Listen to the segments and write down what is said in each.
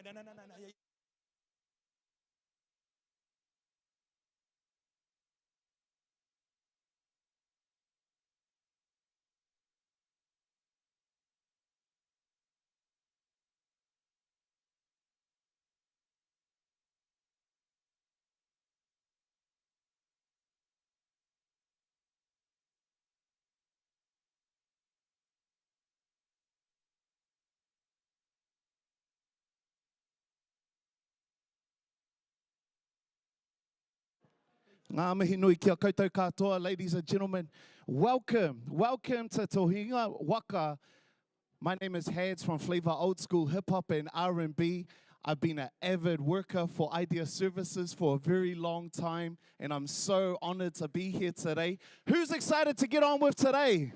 No. Ngā mihi nui kia koutou katoa, ladies and gentlemen. Welcome to Tohinga Waka. My name is Hads from Flavor Old School Hip Hop and R&B. I've been an avid worker for Idea Services for a very long time, and I'm so honored to be here today. Who's excited to get on with today?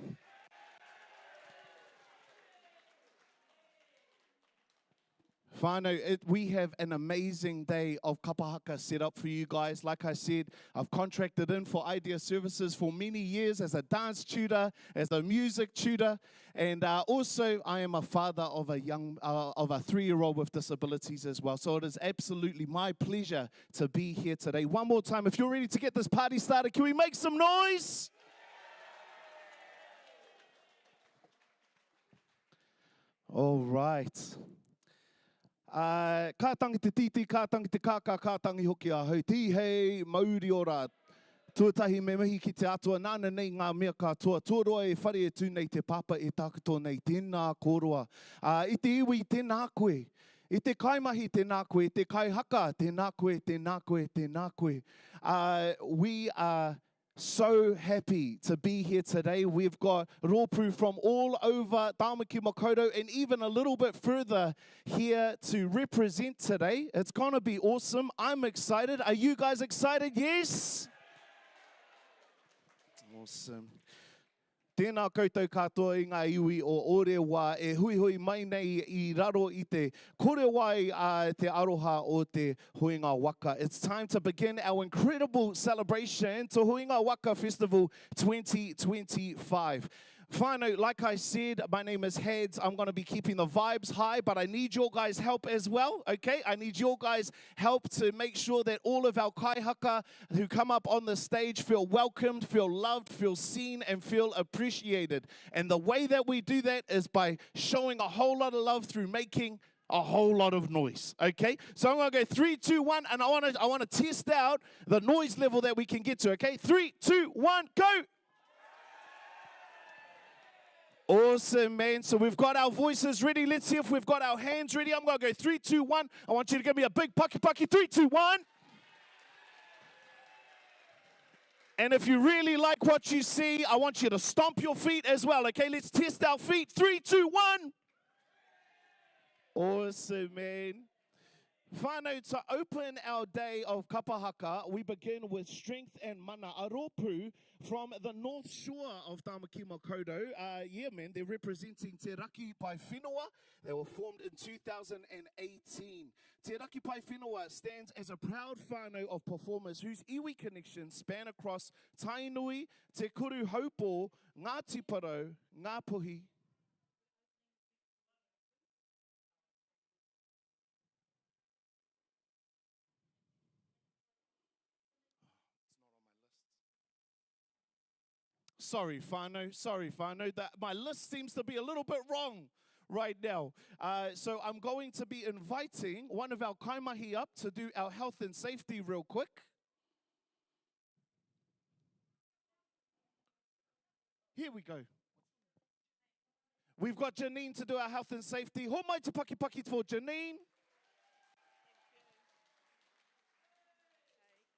Whānau, we have an amazing day of kapahaka set up for you guys. Like I said, I've contracted in for Idea Services for many years as a dance tutor, as a music tutor, and also I am a father of a of a 3-year-old with disabilities as well. So it is absolutely my pleasure to be here today. One more time, if you're ready to get this party started, can we make some noise? All right. Ka tangi te titi, ka tangi te kaka, ka tangi hoki a hau tihei, mauri ora. Tuatahi me mihi ki te atua, nāna nei ngā mea katoa. Tuaroa e whare e tū nei te papa e tākato nei tēnā kōroa. I te iwi tēnā koe. I te kaimahi tēnā koe, te kaihaka tēnā koe, tēnā koe, tēnā koe. We are so happy to be here today. We've got rōpū from all over Tāmaki Makaurau and even a little bit further here to represent today. It's going to be awesome. I'm excited. Are you guys excited? Yes? Awesome. Tēnā koutou katoa i ngā iwi o Orewa e hui hui mai nei I raro I te kore wai te aroha o te Huinga Waka. It's time to begin our incredible celebration to Huinga Waka Festival 2025. Whānau, like I said, my name is Hads. I'm going to be keeping the vibes high, but I need your guys' help as well, okay? I need your guys' help to make sure that all of our kaihaka who come up on the stage feel welcomed, feel loved, feel seen, and feel appreciated. And the way that we do that is by showing a whole lot of love through making a whole lot of noise, okay? So I'm going to go 3, 2, 1, and I want to test out the noise level that we can get to, okay? 3, 2, 1, go! Awesome, man. So we've got our voices ready. Let's see if we've got our hands ready. I'm going to go 3, 2, 1. I want you to give me a big pucky pucky. 3, 2, 1. And if you really like what you see, I want you to stomp your feet as well. Okay, let's test our feet. 3, 2, 1. Awesome, man. Whānau, to open our day of kapahaka, we begin with Strength and Mana, a rōpū from the North Shore of Tāmaki Makaurau. Yeah, man, they're representing Te Raki Pai Whenua. They were formed in 2018. Te Raki Pai Whenua stands as a proud whānau of performers whose iwi connections span across Tainui, Te Kuru Haupō, Ngā Tiparau, Ngā Puhi, Sorry, whānau. That my list seems to be a little bit wrong right now. So I'm going to be inviting one of our kaimahi up to do our health and safety real quick. Here we go. We've got Janine to do our health and safety. Ho mai te paki paki for Janine.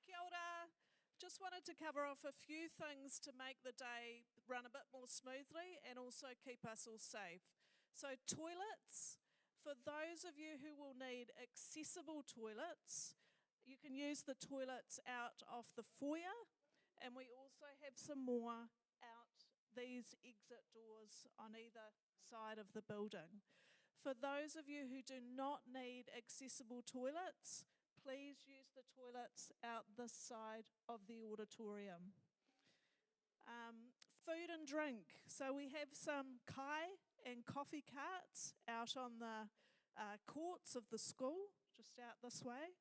Kia ora. Just wanted to cover off a few things to make the day run a bit more smoothly and also keep us all safe. So toilets, for those of you who will need accessible toilets, you can use the toilets out of the foyer, and we also have some more out these exit doors on either side of the building. For those of you who do not need accessible toilets, please use the toilets out this side of the auditorium. Food and drink. So we have some kai and coffee carts out on the courts of the school, just out this way.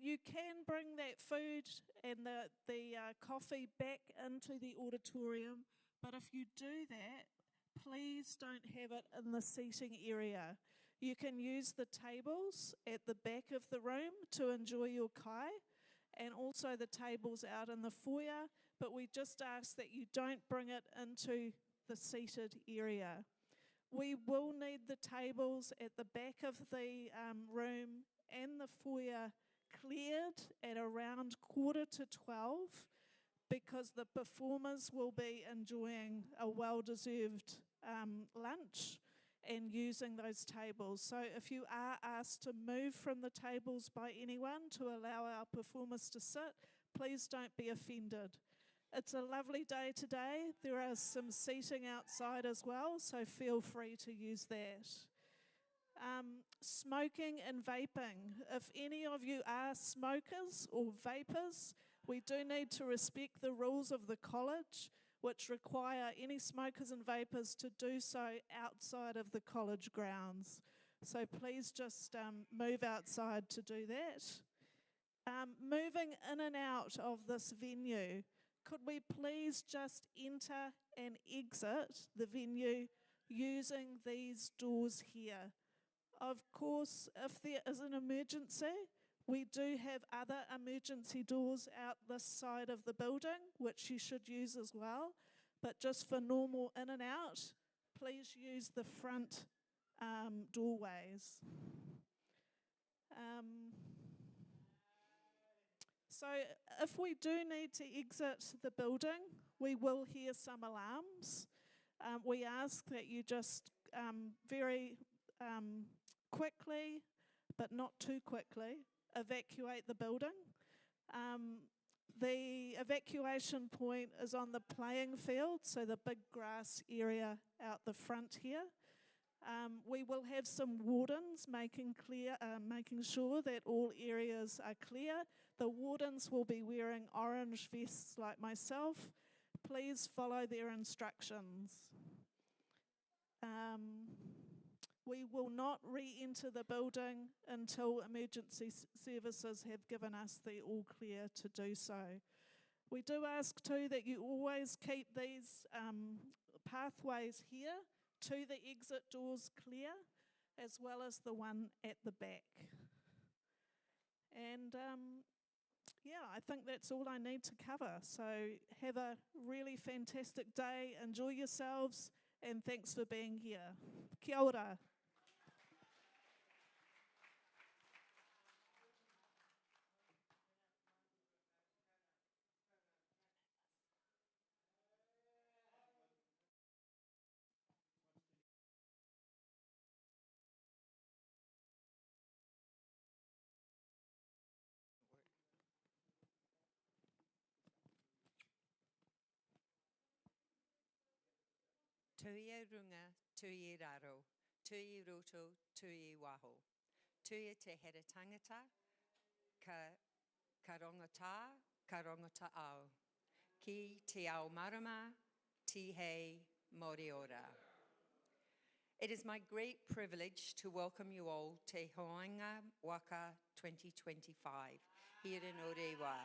You can bring that food and the coffee back into the auditorium, but if you do that, please don't have it in the seating area. You can use the tables at the back of the room to enjoy your kai, and also the tables out in the foyer, but we just ask that you don't bring it into the seated area. We will need the tables at the back of the room and the foyer cleared at around 11:45, because the performers will be enjoying a well-deserved lunch and using those tables. So if you are asked to move from the tables by anyone to allow our performers to sit, please don't be offended. It's a lovely day today. There is some seating outside as well, so feel free to use that. Smoking and vaping. If any of you are smokers or vapors, we do need to respect the rules of the college, which require any smokers and vapors to do so outside of the college grounds. So please just move outside to do that. Moving in and out of this venue, could we please just enter and exit the venue using these doors here? Of course, if there is an emergency, we do have other emergency doors out this side of the building, which you should use as well. But just for normal in and out, please use the front doorways. So if we do need to exit the building, we will hear some alarms. We ask that you just very quickly, but not too quickly, evacuate the building. The evacuation point is on the playing field, so the big grass area out the front here. We will have some wardens making sure that all areas are clear. The wardens will be wearing orange vests like myself. Please follow their instructions. We will not re-enter the building until emergency services have given us the all clear to do so. We do ask too that you always keep these pathways here to the exit doors clear, as well as the one at the back. And I think that's all I need to cover. So have a really fantastic day, enjoy yourselves, and thanks for being here. Kia ora. Tui e runga, tui e raro, tui e roto, tui e waho. Tui e te here tangata, ka rongata au. Ki te ao marama, ti hei mori ora. It is my great privilege to welcome you all to Hoanga Waka 2025 here in Orewa,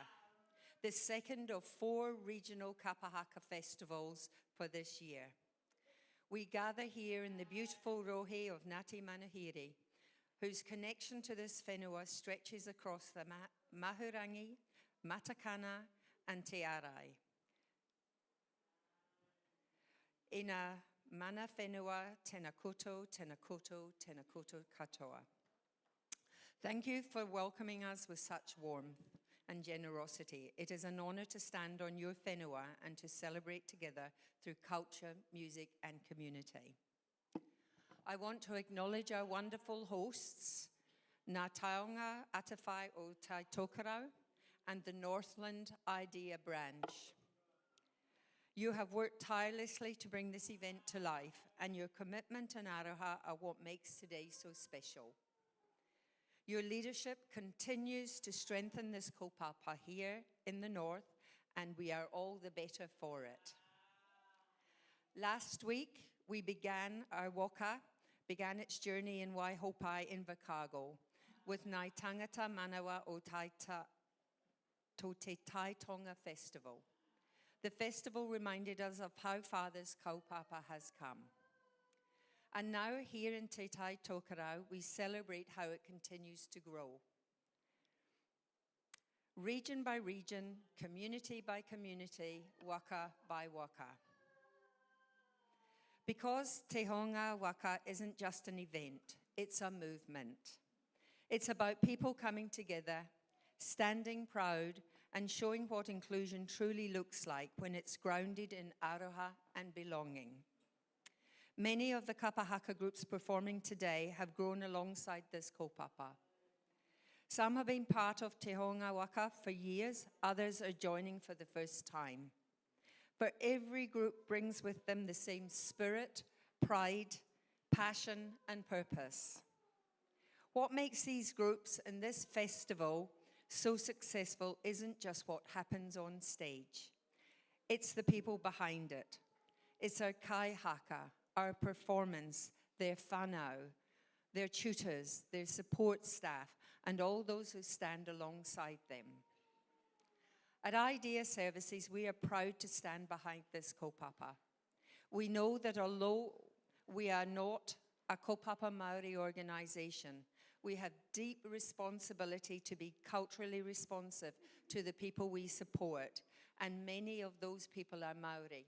the second of 4 regional kapahaka festivals for this year. We gather here in the beautiful rohe of Ngāti Manuhiri, whose connection to this whenua stretches across the Mahurangi, Matakana and Te Arai. Ina mana whenua, tēnā koutou, tēnā koutou, tēnā koutou katoa. Thank you for welcoming us with such warmth and generosity. It is an honour to stand on your whenua and to celebrate together through culture, music and community. I want to acknowledge our wonderful hosts, Ngā Taonga Atawhai o Tai Tokerau and the Northland Idea Branch. You have worked tirelessly to bring this event to life, and your commitment and aroha are what makes today so special. Your leadership continues to strengthen this kaupapa here in the north, and we are all the better for it. Last week, we began our waka began its journey in Waihopai in Invercargill with Ngāi Tangata Manawa o Te Tai Tonga Festival. The festival reminded us of how far this kaupapa has come. And now here in Te Tai Tokerau, we celebrate how it continues to grow. Region by region, community by community, waka by waka. Because Te Honga Waka isn't just an event, it's a movement. It's about people coming together, standing proud, and showing what inclusion truly looks like when it's grounded in aroha and belonging. Many of the kapa haka groups performing today have grown alongside this kaupapa. Some have been part of Te Honga Waka for years, others are joining for the first time. But every group brings with them the same spirit, pride, passion, and purpose. What makes these groups and this festival so successful isn't just what happens on stage. It's the people behind it. It's our kai haka, our performance, their whanau, their tutors, their support staff, and all those who stand alongside them. At Idea Services, we are proud to stand behind this kaupapa. We know that although we are not a kaupapa Māori organisation, we have deep responsibility to be culturally responsive to the people we support, and many of those people are Māori.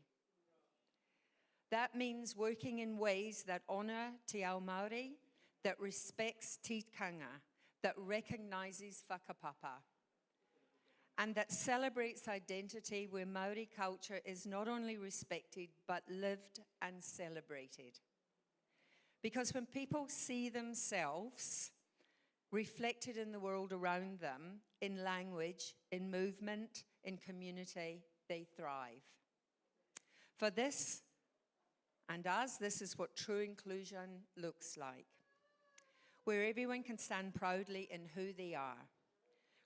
That means working in ways that honour te ao Māori, that respects tikanga, that recognises whakapapa, and that celebrates identity where Māori culture is not only respected, but lived and celebrated. Because when people see themselves reflected in the world around them, in language, in movement, in community, they thrive. For this, and as this is what true inclusion looks like, where everyone can stand proudly in who they are,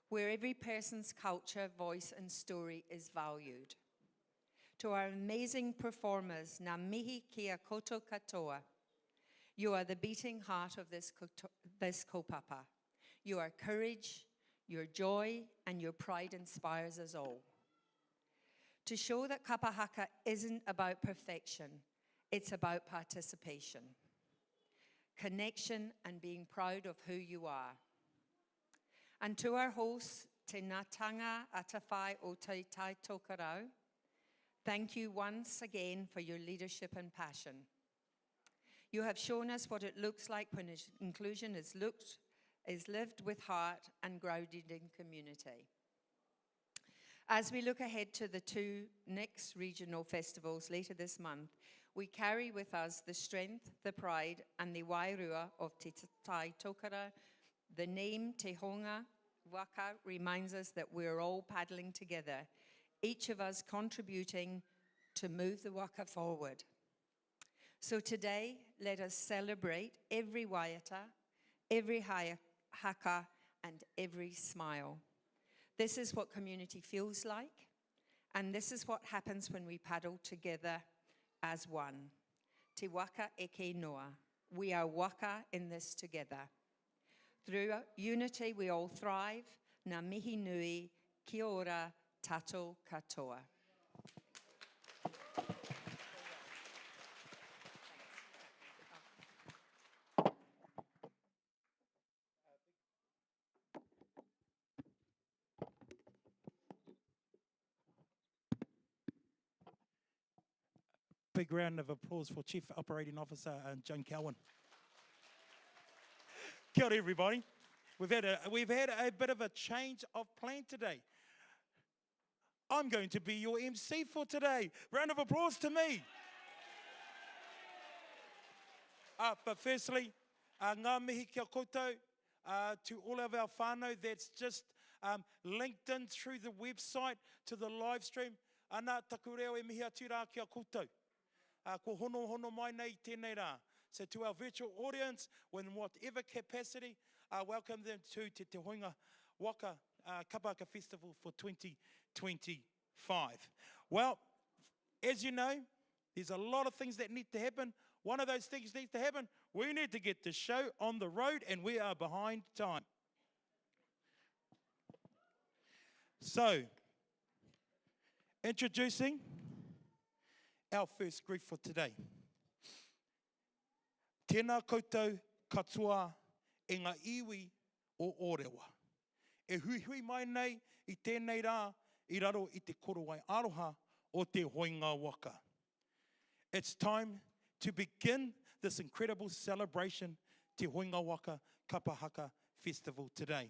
where every person's culture, voice, and story is valued. To our amazing performers, ngā mihi kia koto katoa, you are the beating heart of this kaupapa. Your courage, your joy, and your pride inspires us all. To show that kapa haka isn't about perfection, it's about participation, connection, and being proud of who you are. And to our hosts, Te Ngatanga Atawhai o Te Tai Tokerau, thank you once again for your leadership and passion. You have shown us what it looks like when inclusion is lived with heart and grounded in community. As we look ahead to the two next regional festivals later this month, we carry with us the strength, the pride, and the wairua of Te Tai Tokerau. The name Te Honga Waka reminds us that we're all paddling together, each of us contributing to move the waka forward. So today, let us celebrate every waiata, every haka, and every smile. This is what community feels like, and this is what happens when we paddle together as one. Te waka eke noa. We are waka in this together. Through unity, we all thrive. Ngā mihi nui, kia ora, tatou katoa. Big round of applause for Chief Operating Officer Joan Cowan. Kia ora, everybody. We've had a bit of a change of plan today. I'm going to be your MC for today. Round of applause to me. But firstly, ngā mihi kia koutou to all of our whānau that's just linked in through the website to the live stream. Ana taku reo e mihi atu rā kia koutou. Ko hono mai nei tēnei rā. So to our virtual audience, in whatever capacity, welcome them to Te Honga Waka Kapa Haka Festival for 2025. Well, as you know, There's a lot of things that need to happen. One of those things needs to happen. We need to get the show on the road, and we are behind time. So, introducing our first group for today. Tēnā koutou katoa e ngā iwi o Orewa. E hui mai nei I tēnei rā I raro I te korowai aroha o te Hoinga Waka. It's time to begin this incredible celebration, Te Hoinga Waka Kapahaka Festival today.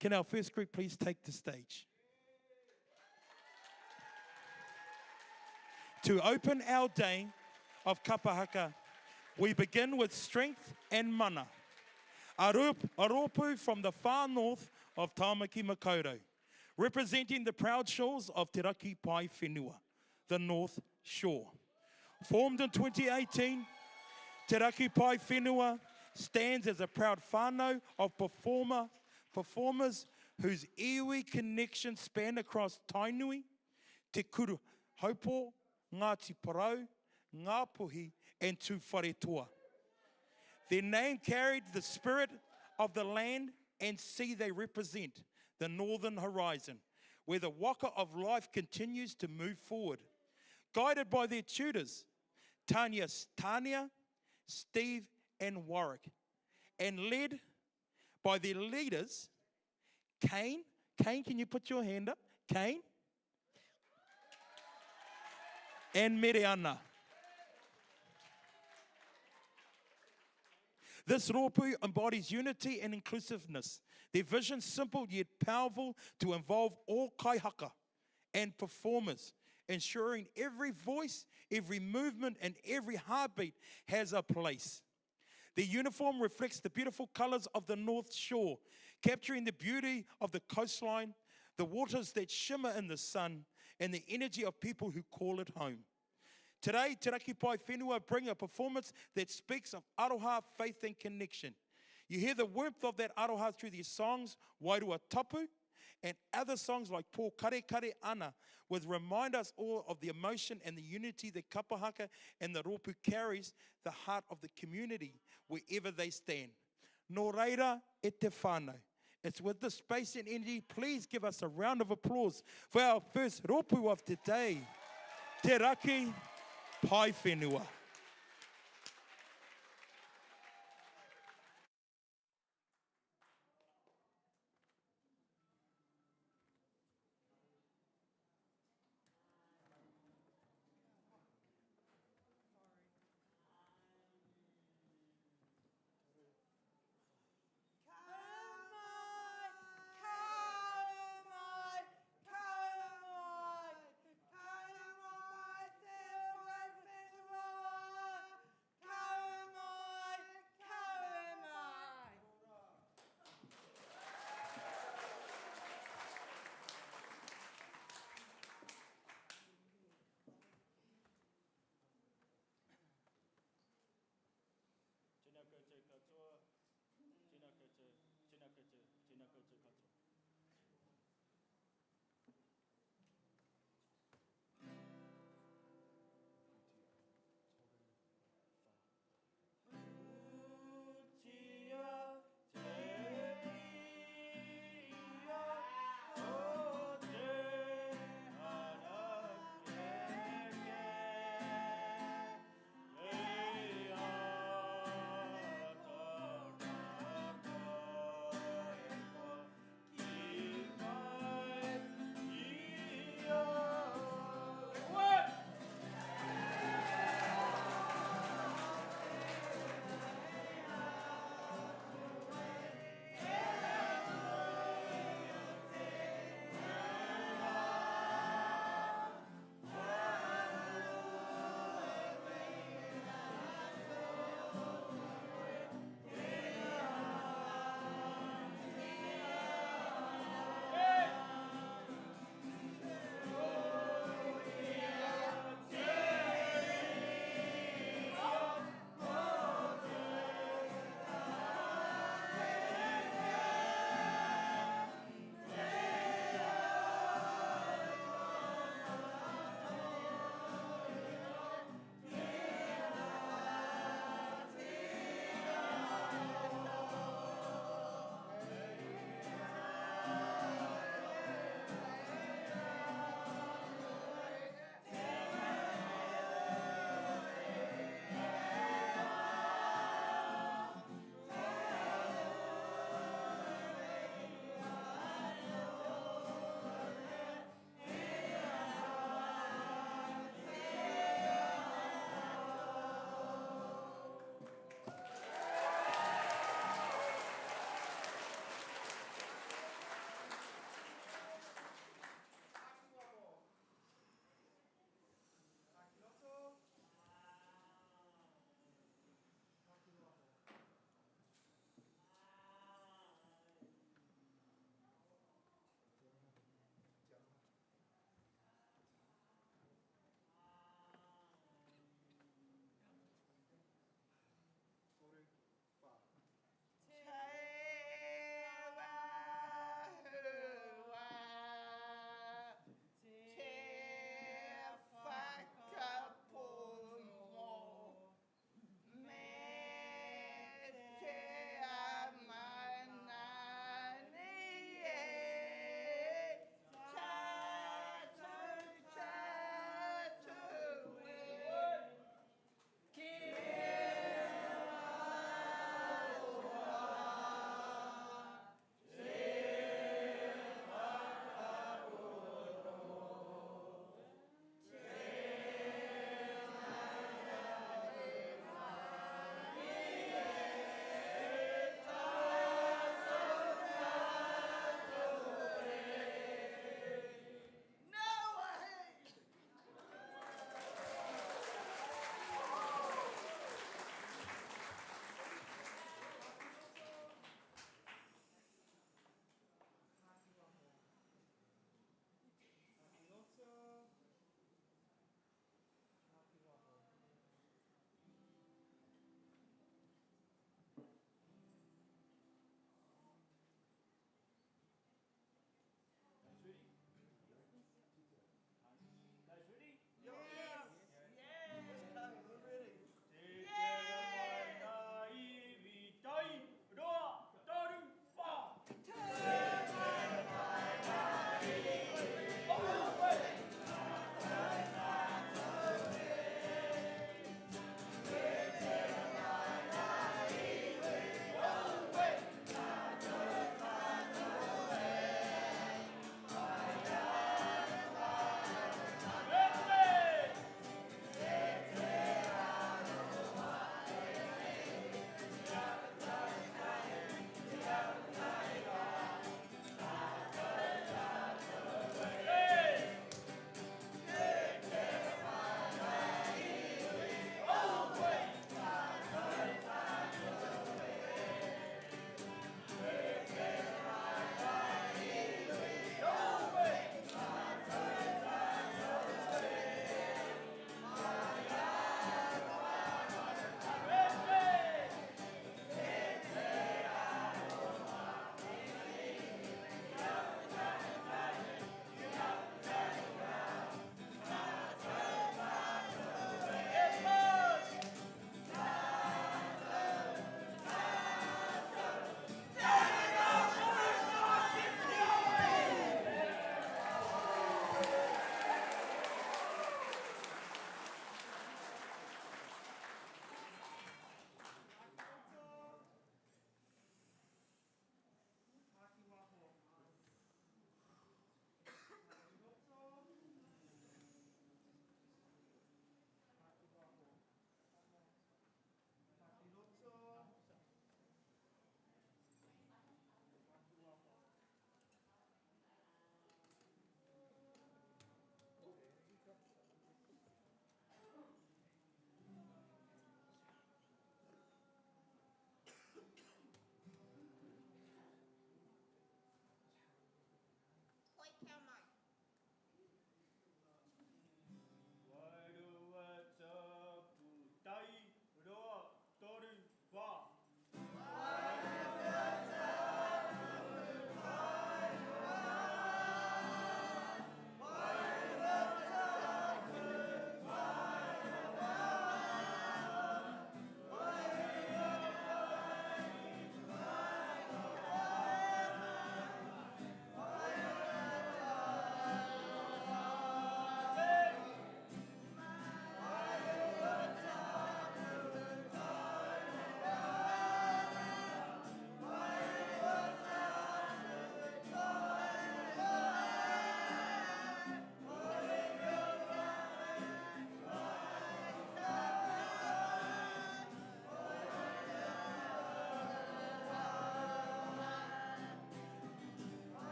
Can our first group please take the stage? To open our day of Kapahaka, we begin with strength and mana. A rōpū from the far north of Tāmaki Makaurau, representing the proud shores of Te Raki Pai Whenua, the North Shore. Formed in 2018, Te Raki Pai Whenua stands as a proud whānau of performers whose iwi connections span across Tainui, Te Kuru Haupo, Ngāti Porou, Ngāpuhi, and Tuwharetoa. Their name carried the spirit of the land and sea they represent, the northern horizon, where the waka of life continues to move forward. Guided by their tutors, Tanya, Steve, and Warwick, and led by their leaders, Kane. Kane, can you put your hand up? Kane. And Miriana. This rōpū embodies unity and inclusiveness. Their vision, simple yet powerful, to involve all kaihaka and performers, ensuring every voice, every movement, and every heartbeat has a place. The uniform reflects the beautiful colours of the North Shore, capturing the beauty of the coastline, the waters that shimmer in the sun, and the energy of people who call it home. Today, Te Raki Pai Whenua bring a performance that speaks of aroha, faith, and connection. You hear the warmth of that aroha through their songs, Wairua Tapu, and other songs like Pō Kare Kare Ana, which remind us all of the emotion and the unity that Kapahaka and the rōpū carries, the heart of the community, wherever they stand. Nō reira e te whānau. It's with this space and energy, please give us a round of applause for our first rōpū of today, Te Raki Pai Whenua. Kaumai,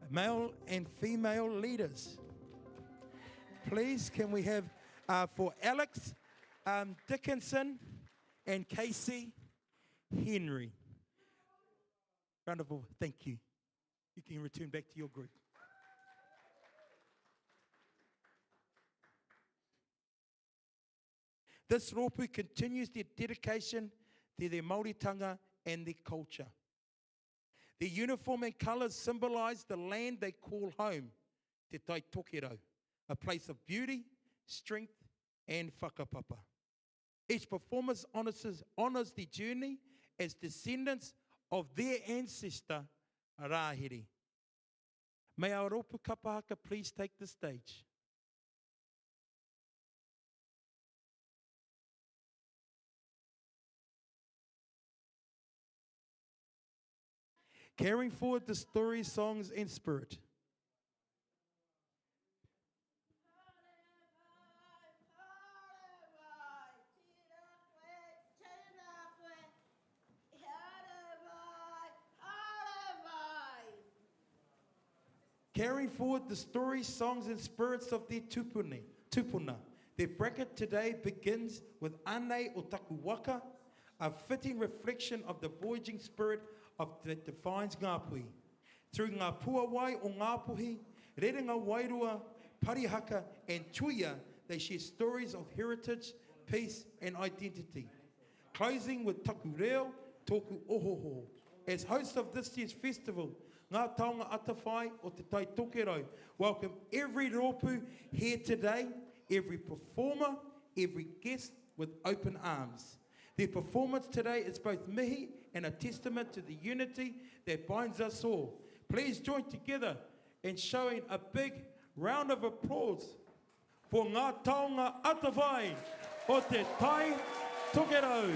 male and female leaders. Please, can we have for Alex Dickinson and Casey Henry. Round of applause. Thank you. You can return back to your group. This rōpū continues their dedication to their Māoritanga and their culture. Their uniform and colours symbolise the land they call home, Te Tai Tokero, a place of beauty, strength and whakapapa. Each performance honours their journey as descendants of their ancestor, Rāhere. May our rōpū kapahaka please take the stage. Carrying forward the story, songs, and spirit. Carrying forward the stories, songs, and spirits of their tupuna. Their bracket today begins with Ane o Taku Waka, a fitting reflection of the voyaging spirit that defines Ngāpuhi. Through ngā puawai o Ngāpuhi, Rerenga Wairua, Parihaka, and Tuia, they share stories of heritage, peace, and identity. Closing with Taku Reo, Tōku Ohoho. As host of this year's festival, Ngā Taonga Atawhai o Te Tai Tokero welcome every rōpū here today, every performer, every guest with open arms. Their performance today is both mihi and a testament to the unity that binds us all. Please join together in showing a big round of applause for Ngā Taonga Atawhai o Te Tai Tokero.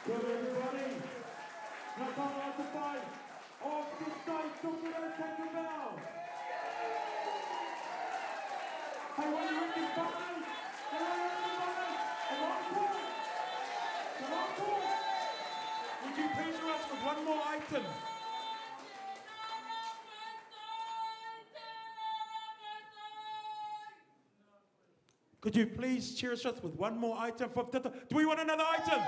Good everybody. Now come on to fight. Off the stage, Tokiro, take a bow. Hey, what do you reckon, Barney? Hello, everybody. Come on, Paul. Come on, Paul. Would you pleasure us with one more item? Could you please cherish us with one more item from Tata? Do we want another item?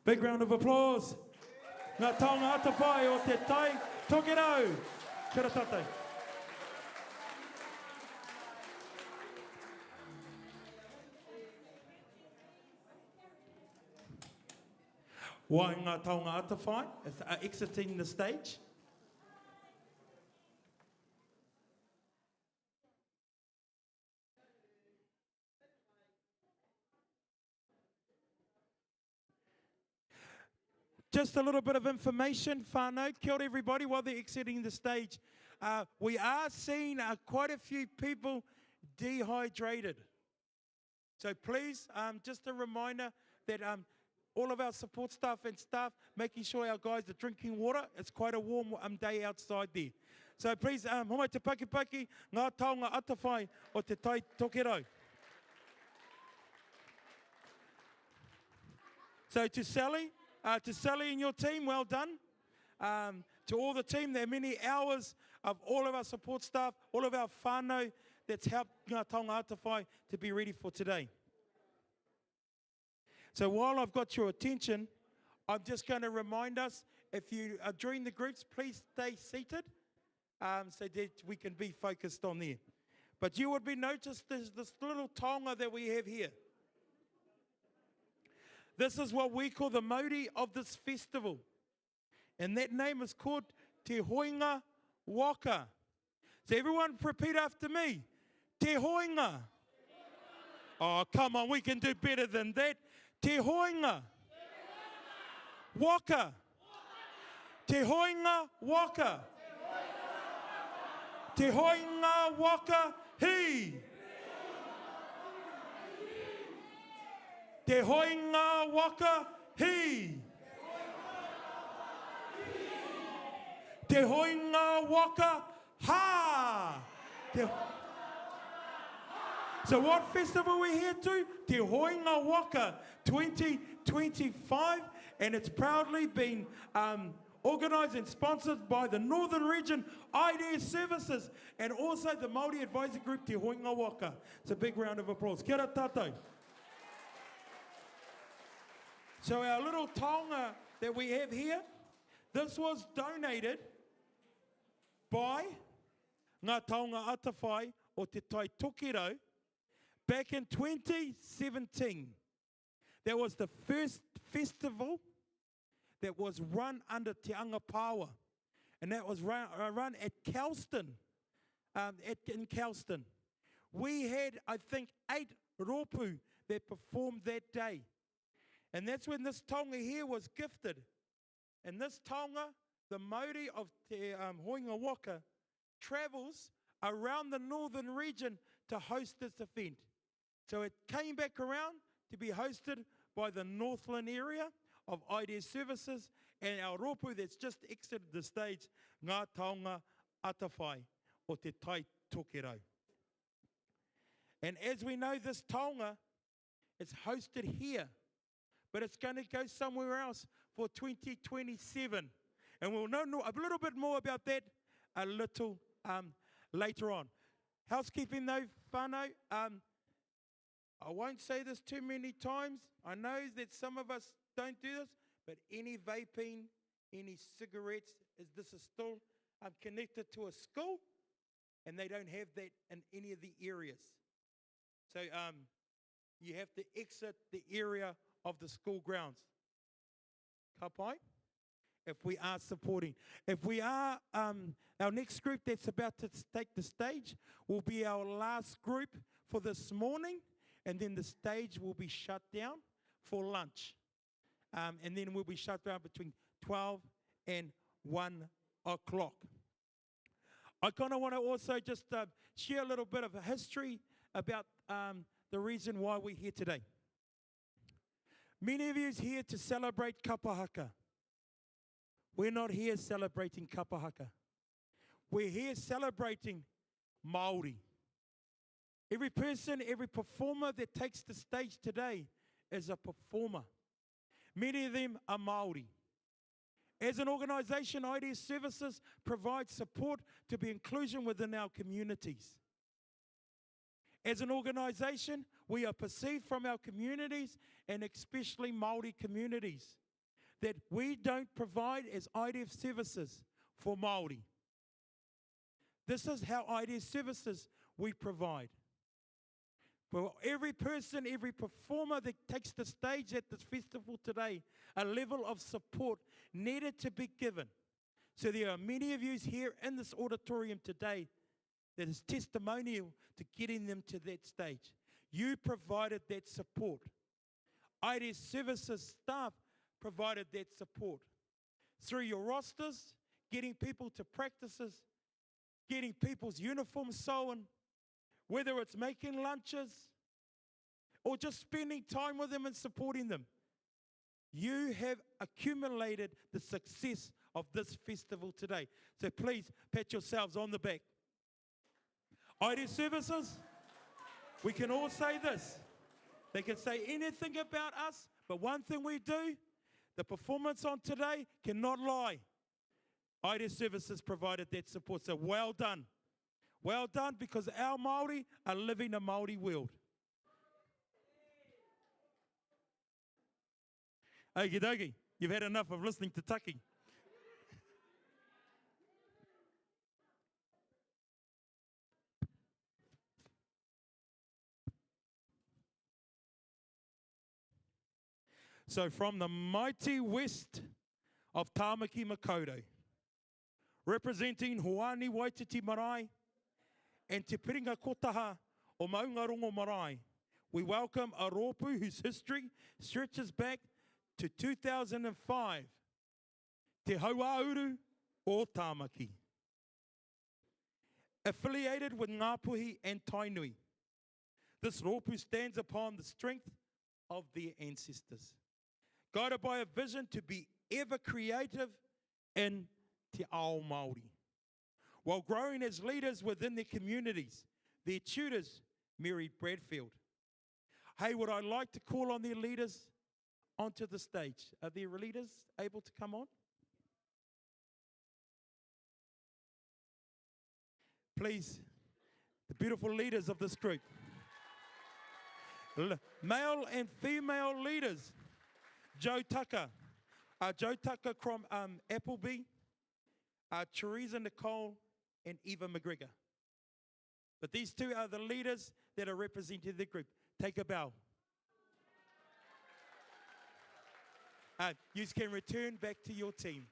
Big round of applause. Ngā taonga atawhai o te tai Tokiro. Kia tate. Wai ngā taonga atawhai is exiting the stage. Just a little bit of information, whānau. Kia ora everybody, while they're exiting the stage. We are seeing quite a few people dehydrated. So please, just a reminder that all of our support staff and staff, making sure our guys are drinking water. It's quite a warm day outside there. So please, homai te pakipaki, ngā taonga atawhai o te tai Tokiro. So to Sally and your team, well done. To all the team, there are many hours of all of our support staff, all of our whānau that's helped Ngā Taonga Atawhai to be ready for today. So while I've got your attention, I'm just going to remind us, if you are during the groups, please stay seated so that we can be focused on there. But you would be noticed there's this little taonga that we have here. This is what we call the mauri of this festival. And that name is called Te Hoinga Waka. So everyone repeat after me. Te Hoinga. Oh, come on, we can do better than that. Te Hoinga. Waka. Te Hoinga Waka. Te Hoinga Waka Hi. Te Hoinga Waka Hi. Te Hoinga Waka Ha. So what festival are we here to? Te Hoinga Waka 2025, and it's proudly been organised and sponsored by the Northern Region IDEA Services and also the Māori Advisory Group Te Hoinga Waka. It's a big round of applause. Kia ora tātou. So our little taonga that we have here, this was donated by Ngā Taonga Atawhai o Te Tai Tokiro back in 2017. That was the first festival that was run under Te Anga Pāua. And that was run at Kelston, in Kelston. We had, I think, 8 rōpū that performed that day. And that's when this taonga here was gifted. And this taonga, the Māori of Te Hoinga Waka, travels around the Northern Region to host this event. So it came back around to be hosted by the Northland area of IDEA Services and our rōpū that's just exited the stage, Ngā Taonga Atawhai o Te Tai Tokiro. And as we know, this taonga is hosted here, but it's going to go somewhere else for 2027. And we'll know a little bit more about that a little later on. Housekeeping though, whānau, I won't say this too many times. I know that some of us don't do this, but any vaping, any cigarettes, this is still connected to a school, and they don't have that in any of the areas. So you have to exit the area of the school grounds. Ka pai? If we are supporting. If we are, our next group that's about to take the stage will be our last group for this morning, and then the stage will be shut down for lunch. And then we'll be shut down between 12 and 1 o'clock. I kind of want to also just share a little bit of a history about the reason why we're here today. Many of you is here to celebrate Kapahaka. We're not here celebrating Kapahaka. We're here celebrating Māori. Every person, every performer that takes the stage today is a performer. Many of them are Māori. As an organisation, IDS Services provides support to be inclusion within our communities. As an organisation, we are perceived from our communities, and especially Māori communities, that we don't provide as IDF Services for Māori. This is how IDF Services we provide. For every person, every performer that takes the stage at this festival today, a level of support needed to be given. So there are many of you here in this auditorium today that is testimonial to getting them to that stage. You provided that support. IDS Services staff provided that support. Through your rosters, getting people to practices, getting people's uniforms sewn, whether it's making lunches or just spending time with them and supporting them. You have accumulated the success of this festival today. So please pat yourselves on the back. IDS Services, we can all say this. They can say anything about us, but one thing we do, the performance on today cannot lie. IDS Services provided that support, so well done. Well done, because our Māori are living a Māori world. Okie dokie, you've had enough of listening to Taki. So from the mighty west of Tāmaki Makaurau, representing Hoani Waititi Marae and Te Piringa Kotaha o Maungarongo Marae, we welcome a rōpū whose history stretches back to 2005, Te Hauāuru o Tāmaki. Affiliated with Ngāpuhi and Tainui, this rōpū stands upon the strength of their ancestors, guided by a vision to be ever creative in Te Ao Māori, while growing as leaders within their communities. Their tutors, Mary Bradfield. Hey, would I like to call on their leaders onto the stage? Are their leaders able to come on? Please, the beautiful leaders of this group. Male and female leaders. Joe Tucker from Appleby, Teresa Nicole, and Eva McGregor. But these two are the leaders that are representing the group. Take a bow. You can return back to your team.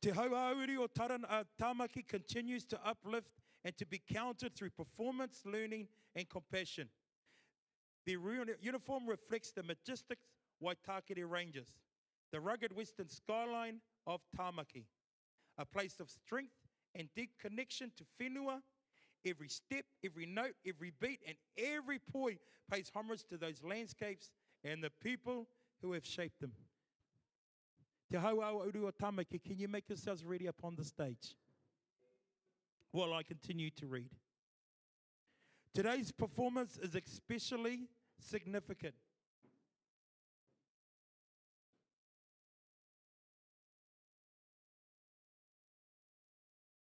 Te Hauāuru o Tāmaki continues to uplift and to be counted through performance, learning, and compassion. Their uniform reflects the majestic Waitakere Ranges, the rugged western skyline of Tāmaki, a place of strength and deep connection to whenua. Every step, every note, every beat, and every poi pays homage to those landscapes and the people who have shaped them. Te Hauāuru o Tāmaki, can you make yourselves ready upon the stage while I continue to read? Today's performance is especially significant.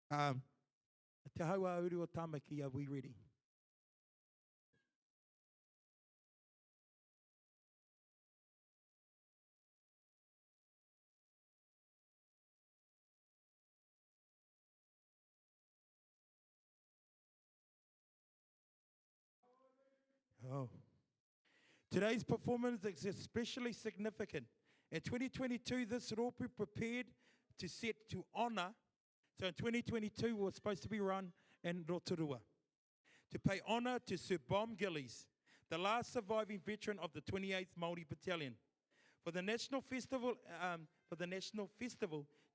Te haua uru o Tāmaki, are we ready? Oh. Today's performance is especially significant. In 2022, this rōpū prepared to set to honour. So in 2022, we were supposed to be run in Rotorua to pay honour to Sir Bom Gillies, the last surviving veteran of the 28th Māori Battalion, for the national festival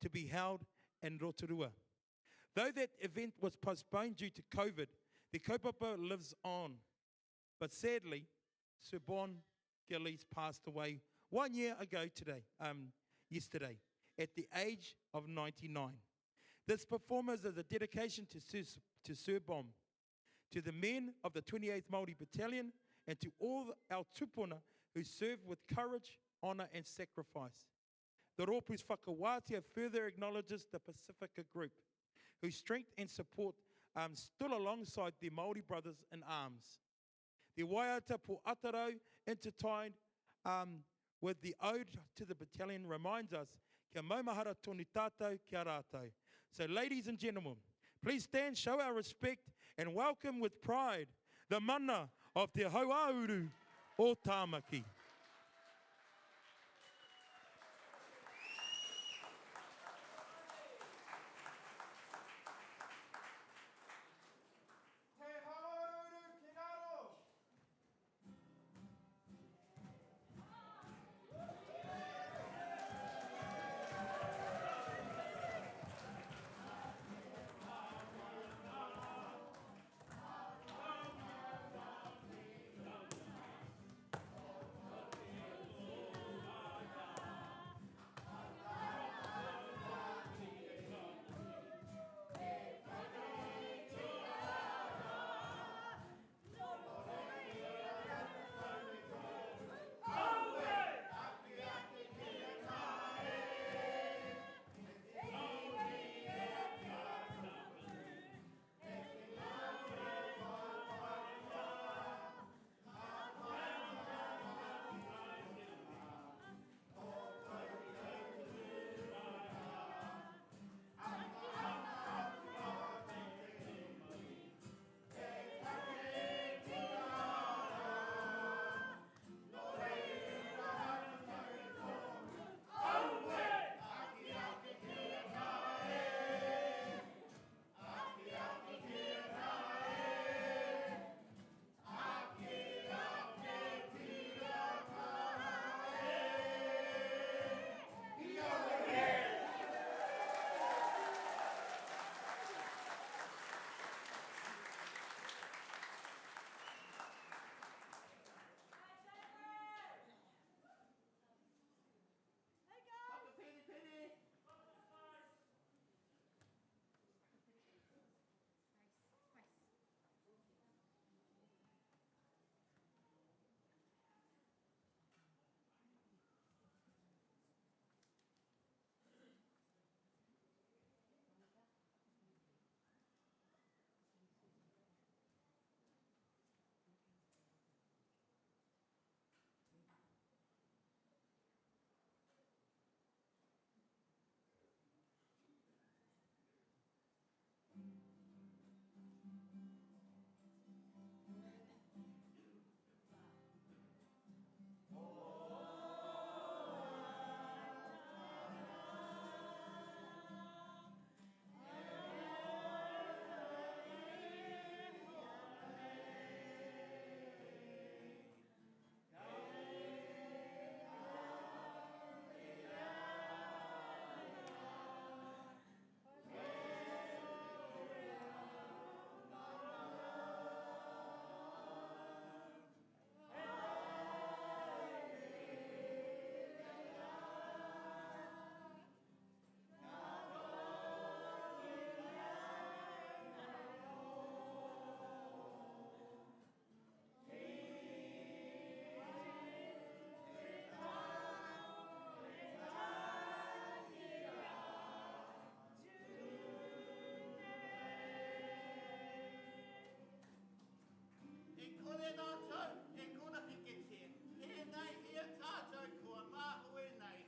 to be held in Rotorua. Though that event was postponed due to COVID, the kaupapa lives on. But sadly, Sir Bom Gillies passed away 1 year ago yesterday, at the age of 99. This performance is a dedication to Sir Bom, to the men of the 28th Māori Battalion, and to all our tupuna who serve with courage, honour and sacrifice. The Rōpū's whakawātia further acknowledges the Pacifica Group, whose strength and support stood alongside their Māori brothers in arms. The waiata po atarau, intertwined with the ode to the battalion, reminds us kia maumahara tonu tātou kia rātou. So ladies and gentlemen, please stand, show our respect and welcome with pride the mana of Te Hauauru o Tāmaki. kore rātou, e kora heke te. Tēnei ia tātou kua māhue nei.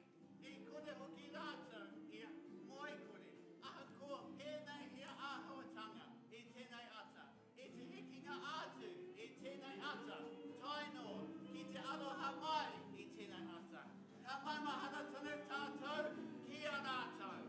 E kore hoki rātou ia moe kore. Aha ko pēnei ia āhuatanga e tēnei ata. E te hekinga atu e tēnei ata. Taino ki te aroha mai i tēnei ata. Ka mai mahana tonu tātou ki a rātou.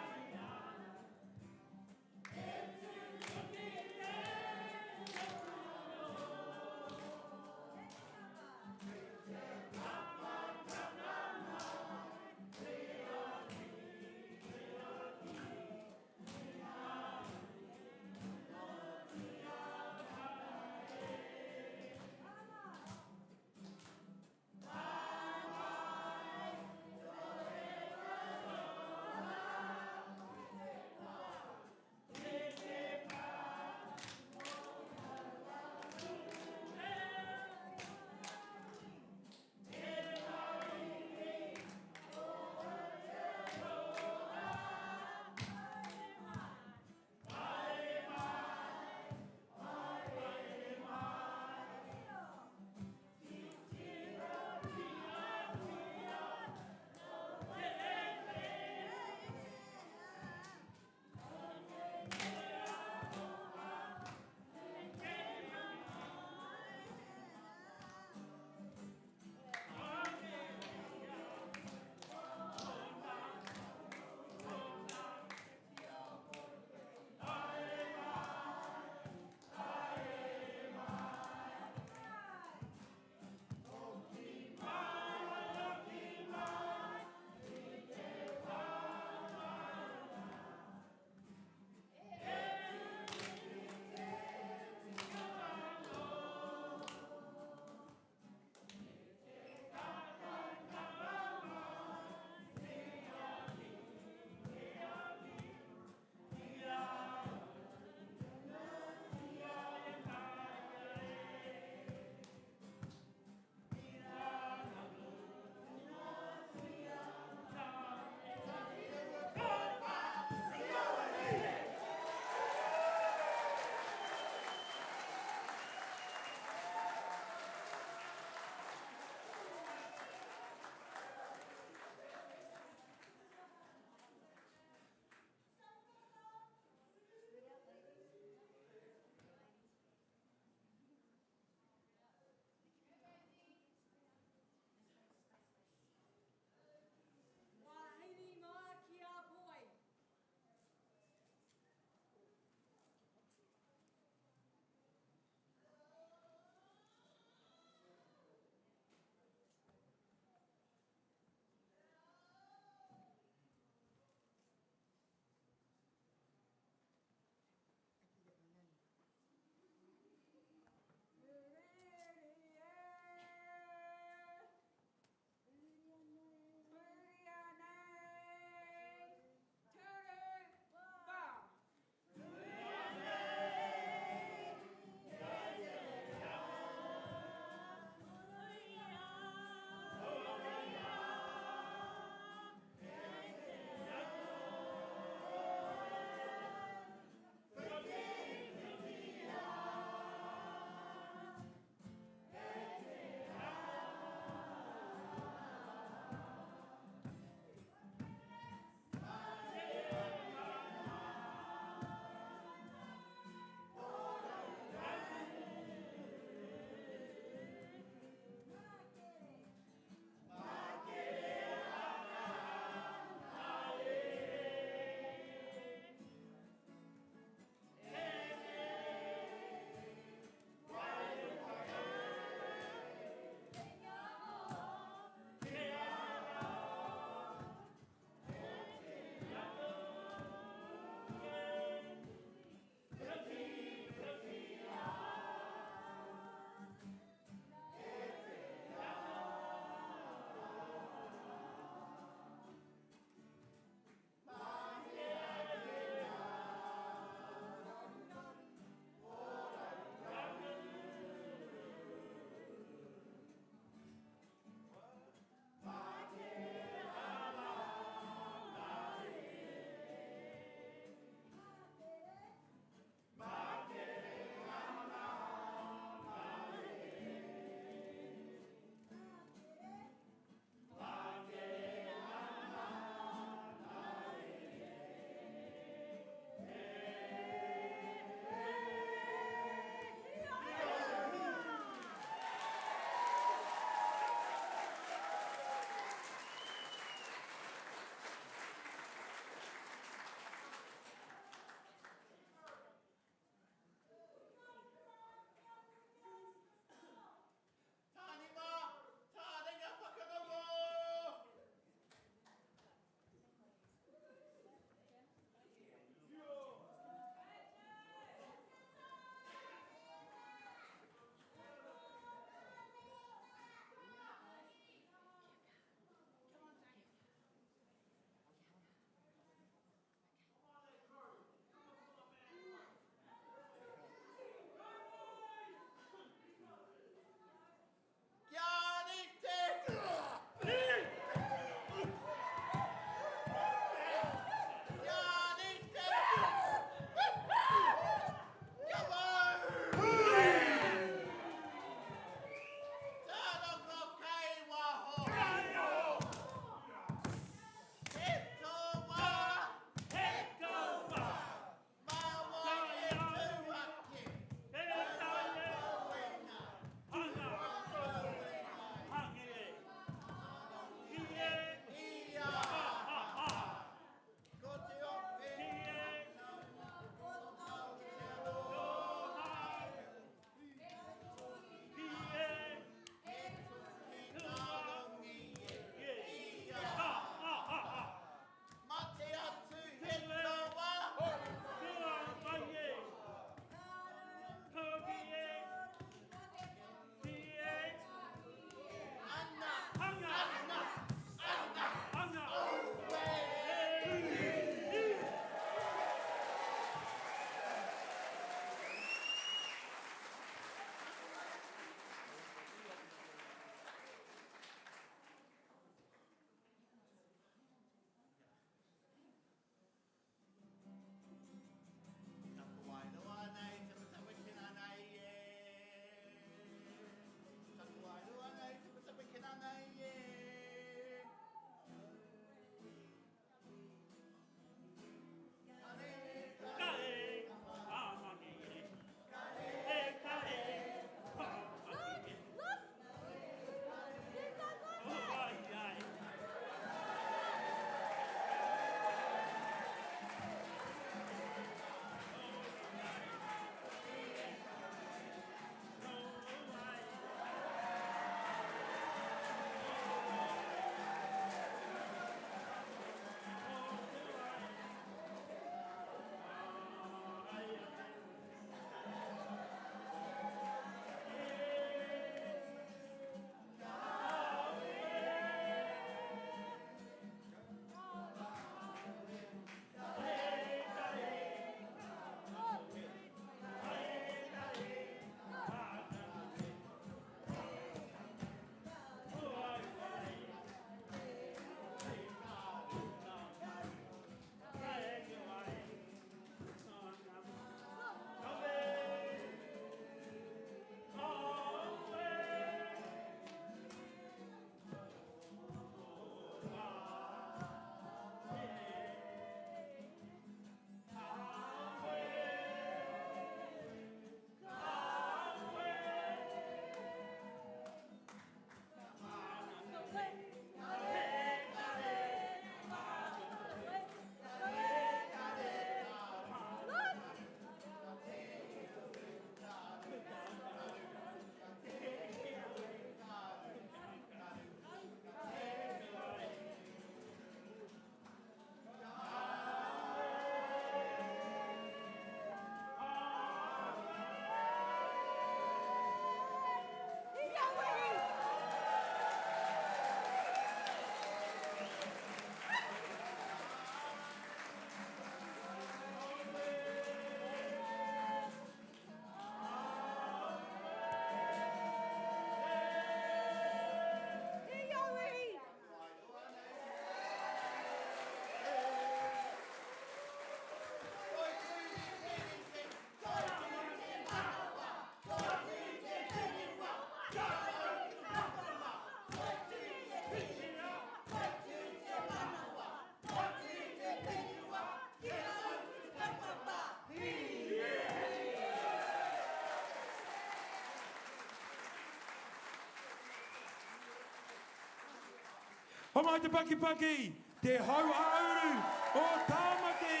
O mai te Pakipaki, te Hauauru o Tāmaki.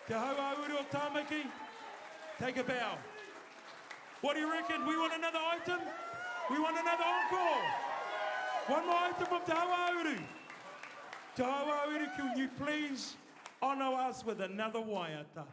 Te Hauauru o Tāmaki, take a bow. What do you reckon? We want another item? We want another encore. One more item from Te Hauauru. Te Hauauru, can you please honour us with another waiata?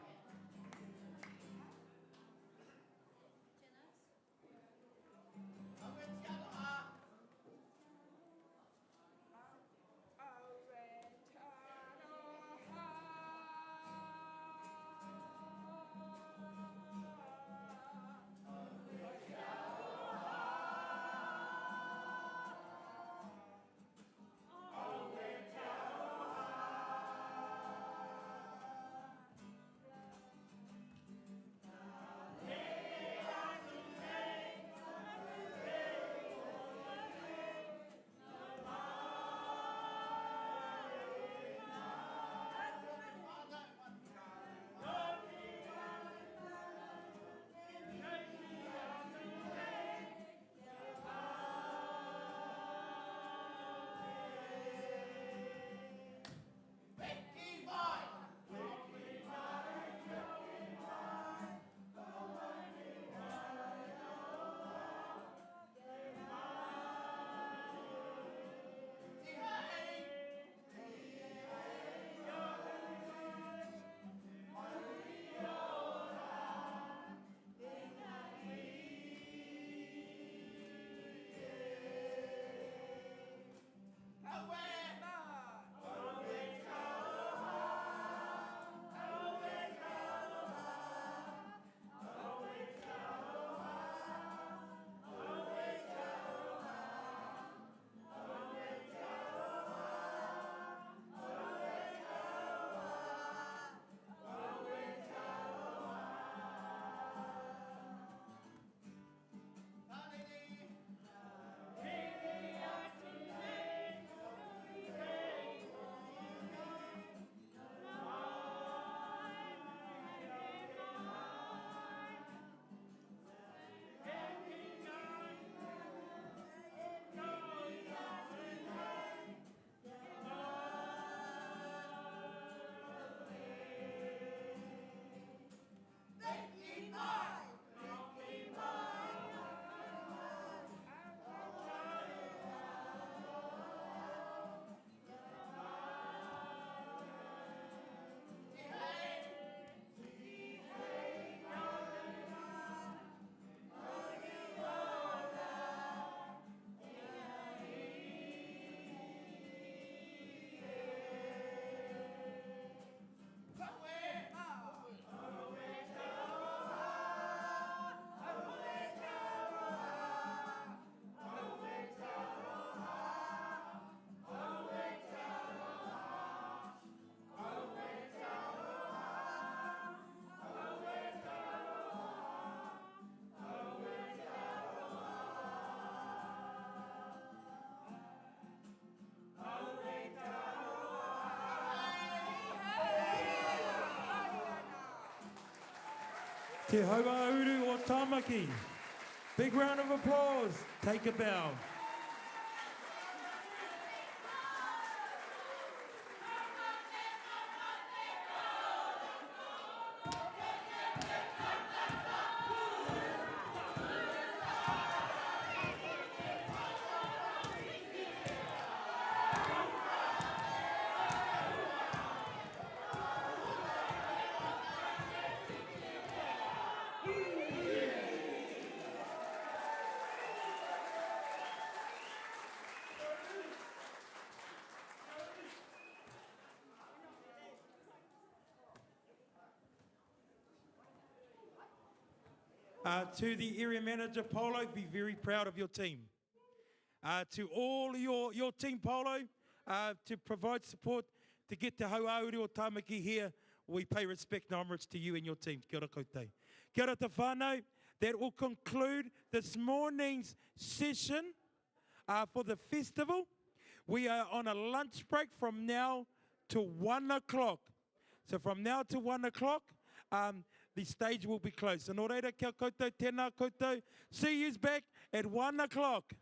Te Hauauru o Tāmaki. Big round of applause. Take a bow. To the area manager, Polo, be very proud of your team. To all your team, Polo, to provide support to get Te Hauauru o Tāmaki here, we pay respect and homage to you and your team. Kia ora koutou. Kia ora te whānau. That will conclude this morning's session for the festival. We are on a lunch break from now to 1 o'clock. So from now to 1 o'clock, the stage will be closed. So nō reira, kia koutou, tēnā koutou. See yous back at 1 o'clock.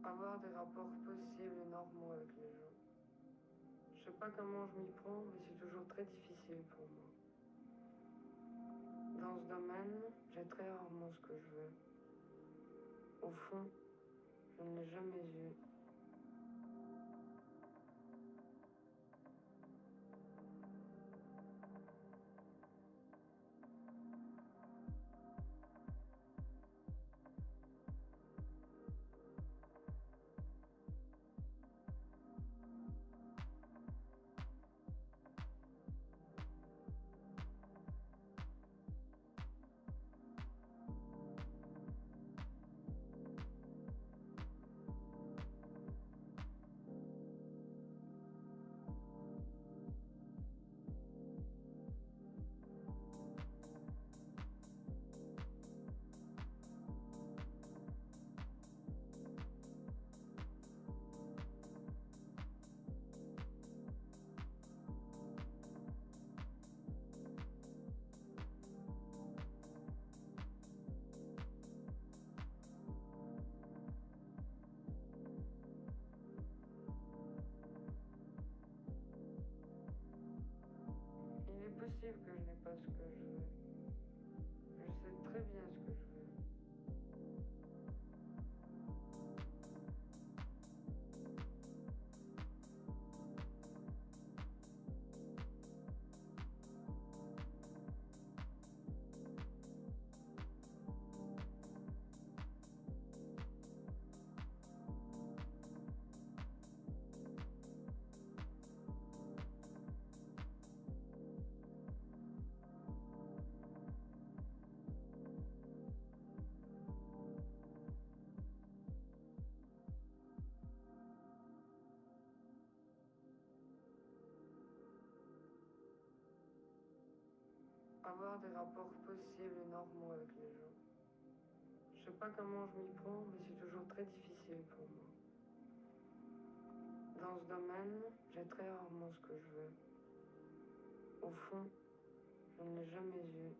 Avoir des rapports possibles et normaux avec les gens. Je sais pas comment je m'y prends, mais c'est toujours très difficile pour moi. Dans ce domaine, j'ai très rarement ce que je veux. Au fond, je ne l'ai jamais eu. Il est possible que je n'ai pas ce que je veux. Je sais très bien ce que je veux. Avoir des rapports possibles et normaux avec les gens. Je sais pas comment je m'y prends, mais c'est toujours très difficile pour moi. Dans ce domaine, j'ai très rarement ce que je veux. Au fond, je ne l'ai jamais eu.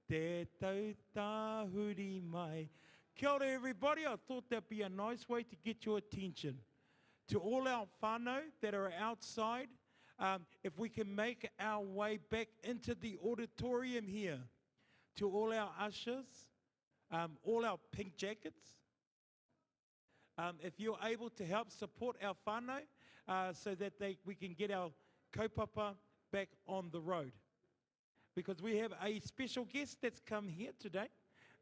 Te tau tahuri mai. Kia ora everybody, I thought that'd be a nice way to get your attention. To all our whānau that are outside, if we can make our way back into the auditorium here. To all our ushers, all our pink jackets, if you're able to help support our whānau so that we can get our kaupapa back on the road. Because we have a special guest that's come here today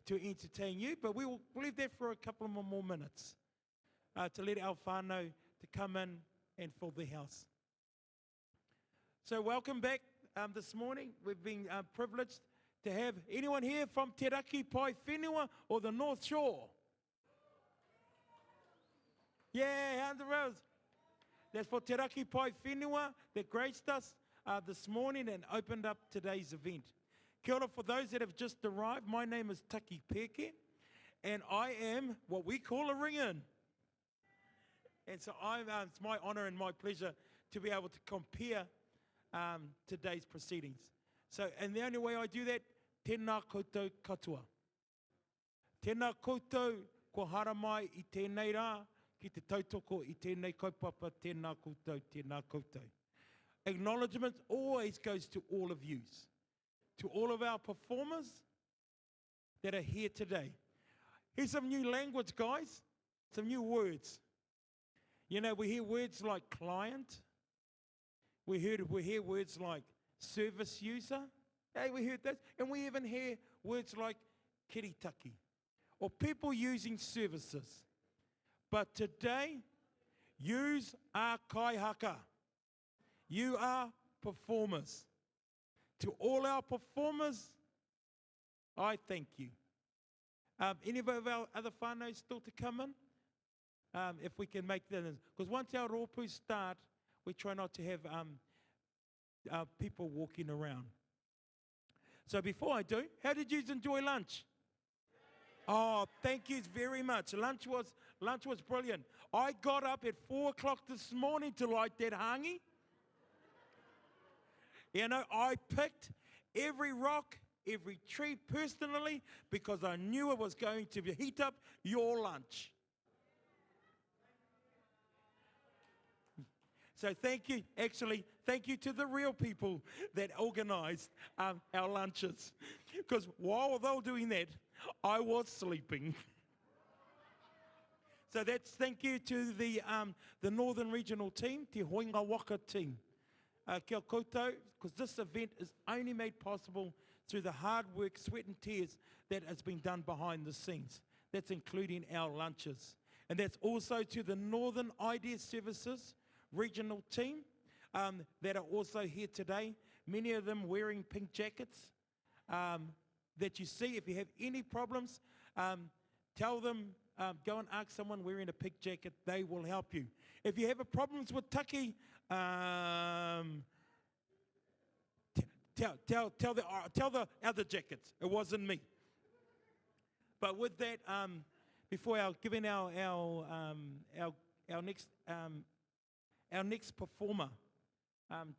to entertain you, but we will leave that for a couple of more minutes to let our whānau to come in and fill the house. So welcome back this morning. We've been privileged to have anyone here from Te Raki Pai Whenua or the North Shore. Yeah, hand the rose. That's for Te Raki Pai Whenua that graced us this morning and opened up today's event. Kia ora for those that have just arrived. My name is Taki Peke, and I am what we call a ring-in. And so it's my honor and my pleasure to be able to compare today's proceedings. So, and the only way I do that, tēnā koutou katoa. Tēnā koutou ko hara mai I tēnei rā, ki te tautoko I tēnei kaupapa, tēnā koutou, tēnā koutou. Acknowledgement always goes to all of yous, to all of our performers that are here today. Here's some new language, guys, some new words. You know, we hear words like client. We hear words like service user. Hey, we heard that. And we even hear words like kiritaki, or people using services. But today, yous are kaihaka. You are performers. To all our performers, I thank you. Any of our other whānau still to come in? If we can make that, because once our rōpū start, we try not to have people walking around. So before I do, how did you enjoy lunch? Oh, thank you very much. Lunch was brilliant. I got up at 4 o'clock this morning to light that hangi. You know, I picked every rock, every tree personally because I knew it was going to heat up your lunch. So thank you, actually, thank you to the real people that organised our lunches. Because while they were doing that, I was sleeping. So that's thank you to the Northern Regional team, Te Hoinga Waka team. Kia koutou, because this event is only made possible through the hard work, sweat and tears that has been done behind the scenes. That's including our lunches. And that's also to the Northern Idea Services regional team that are also here today. Many of them wearing pink jackets that you see. If you have any problems, tell them, go and ask someone wearing a pink jacket. They will help you. If you have a problems with Taki, tell the other jackets. It wasn't me. But with that, before giving our next performer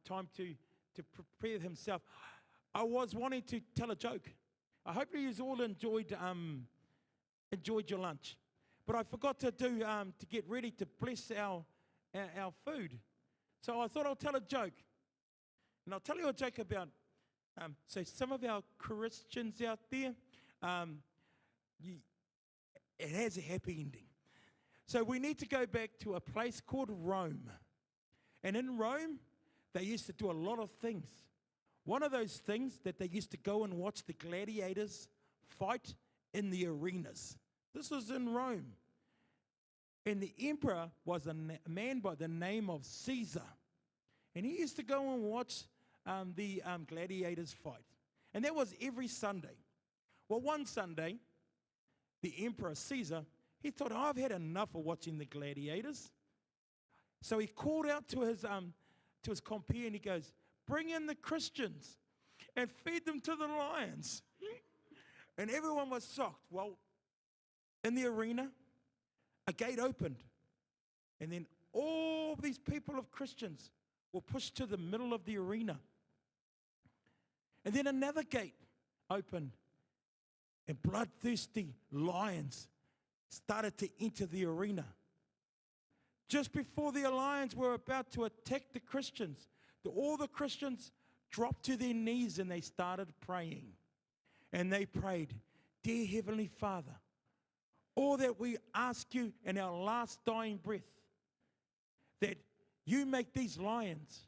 time to prepare himself, I was wanting to tell a joke. I hope you all enjoyed your lunch, but I forgot to do to get ready to bless our food. So I thought I'll tell a joke, and I'll tell you a joke about. So some of our Christians out there, it has a happy ending. So we need to go back to a place called Rome. And in Rome, they used to do a lot of things. One of those things that they used to go and watch the gladiators fight in the arenas. This was in Rome. And the emperor was a man by the name of Caesar. And he used to go and watch the gladiators fight. And that was every Sunday. Well, one Sunday, the emperor Caesar, he thought, oh, I've had enough of watching the gladiators. So he called out to his compere and he goes, bring in the Christians and feed them to the lions. And everyone was shocked. Well, in the arena, a gate opened. And then all these people of Christians were pushed to the middle of the arena. And then another gate opened. and bloodthirsty lions started to enter the arena. Just before the lions were about to attack the Christians, all the Christians dropped to their knees and they started praying. And they prayed, "Dear Heavenly Father, all that we ask you in our last dying breath, that you make these lions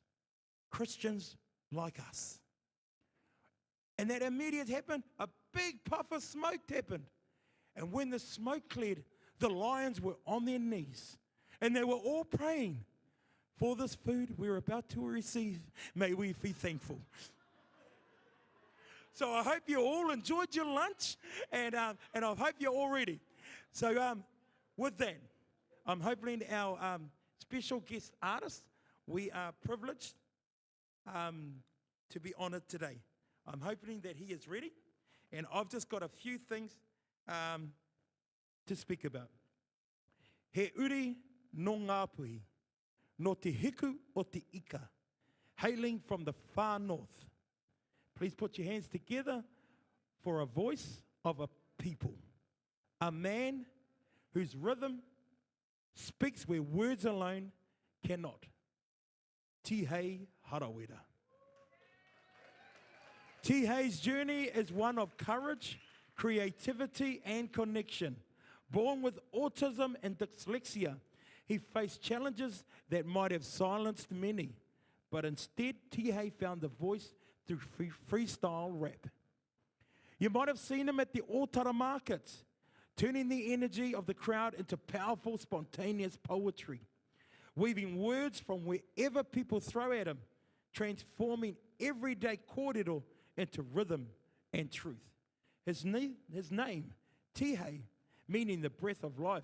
Christians like us." And that immediate happened, a big puff of smoke happened. And when the smoke cleared, the lions were on their knees. And they were all praying, "For this food we're about to receive, may we be thankful." So I hope you all enjoyed your lunch, and I hope you're all ready. So with that, I'm hoping our special guest artist, we are privileged to be honored today. I'm hoping that he is ready, and I've just got a few things to speak about. He uri no Ngāpuhi, no te hiku o te ika, hailing from the far north. Please put your hands together for a voice of a people, a man whose rhythm speaks where words alone cannot. Tihei Harawira. Tihei's journey is one of courage, creativity, and connection. Born with autism and dyslexia, he faced challenges that might have silenced many, but instead Tihei found the voice through freestyle rap. You might have seen him at the Otara markets, turning the energy of the crowd into powerful, spontaneous poetry, weaving words from wherever people throw at him, transforming everyday kōrero into rhythm and truth. His name, Tihei, meaning the breath of life,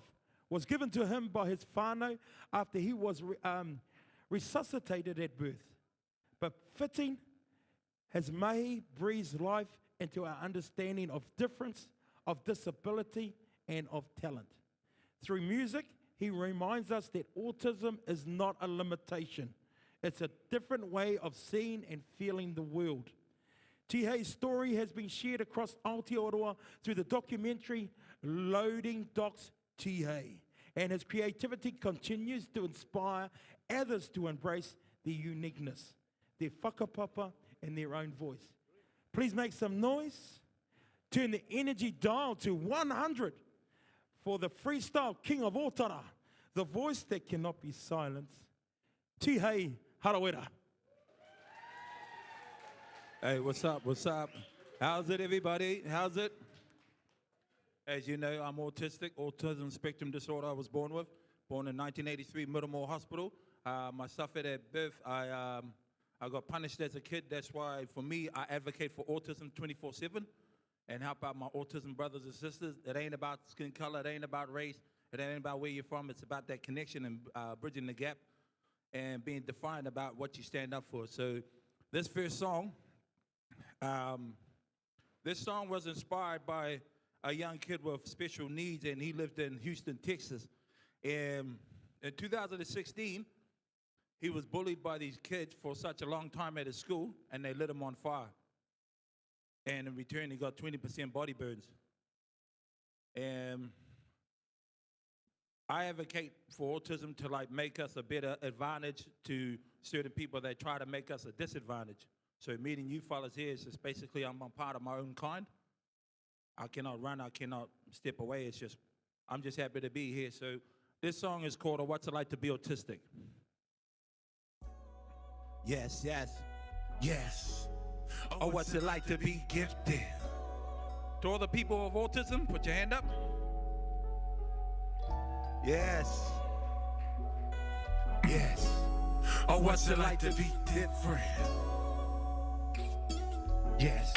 was given to him by his whānau after he was resuscitated at birth. But fitting, his mahi breathes life into our understanding of difference, of disability, and of talent. Through music, he reminds us that autism is not a limitation. It's a different way of seeing and feeling the world. Tihei's story has been shared across Aotearoa through the documentary Loading Docks Tihei, and his creativity continues to inspire others to embrace their uniqueness, their whakapapa, and their own voice. Please make some noise. Turn the energy dial to 100 for the freestyle king of Otara, the voice that cannot be silenced, Tihei Harawira. Hey, what's up? What's up? How's it, everybody? How's it? As you know, I'm autistic, autism spectrum disorder I was born with. Born in 1983, Middlemore Hospital. I suffered at birth. I got punished as a kid. That's why, for me, I advocate for autism 24/7 and help out my autism brothers and sisters. It ain't about skin color. It ain't about race. It ain't about where you're from. It's about that connection and bridging the gap and being defined about what you stand up for. So this first song, was inspired by a young kid with special needs, and he lived in Houston, Texas. And in 2016, he was bullied by these kids for such a long time at his school, and they lit him on fire. And in return, he got 20% body burns. And I advocate for autism to make us a better advantage to certain people that try to make us a disadvantage. So meeting you fellas here is just basically I'm a part of my own kind. I cannot run, I cannot step away. It's just, I'm just happy to be here. So this song is called What's It Like to Be Autistic. Yes, yes, yes. Oh, what's it like to be gifted? To all the people of autism, put your hand up. Yes. Yes. Oh, what's it like to be different? Yes.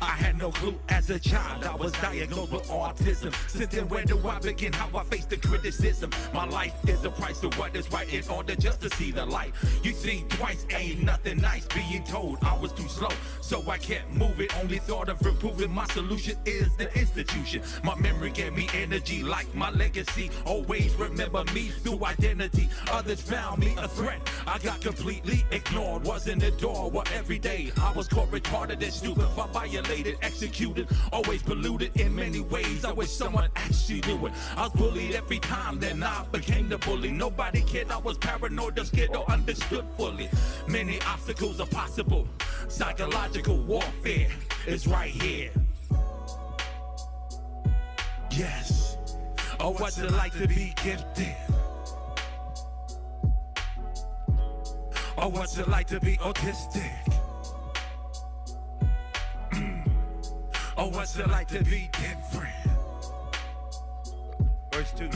I had no clue as a child I was diagnosed with autism. Since then, where do I begin? How I face the criticism? My life is the price of what is right in order just to see the light. You see, twice ain't nothing nice. Being told I was too slow, so I kept moving. Only thought of improving. My solution is the institution. My memory gave me energy like my legacy. Always remember me through identity. Others found me a threat. I got completely ignored. Wasn't adored. Well, every day I was caught retarded and stupid for violating manipulated, executed, always polluted in many ways. I wish someone actually knew it. I was bullied every time, then I became the bully. Nobody cared, I was paranoid or scared or understood fully. Many obstacles are possible. Psychological warfare is right here. Yes. Oh, what's it like to be gifted? Oh, what's it like to be autistic? Oh, what's it like to be different? Verse 2.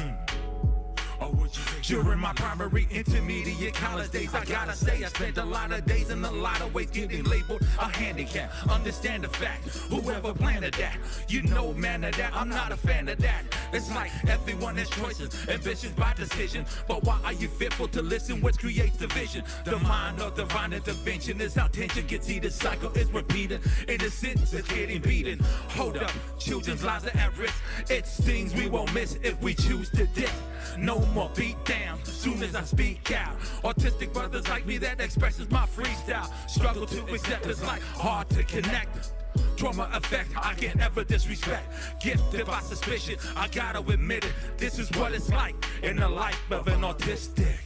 Oh, would you during my primary, intermediate, college days, I gotta say I spent a lot of days in a lot of ways getting labeled a handicap. Understand the fact, whoever planted that, you know, man, of that I'm not a fan of that. It's like everyone has choices, ambitions by decision. But why are you fearful to listen? What creates division? The mind of divine intervention is how tension gets heated. Cycle is repeated. Innocence is getting beaten. Hold up, children's lives are at risk. It's things we won't miss if we choose to dip. No more beat down, soon as I speak out. Autistic brothers like me, that expresses my freestyle. Struggle to accept it's like hard to connect. Trauma effect, I can't ever disrespect. Gifted by suspicion, I gotta admit it. This is what it's like in the life of an autistic.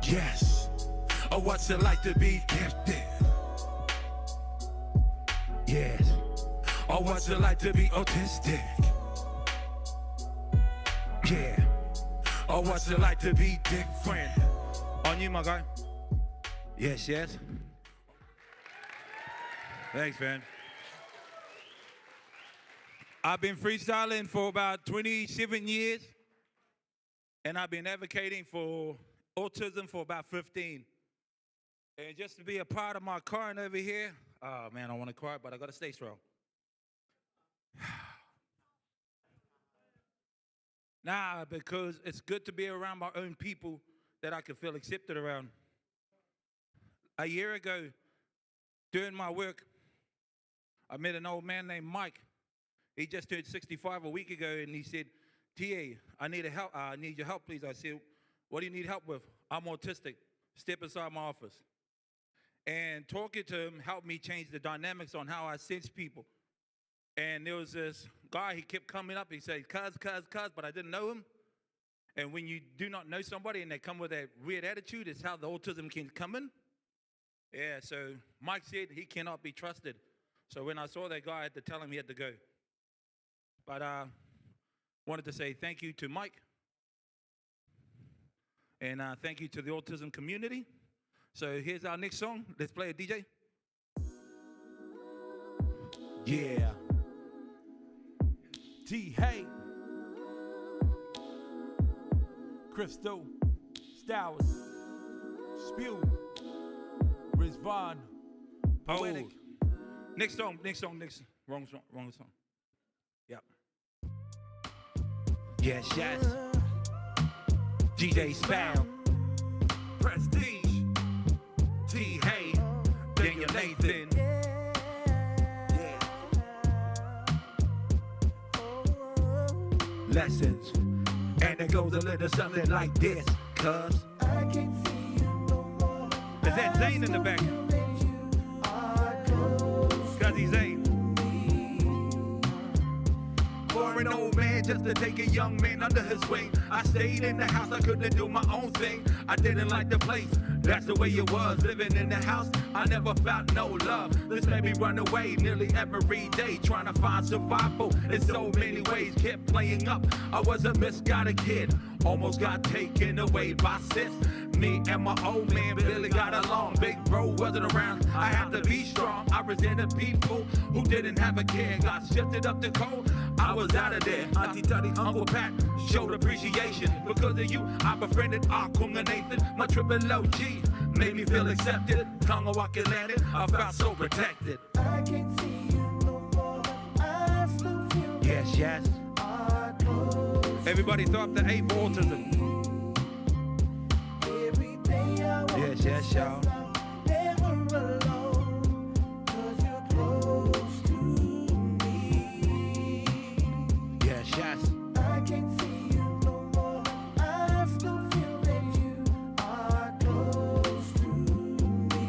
Yes. Oh, what's it like to be gifted? Yes. Oh, what's it like to be autistic? Yeah. Oh, what's it like to be different? On you, my guy. Yes, yes. Thanks, man. I've been freestyling for about 27 years, and I've been advocating for autism for about 15. And just to be a part of my current over here, oh man, I want to cry, but I got to stay strong. Nah, because it's good to be around my own people that I can feel accepted around. A year ago, during my work, I met an old man named Mike. He just turned 65 a week ago, and he said, TA, I need your help, please. I said, what do you need help with? I'm autistic. Step inside my office. And talking to him helped me change the dynamics on how I sense people. And there was this guy, he kept coming up, he said, cuz, but I didn't know him. And when you do not know somebody and they come with that weird attitude, it's how the autism can come in. Yeah, so Mike said he cannot be trusted. So when I saw that guy, I had to tell him he had to go. But I wanted to say thank you to Mike. And thank you to the autism community. So here's our next song. Let's play it, DJ. Yeah. T. Hay, Crystal, Stowers, Spew, Rizvan, Poetic. Next song. Wrong song. Yep. Yes. DJ Spam, Prestige, T. Hay, Daniel Nathan. Lessons, and it goes a little something like this, cuz I can't see you no more. Is that Zane in the back? Cuz he's Zane. For an old man just to take a young man under his wing. I stayed in the house, I couldn't do my own thing. I didn't like the place, that's the way it was. Living in the house, I never felt no love. This made me run away nearly every day, trying to find survival in so many ways. Kept playing up, I was a misguided kid, almost got taken away by sis. Me and my old man Billy got along. Big bro wasn't around, I had to be strong. I resented people who didn't have a care. Got shifted up the cold, I was out of there. Auntie Tutty, Uncle Pat showed appreciation. Because of you, I befriended Akunga Nathan. My triple OG made me feel accepted. Tongue walking landed, I felt so protected. I can't see you no more, but I still feel. Yes. Everybody throw up the A for autism. Yes, y'all. Never alone, 'cause you're close to me. Yes. I can't see you no more, but I still feel that you are close to me.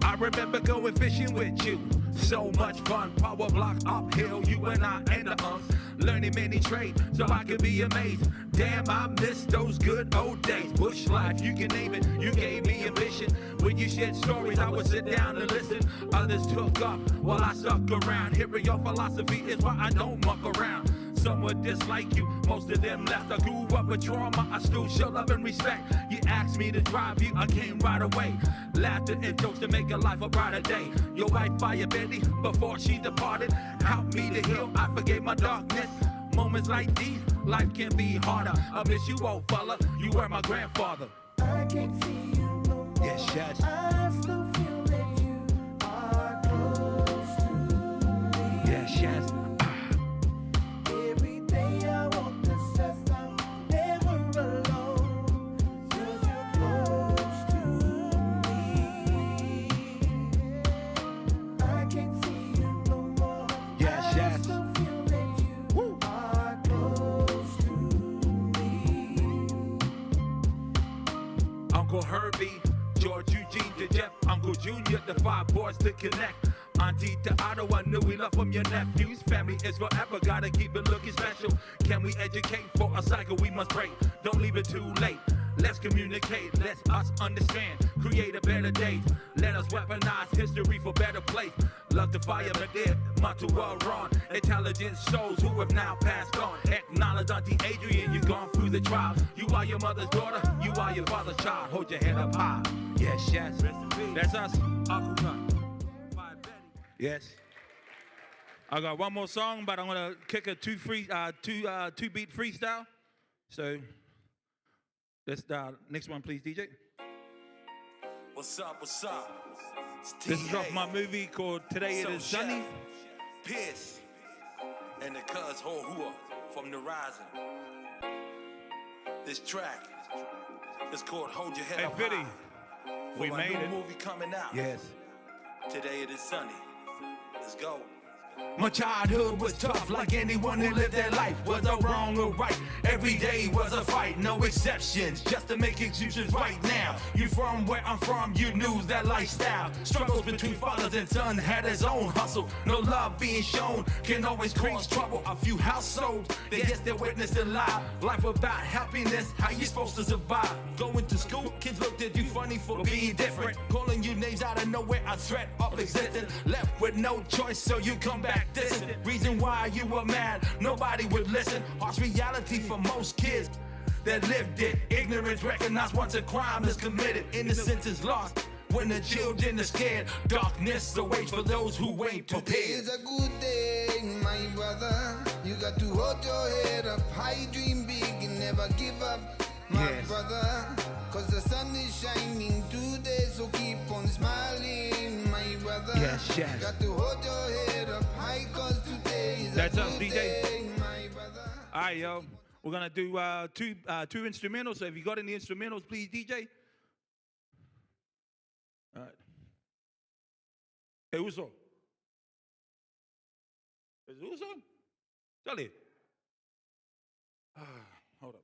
I remember going fishing with you. So much fun, power block uphill, you and I and the learning many trades so I could be amazed. Damn, I miss those good old days. Bush life, you can name it, you gave me ambition. When you shared stories, I would sit down and listen. Others took up while I stuck around. Hearing your philosophy is why I don't muck around. Some would dislike you, most of them left. I grew up with trauma, I still show love and respect. You asked me to drive you, I came right away. Laughter and jokes to make a life a brighter day. Your wife, Fire Betty, before she departed, helped me to heal, I forgave my darkness. Moments like these, life can be harder. I miss you, old fella, you were my grandfather. I can't see you no more. Yes, yes. I still feel that you are close to me. Yes, yes. Every day I walk this earth, I'm never alone. 'Cause you're close to me. I can't see you no more. Yes, I yes. still feel that you are close to me. Uncle Herbie, George Eugene to Jeff, Uncle Junior, the 5 boys to connect. Auntie to Otto, I knew we love from your nephews. Family is forever, gotta keep it looking special. Can we educate for a cycle we must break? Don't leave it too late. Let's communicate, let us understand. Create a better day. Let us weaponize history for better place. Love the fireman dead, Montuel Ron. Intelligent souls who have now passed on. Acknowledge Auntie Adrian, you've gone through the trials. You are your mother's daughter, you are your father's child. Hold your head up high. Yes, yes. That's us. Uncle Nut. Yes. I got one more song, but I'm gonna kick a two beat freestyle. So let's next one, please, DJ. What's up? What's up? This is off my movie called Today It Is Sunny. Pierce and the cuz Ho Hua from the Rising. This track is called Hold Your Head Hey, Up Fitty, High. we For made my new it. movie coming out. Yes. Today It Is Sunny. Let's go. My childhood was tough, like anyone who lived their life. Was a wrong or right? Every day was a fight, no exceptions, just to make excuses right now. You from where I'm from, you knew that lifestyle. Struggles between fathers and sons had his own hustle. No love being shown can always cause trouble. A few households, they guess they witnessed a lie. Life about happiness, how you supposed to survive? Going to school, kids looked at you funny for being different. Calling you names out of nowhere, a threat of existence. Left with no choice, so you come back distant. Reason why you were mad, nobody would listen. Harsh reality for most kids that lived it. Ignorance recognized once a crime is committed. Innocence is lost when the children are scared. Darkness awaits for those who ain't Today prepared. is a good day, my brother. You got to hold your head up high, dream big and never give up, my Yes. brother. Cause the sun is shining today, so keep on smiling, my brother. Yes, yes. Got to hold your head up high, cause today is That's a us, good DJ. day, my brother. All right, yo. We're going to do two instrumentals. So if you got any instrumentals, please, DJ. All right. Hey, who's on? Is who's on? Charlie. Hold up.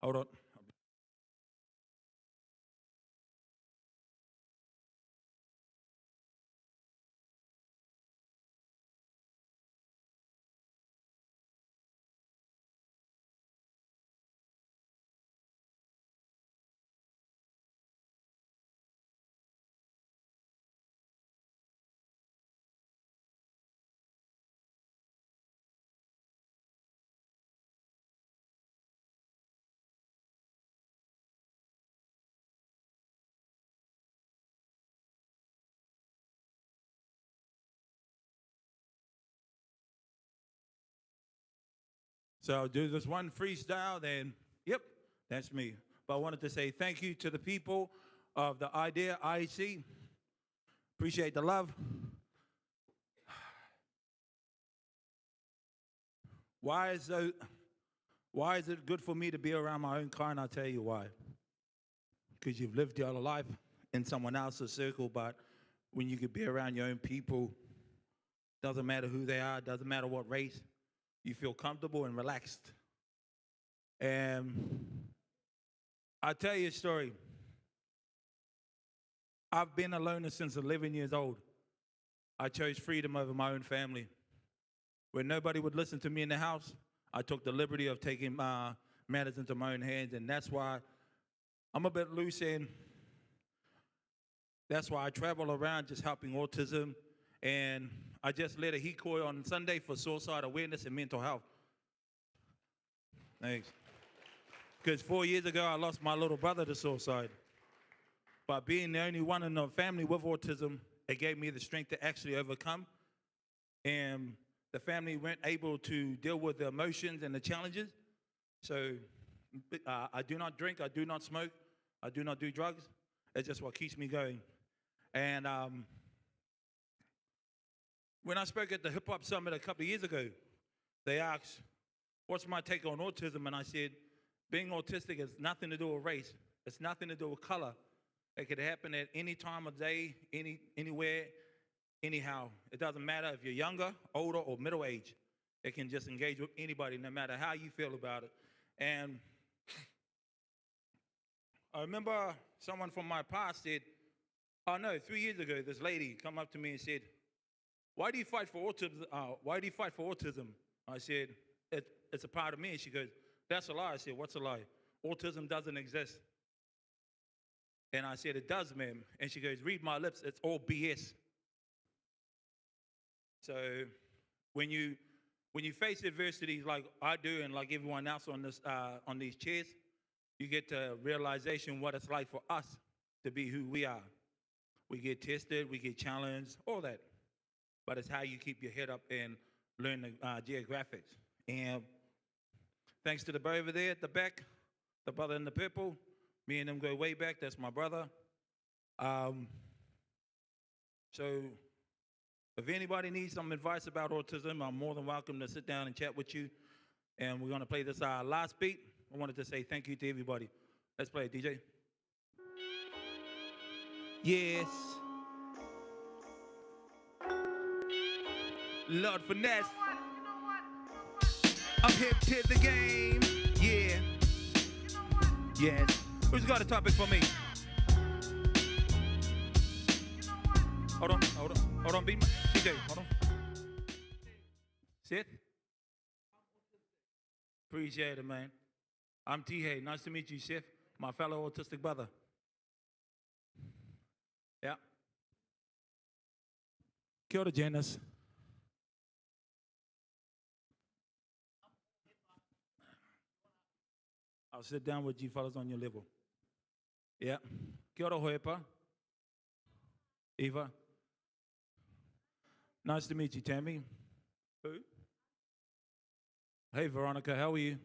Hold on. So I'll do this one freestyle, then, yep, that's me. But I wanted to say thank you to the people of the Idea IEC. Appreciate the love. Why is it good for me to be around my own kind? I'll tell you why. Because you've lived your life in someone else's circle, but when you can be around your own people. Doesn't matter who they are, doesn't matter what race. You feel comfortable and relaxed. And I'll tell you a story. I've been a loner since 11 years old. I chose freedom over my own family. When nobody would listen to me in the house, I took the liberty of taking matters into my own hands, and that's why I'm a bit loose, and that's why I travel around just helping autism. And I just led a hikoi on Sunday for suicide awareness and mental health. Thanks. Because 4 years ago, I lost my little brother to suicide. But being the only one in the family with autism, it gave me the strength to actually overcome. And the family weren't able to deal with the emotions and the challenges. So I do not drink, I do not smoke, I do not do drugs. It's just what keeps me going. And when I spoke at the Hip Hop Summit a couple of years ago, they asked, what's my take on autism? And I said, being autistic has nothing to do with race. It's nothing to do with color. It could happen at any time of day, anywhere, anyhow. It doesn't matter if you're younger, older, or middle age. It can just engage with anybody, no matter how you feel about it. And I remember someone from my past said, 3 years ago, this lady come up to me and said, why do you fight for autism? Why do you fight for autism? I said, it's a part of me. And she goes, that's a lie. I said, what's a lie? Autism doesn't exist. And I said, it does, ma'am. And she goes, read my lips, it's all BS. So when you face adversities like I do and like everyone else on these chairs, you get to realization what it's like for us to be who we are. We get tested, we get challenged, all that. But it's how you keep your head up and learn the geographics. And thanks to the boy over there at the back, the brother in the purple, me and him go way back, that's my brother. So if anybody needs some advice about autism, I'm more than welcome to sit down and chat with you. And we're gonna play this last beat. I wanted to say thank you to everybody. Let's play it, DJ. Yes. Lord Finesse. I'm hip to the game. Yeah. Yes. Who's got a topic for me? Hold on, beat. DJ, hold on. Sit. Appreciate it, man. I'm T-Hay. Nice to meet you, Chef. My fellow autistic brother. Yeah. Kia ora, Janice. I'll sit down with you fellas on your level. Yeah. Kia ora, Hoepa. Eva. Nice to meet you, Tammy. Who? Hey, Veronica, how are you?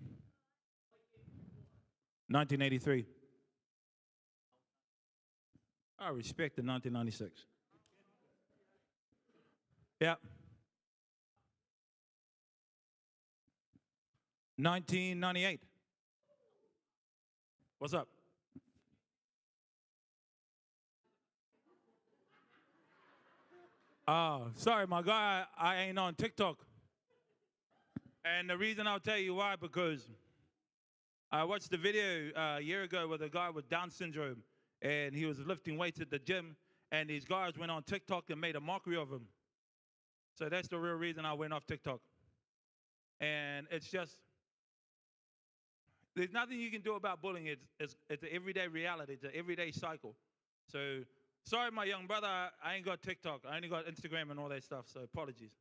1983. I respect the 1996. Yeah. 1998. What's up? Sorry, my guy, I ain't on TikTok. And the reason I'll tell you why, because I watched the video a year ago with a guy with Down syndrome, and he was lifting weights at the gym, and these guys went on TikTok and made a mockery of him. So that's the real reason I went off TikTok. And it's just, there's nothing you can do about bullying. It's an everyday reality. It's an everyday cycle. So, sorry, my young brother, I ain't got TikTok. I only got Instagram and all that stuff, so apologies.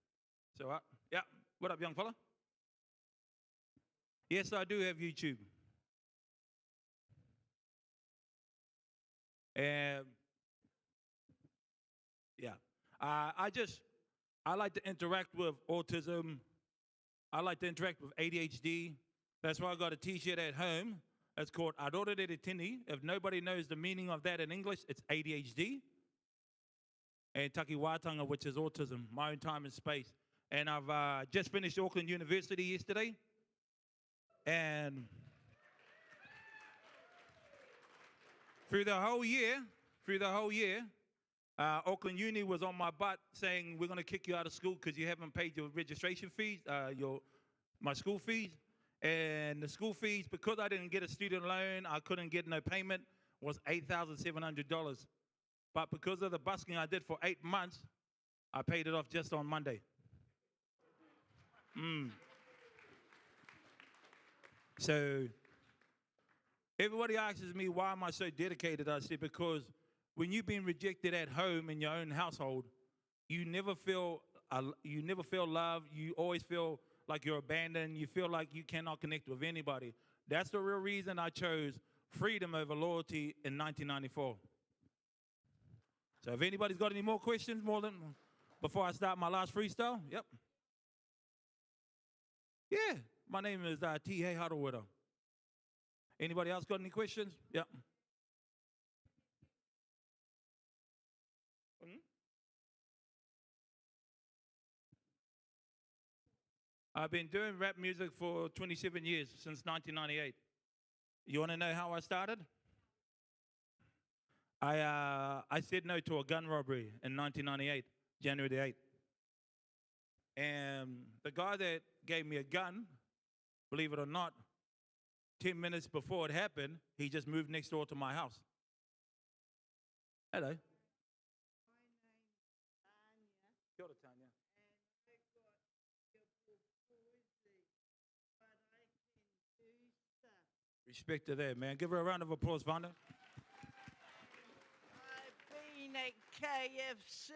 So, yeah, what up, young fella? Yes, I do have YouTube. And, yeah, I like to interact with autism. I like to interact with ADHD. That's why I got a t-shirt at home. It's called Aroa Re Tini. If nobody knows the meaning of that in English, it's ADHD. And Taki Wātanga, which is autism, my own time and space. And I've just finished Auckland University yesterday. And through the whole year, Auckland Uni was on my butt saying we're going to kick you out of school because you haven't paid your registration fees, my school fees. And the school fees, because I didn't get a student loan, I couldn't get no payment, was $8,700. But because of the busking I did for 8 months, I paid it off just on Monday. So everybody asks me, why am I so dedicated? I say, because when you've been rejected at home in your own household, you never feel love. You always feel like you're abandoned. You feel like you cannot connect with anybody. That's the real reason I chose freedom over loyalty in 1994. So if anybody's got any more questions, before I start my last freestyle, yep. Yeah, my name is T.A. Harawira. Anybody else got any questions? Yep. I've been doing rap music for 27 years, since 1998. You want to know how I started? I said no to a gun robbery in 1998, January the 8th. And the guy that gave me a gun, believe it or not, 10 minutes before it happened, he just moved next door to my house. Hello. Kia ora, Tanya. Respect to that, man. Give her a round of applause, Vanda. I've been at KFC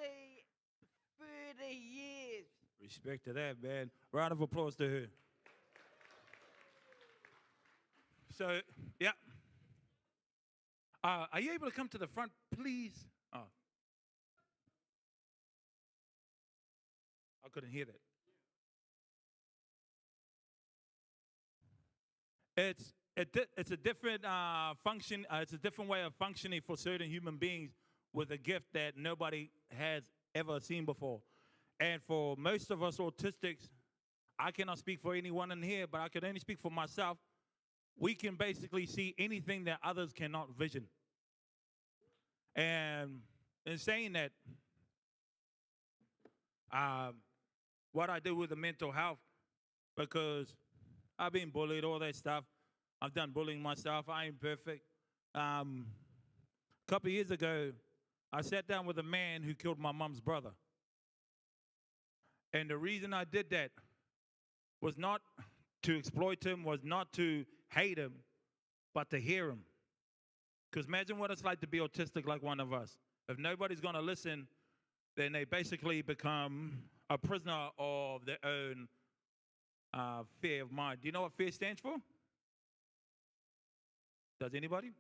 30 years. Respect to that, man. Round of applause to her. So, yeah. Are you able to come to the front, please? Oh. I couldn't hear that. It's a different function. It's a different way of functioning for certain human beings with a gift that nobody has ever seen before. And for most of us autistics, I cannot speak for anyone in here, but I can only speak for myself. We can basically see anything that others cannot vision. And in saying that, what I do with the mental health, because I've been bullied, all that stuff. I've done bullying myself. I ain't perfect. A couple of years ago, I sat down with a man who killed my mom's brother. And the reason I did that was not to exploit him, was not to hate him, but to hear him. Because imagine what it's like to be autistic like one of us. If nobody's going to listen, then they basically become a prisoner of their own fear of mind. Do you know what fear stands for? Does anybody?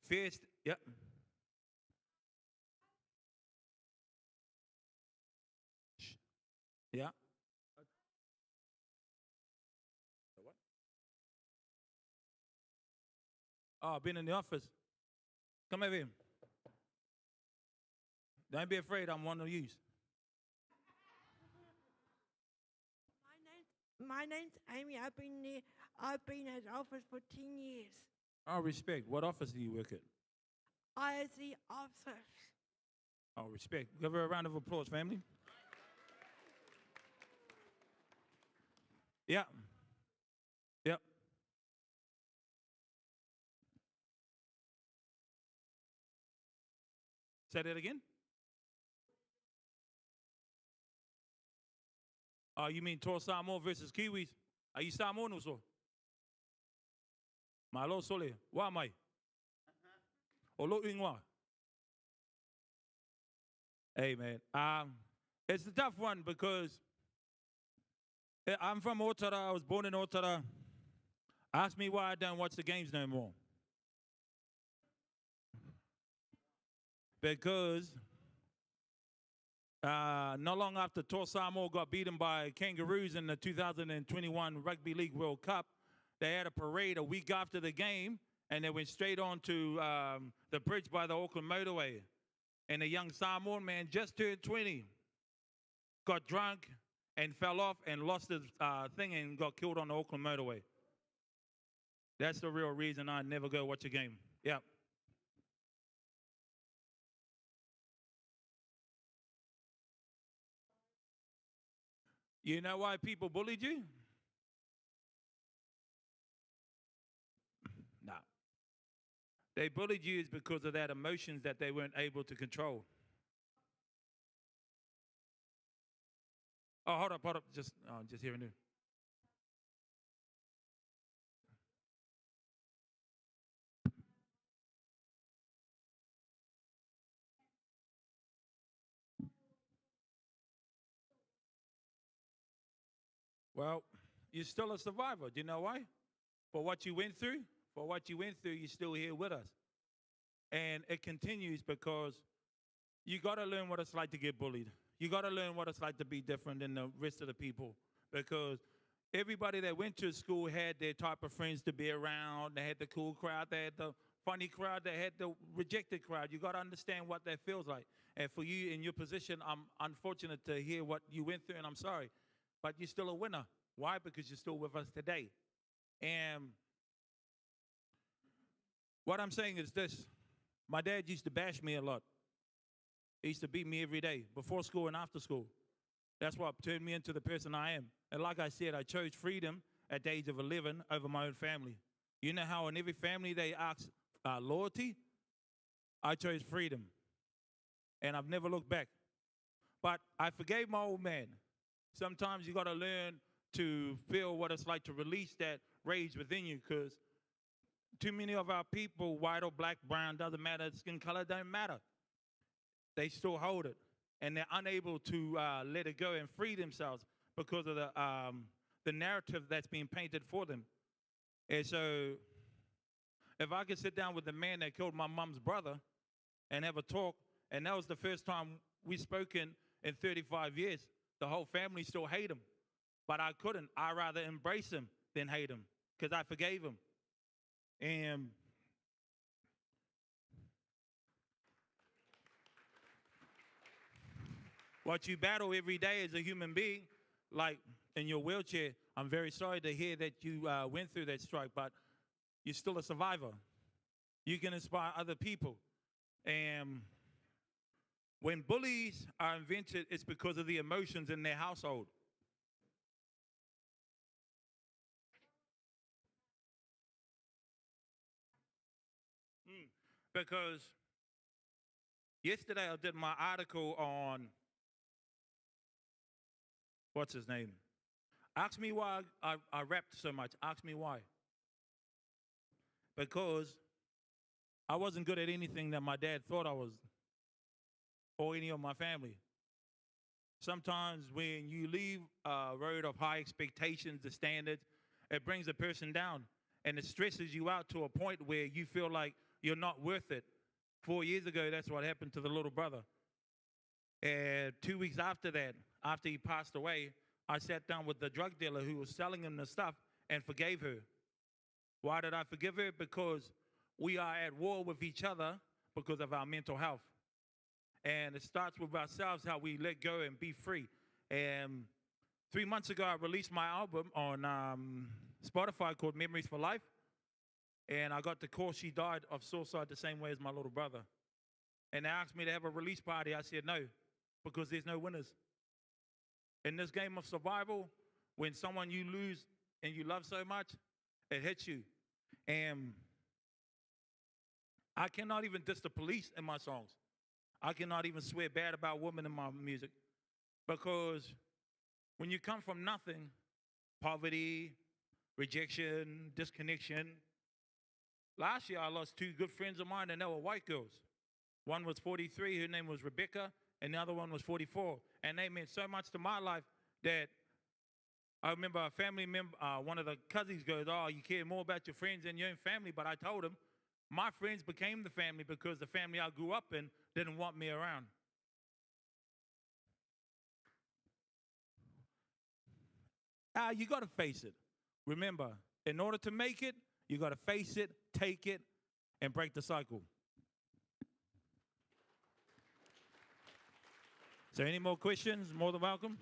Fear, yep. Yeah. What? Oh, I've been in the office. Come over here. Don't be afraid, I'm one of you. My name's Amy. I've been at office for 10 years. Oh, respect. What office do you work at? ISC office. Oh, respect. Give her a round of applause, family. Yeah. Yep. Say that again? Oh, you mean Tor Samoa versus Kiwis? Are you Samoan also? Malo sole. Wa mai? Olo ingwa. Hey, man. It's a tough one because I'm from Otara. I was born in Otara. Ask me why I don't watch the games no more. Because not long after Tor Samoa got beaten by Kangaroos in the 2021 Rugby League World Cup, they had a parade a week after the game, and they went straight on to the bridge by the Auckland Motorway. And a young Samoan man just turned 20, got drunk and fell off and lost his thing and got killed on the Auckland Motorway. That's the real reason I never go watch a game. Yeah. You know why people bullied you? No. They bullied you is because of that emotions that they weren't able to control. Oh, hold up. Just hearing you. Well, you're still a survivor. Do you know why? For what you went through, you're still here with us. And it continues because you got to learn what it's like to get bullied. You got to learn what it's like to be different than the rest of the people, because everybody that went to school had their type of friends to be around. They had the cool crowd, they had the funny crowd, they had the rejected crowd. You got to understand what that feels like. And for you in your position, I'm unfortunate to hear what you went through, and I'm sorry. But you're still a winner. Why? Because you're still with us today. And what I'm saying is this. My dad used to bash me a lot. He used to beat me every day, before school and after school. That's what turned me into the person I am. And like I said, I chose freedom at the age of 11 over my own family. You know how in every family they ask loyalty? I chose freedom. And I've never looked back. But I forgave my old man. Sometimes you got to learn to feel what it's like to release that rage within you, because too many of our people, white or black, brown, doesn't matter, skin color doesn't matter. They still hold it, and they're unable to let it go and free themselves because of the narrative that's being painted for them. And so if I could sit down with the man that killed my mom's brother and have a talk, and that was the first time we spoken in 35 years, the whole family still hate him. But I couldn't. I'd rather embrace him than hate him, because I forgave him. And what you battle every day as a human being, like in your wheelchair, I'm very sorry to hear that you went through that strike, but you're still a survivor. You can inspire other people. And when bullies are invented, it's because of the emotions in their household. Because yesterday I did my article on, what's his name? Ask me why I rapped so much. Ask me why. Because I wasn't good at anything that my dad thought I was, or any of my family. Sometimes when you leave a road of high expectations, the standards, it brings a person down, and it stresses you out to a point where you feel like you're not worth it. 4 years ago, that's what happened to the little brother. And 2 weeks after that, after he passed away, I sat down with the drug dealer who was selling him the stuff and forgave her. Why did I forgive her? Because we are at war with each other because of our mental health. And it starts with ourselves, how we let go and be free. And 3 months ago, I released my album on Spotify called Memories for Life. And I got the call she died of suicide the same way as my little brother. And they asked me to have a release party. I said no, because there's no winners. In this game of survival, when someone you lose and you love so much, it hits you. And I cannot even diss the police in my songs. I cannot even swear bad about women in my music. Because when you come from nothing, poverty, rejection, disconnection. Last year, I lost 2 good friends of mine, and they were white girls. One was 43, her name was Rebecca, and the other one was 44. And they meant so much to my life that I remember a family member, one of the cousins goes, "Oh, you care more about your friends than your own family." But I told him, my friends became the family because the family I grew up in didn't want me around. You got to face it. Remember, in order to make it, you got to face it, take it, and break the cycle. So any more questions? More than welcome.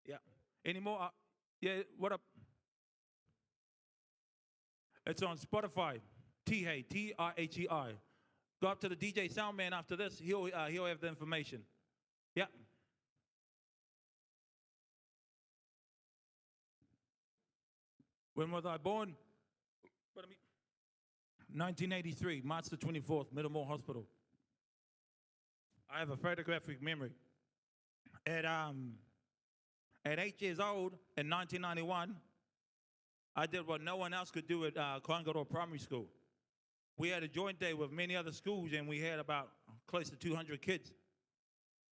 Yeah. Any more? Yeah, what up? It's on Spotify. T-Hay, T-R-H-E-I. Go up to the DJ Soundman after this. He'll have the information. Yeah. When was I born? 1983, March the 24th, Middlemore Hospital. I have a photographic memory. At 8 years old, in 1991, I did what no one else could do at Kaingaroa Primary School. We had a joint day with many other schools, and we had about close to 200 kids.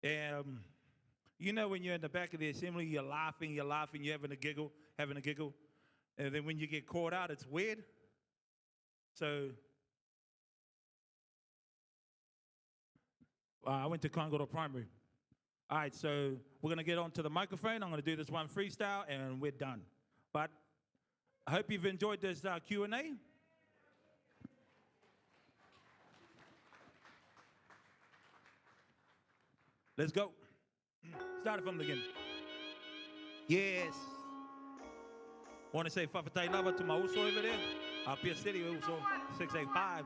And you know when you're in the back of the assembly, you're laughing, you're having a giggle. And then when you get caught out, it's weird. So I went to Kaingaroa Primary. All right, so we're going to get onto the microphone. I'm going to do this one freestyle, and we're done. But I hope you've enjoyed this Q&A. Let's go. Start it from the beginning. Yes. Want to say whawhatai lava to my uso over there? Pia City uso 685.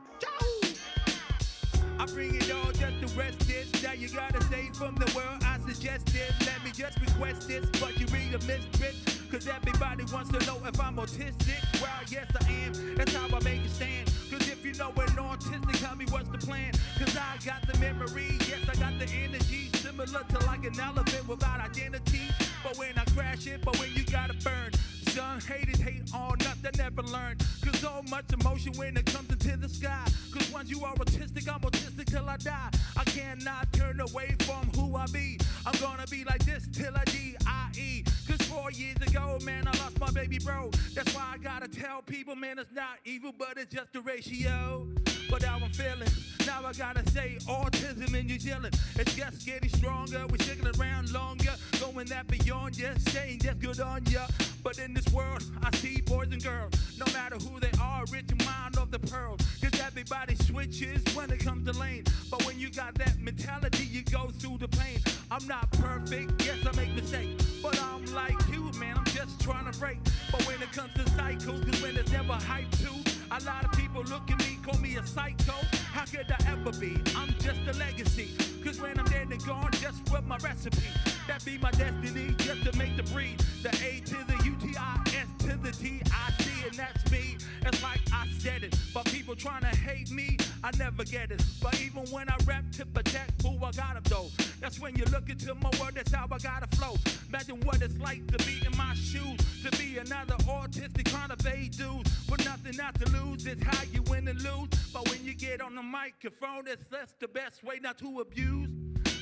I bring it all just to rest this. Now you gotta stay from the world I suggested. Let me just request this, but you read a mistress. Cause everybody wants to know if I'm autistic. Well, yes I am, that's how I make it stand. Cause if you know we're autistic, tell me what's the plan. Cause I got the memory, yes I got the energy. Similar to like an elephant without identity. But when I crash it, but when you gotta burn. Some haters hate all, nothing never learned. Cause so much emotion when it comes into the sky. Cause once you are autistic, I'm autistic till I die. I cannot turn away from who I be. I'm gonna be like this till I die. Cause 4 years ago, man, I lost my baby bro. That's why I gotta tell people, man, it's not evil, but it's just a ratio. But how I'm feeling, now I gotta say autism in New Zealand. It's just getting stronger, we're sticking around longer. Going that beyond just saying just good on ya. But in this world, I see boys and girls, no matter who they are, rich and mind of the pearl. Cause everybody switches when it comes to lane. But when you got that mentality, you go through the pain. I'm not perfect, yes I make mistakes. But I'm like you, man, I'm just trying to break. But when it comes to cycles, cause when it's never hype too, a lot of people look at me, call me a psycho. How could I ever be? I'm just a legacy. Cause when I'm dead and gone, just with my recipe. That be my destiny, just to make the breed. The A to the U-T-I-S to the T-I-C, and that's me. It's like I said it. But people trying to hate me, I never get it. But even when I rap to protect who I gotta though. That's when you look into my world, that's how I gotta flow. Imagine what it's like to be in my shoes. To be another autistic kind of a dude. With nothing not to lose, it's how you win and lose. But when you get on the microphone, that's the best way not to abuse.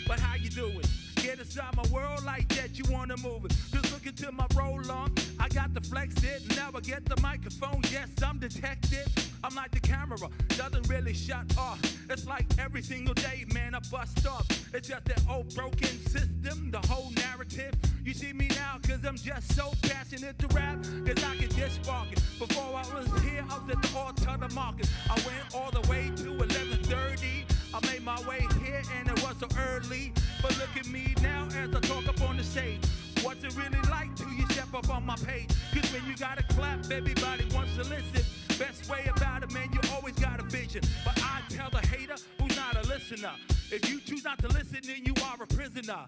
But how you do it? Get inside my world like that, you wanna move it. Just look into my roll on, I got to flex it. Now I get the microphone, yes, I'm detected. I'm like the camera, doesn't really shut off. It's like every single day, man, I bust off. It's just that old broken system, the whole narrative. You see me now, cause I'm just so passionate to rap, cause I can just spark it. Before I was here, I was at the all-time market. I went all the way to 11:30. I made my way here and it was so early. But look at me now as I talk up on the stage. What's it really like till you step up on my page? Cause when you gotta clap, everybody wants to listen. Best way about it, man, you always got a vision. But I tell the hater who's not a listener. If you choose not to listen, then you are a prisoner.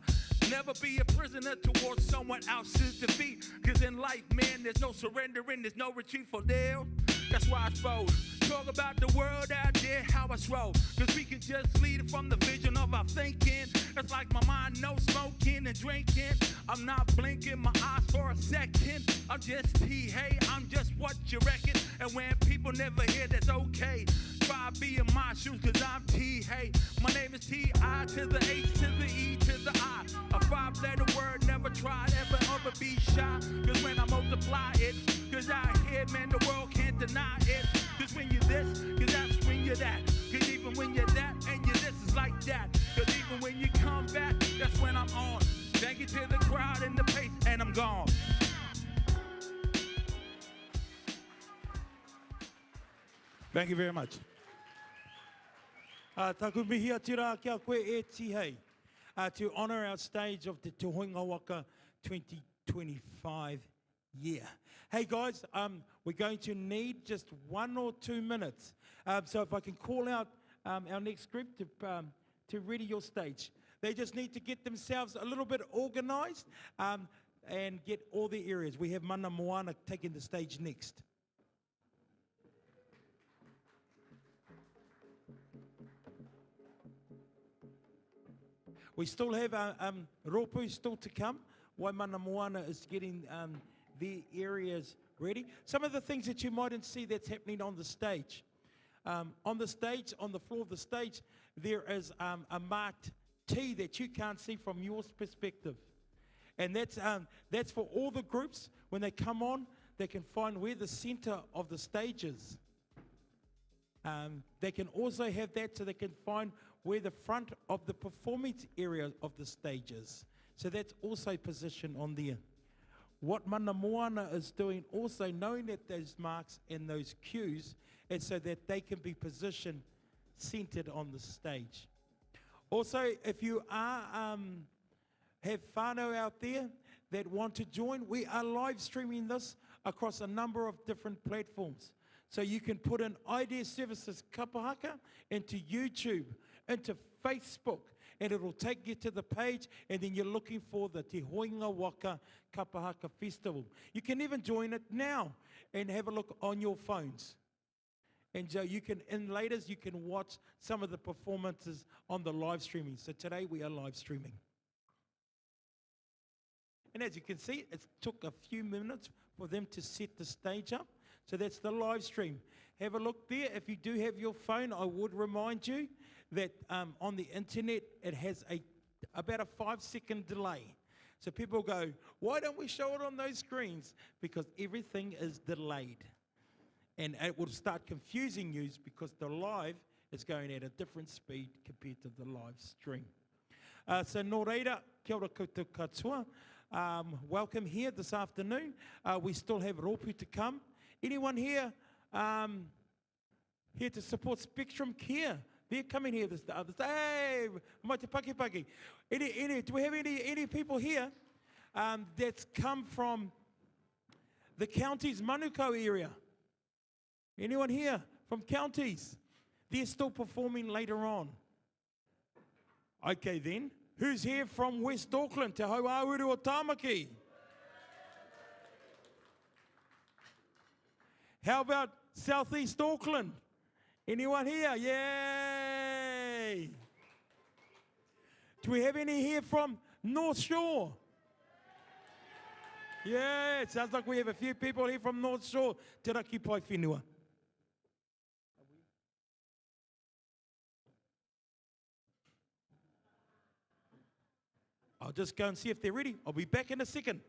Never be a prisoner towards someone else's defeat. Cause in life, man, there's no surrendering, there's no retreat for them. That's why I suppose. Talk about the world out there, how I roll. Cause we can just lead it from the vision of our thinking. It's like my mind, no smoking and drinking. I'm not blinking my eyes for a second. I'm just T, hey, I'm just what you reckon. And when people never hear, that's okay. Try be in my shoes, cause I'm T, hey. My name is T-I to the H to the E to the I. A 5-letter word, never tried, ever be shy. Cause when I multiply it, cause out here, man, the world can't deny it. Cause when you're this, cause that's when you're that. Cause even when you're that and you're this, is like that. Cause even when you come back, that's when I'm on. Thank you to the crowd and the pace, and I'm gone. Thank you very much. Taku mihi atira kia koe e tihei. To honour our stage of the Te Hoinga Waka 2025 year. Hey guys, we're going to need just 1 or 2 minutes. So if I can call out our next group to ready your stage. They just need to get themselves a little bit organised. and get all the areas. We have Mana Moana taking the stage next. We still have Ropu still to come. While Mana Moana is getting the areas ready. Some of the things that you mightn't see that's happening on the stage. On the stage, on the floor of the stage, there is a marked T that you can't see from your perspective. And that's for all the groups. When they come on, they can find where the center of the stage is. They can also have that so they can find where the front of the performance area of the stage is. So that's also positioned on there. What Mana Moana is doing, also knowing that those marks and those cues, is so that they can be positioned centered on the stage. Also, if you are have whānau out there that want to join, we are live streaming this across a number of different platforms. So you can put in Idea Services Kapahaka into YouTube, into Facebook, and it'll take you to the page, and then you're looking for the Te Hoinga Waka Kapahaka Festival. You can even join it now and have a look on your phones. And so you can, in later, you can watch some of the performances on the live streaming. So today we are live streaming. And as you can see, it took a few minutes for them to set the stage up. So that's the live stream. Have a look there. If you do have your phone, I would remind you that on the internet, it has about a 5-second delay. So people go, why don't we show it on those screens? Because everything is delayed. And it will start confusing you because the live is going at a different speed compared to the live stream. So nō reira, kia ora koutou katoa. Welcome here this afternoon. We still have Ropu to come. Anyone here here to support Spectrum Care? They're coming here this other day. Hey, mai te paki. Do we have any people here that's come from the county's Manukau area? Anyone here from counties? They're still performing later on. Okay then. Who's here from West Auckland, Te Hauāuru o Tāmaki? How about Southeast Auckland? Anyone here? Yay! Do we have any here from North Shore? Yeah, it sounds like we have a few people here from North Shore. Te raki pai whenua. I'll just go and see if they're ready. I'll be back in a second.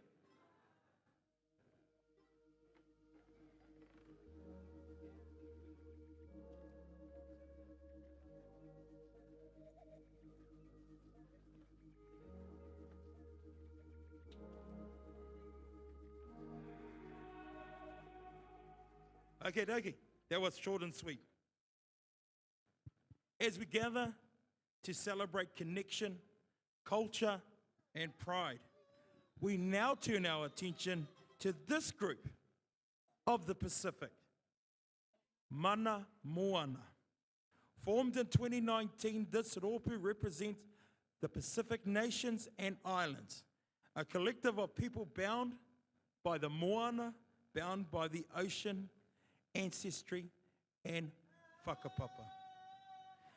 Okay, that was short and sweet. As we gather to celebrate connection, culture, and pride, we now turn our attention to this group of the Pacific, Mana Moana. Formed in 2019, this Ropu represents the Pacific nations and islands, a collective of people bound by the moana, bound by the ocean, ancestry, and whakapapa.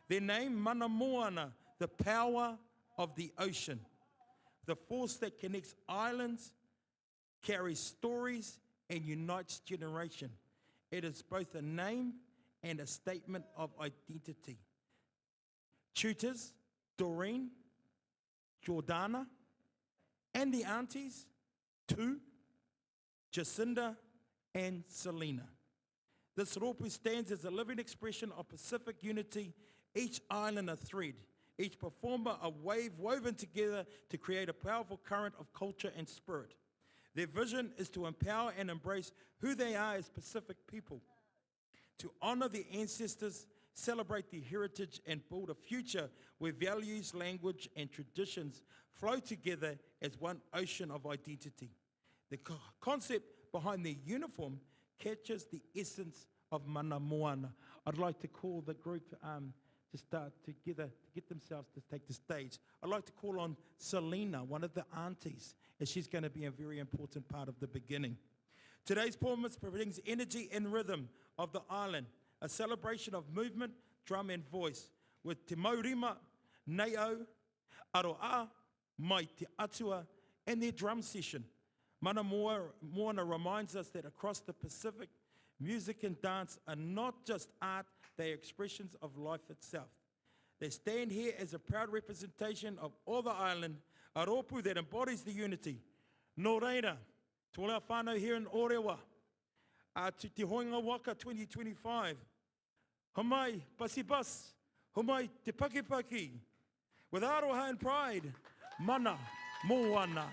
Their name, Mana Moana, the power of the ocean, the force that connects islands, carries stories, and unites generation. It is both a name and a statement of identity. Tutors, Doreen, Jordana, and the aunties, Tu, Jacinda, and Selena. This Ropu stands as a living expression of Pacific unity, each island a thread, each performer a wave woven together to create a powerful current of culture and spirit. Their vision is to empower and embrace who they are as Pacific people, to honor their ancestors, celebrate their heritage, and build a future where values, language, and traditions flow together as one ocean of identity. The concept behind their uniform captures the essence of Mana Moana. I'd like to call the group to start together to get themselves to take the stage. I'd like to call on Selena, one of the aunties, and she's going to be a very important part of the beginning. Today's performance brings energy and rhythm of the island, a celebration of movement, drum and voice, with Te Maurima, Ne'au, Aroa, Mai Te Atua, and their drum session. Mana Moana reminds us that across the Pacific, music and dance are not just art, they are expressions of life itself. They stand here as a proud representation of all the island, a rōpū that embodies the unity. Nō reira, to all our whānau here in Orewa, to Te Hoinga Waka 2025, Homai Pasi Bas, Homai Te Paki Paki, with aroha and pride, Mana Moana.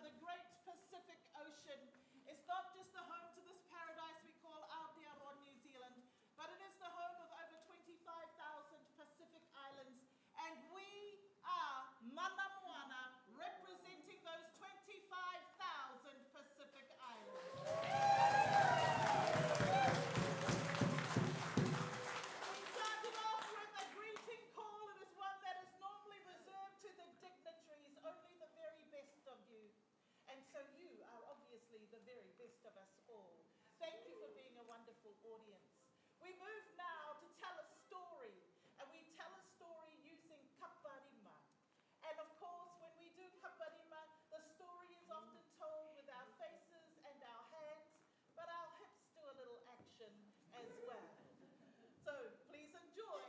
The great Pacific Ocean is not just the home to this paradise we call Aotearoa, New Zealand, but it is the home of over 25,000 Pacific islands, and we are Mana Moana, representing those 25,000 Pacific islands. We started off with a greeting call. It is one that is normally reserved to the dignitaries, only the very best of you. And so you are obviously the very best of us all. Thank you for being a wonderful audience. We move now to tell a story, and we tell a story using kaparima. And of course, when we do kaparima, the story is often told with our faces and our hands, but our hips do a little action as well. So please enjoy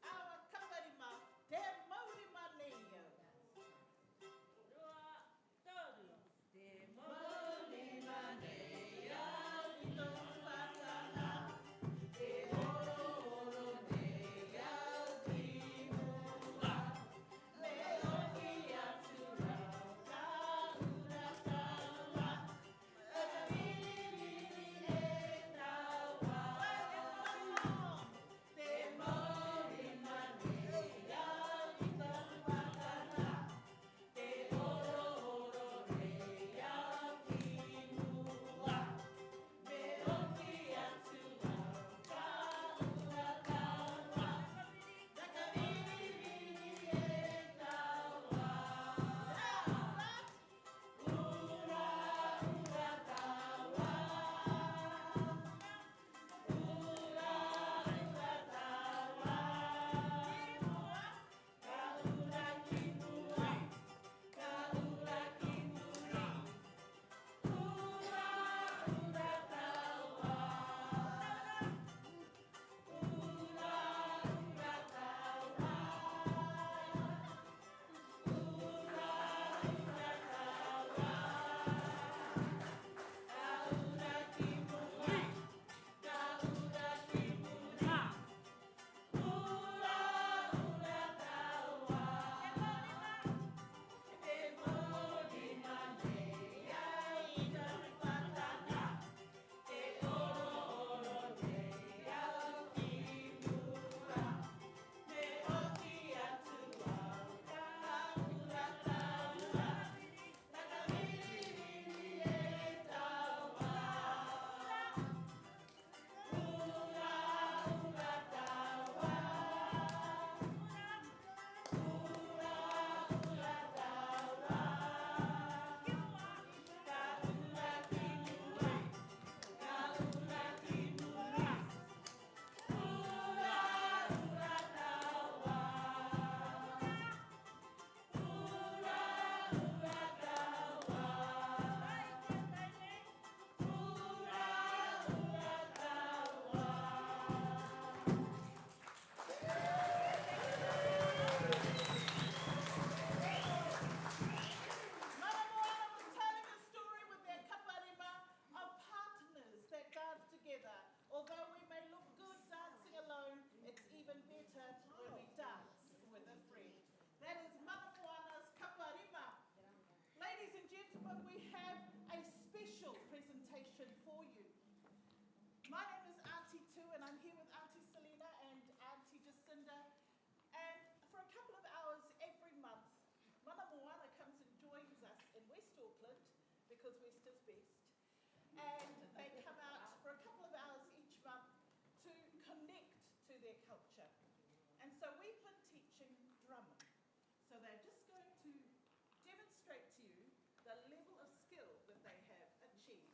our kaparima, Te Maurima Ne'au. Te Maurima Ne'au, My name is Auntie Tu, and I'm here with Auntie Selena and Auntie Jacinda. And for a couple of hours every month, Mana Moana comes and joins us in West Auckland, because West is best. And they come out for a couple of hours each month to connect to their culture. And so we've been teaching drumming. So they're just going to demonstrate to you the level of skill that they have achieved.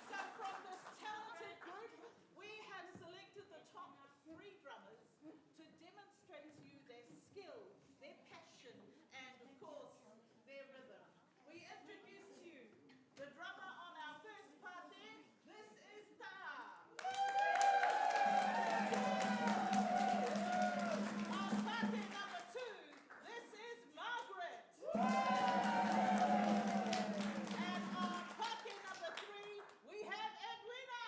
So from this talented group, we have selected the top 3 drummers to demonstrate to you their skill, their passion, and of course, their rhythm. We introduce to you the drummer on our first party. This is Ta. On party number 2, this is Margaret. And on party number 3, we have Edwina.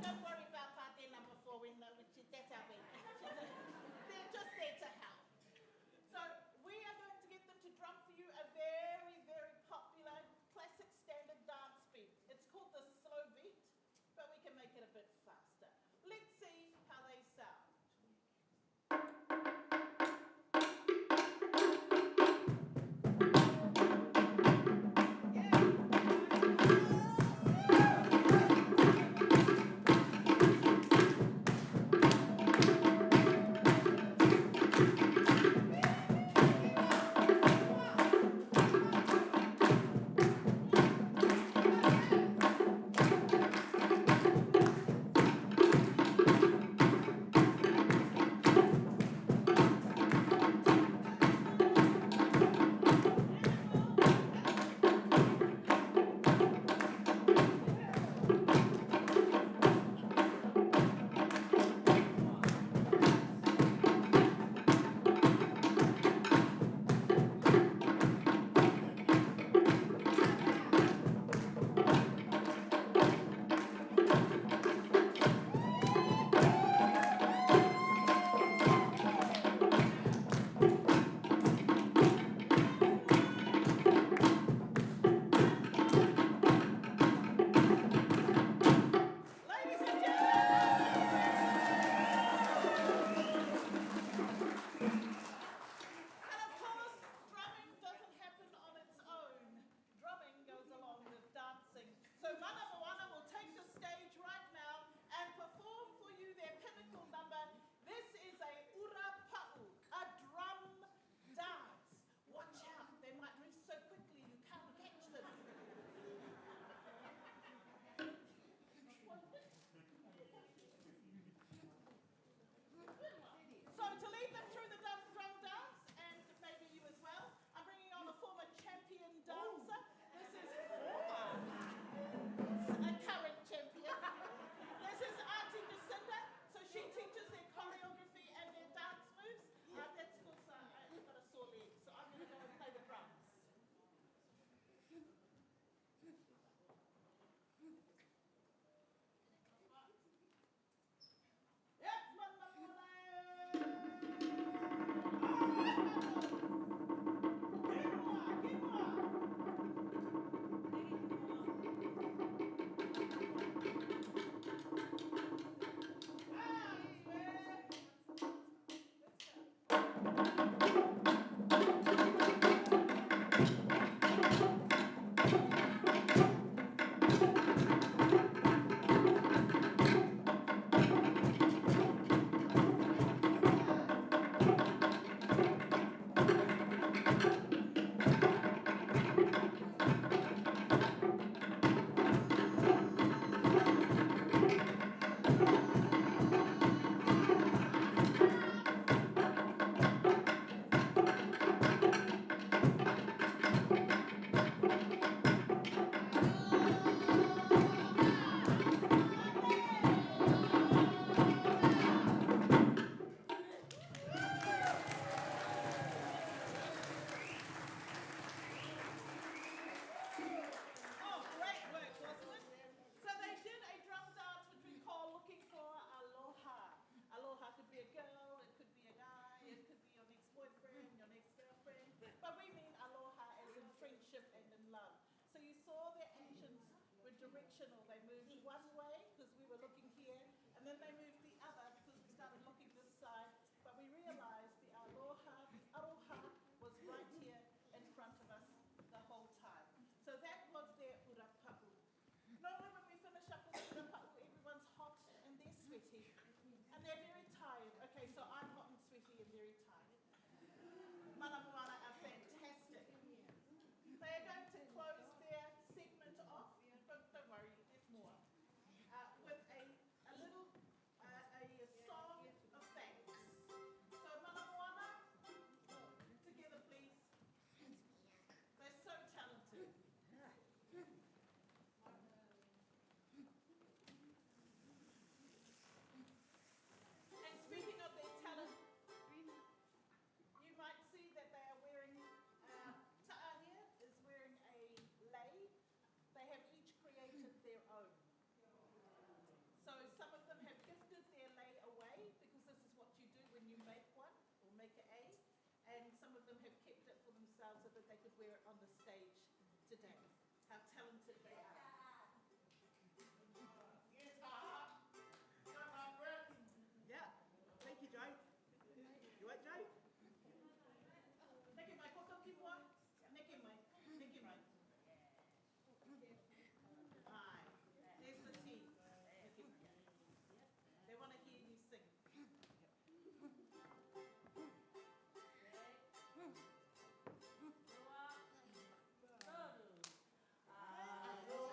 Don't worry about party number 4. We know that's our baby. They're just there to help. So we are going to get them to drum for you a very, very popular classic standard dance beat. It's called the slow beat, but we can make it a bit faster. Let's see how they sound. Yeah. directional. They moved one way because we were looking here, and then they moved the other because we started looking this side. But we realized the aroha was right here in front of us the whole time. So that was their urapa'u. Normally when we finish up with urapa'u, everyone's hot and they're sweaty. And they're very tired. Okay, so I'm hot and sweaty and very tired. Mana moana are fantastic. They are going to close their segment off, but don't worry, there's more. With a little song of thanks. So mana moana, together please. They're so talented. And speaking of their talent, you might see that they are wearing, Ta'ahia is wearing a lei. They have each created their own. So some of them have gifted their lei away because this is what you do when you make one or make an A. And some of them have kept it for themselves so that they could wear it on the stage today. How talented they are. Yes, got my breath. Yeah. Thank you, Joe. You want Joe? Neke mai, koto ki mua? Neke mai, neke mai. Aye. There's the tea. Neke mai. They want to hear you sing. Aloha.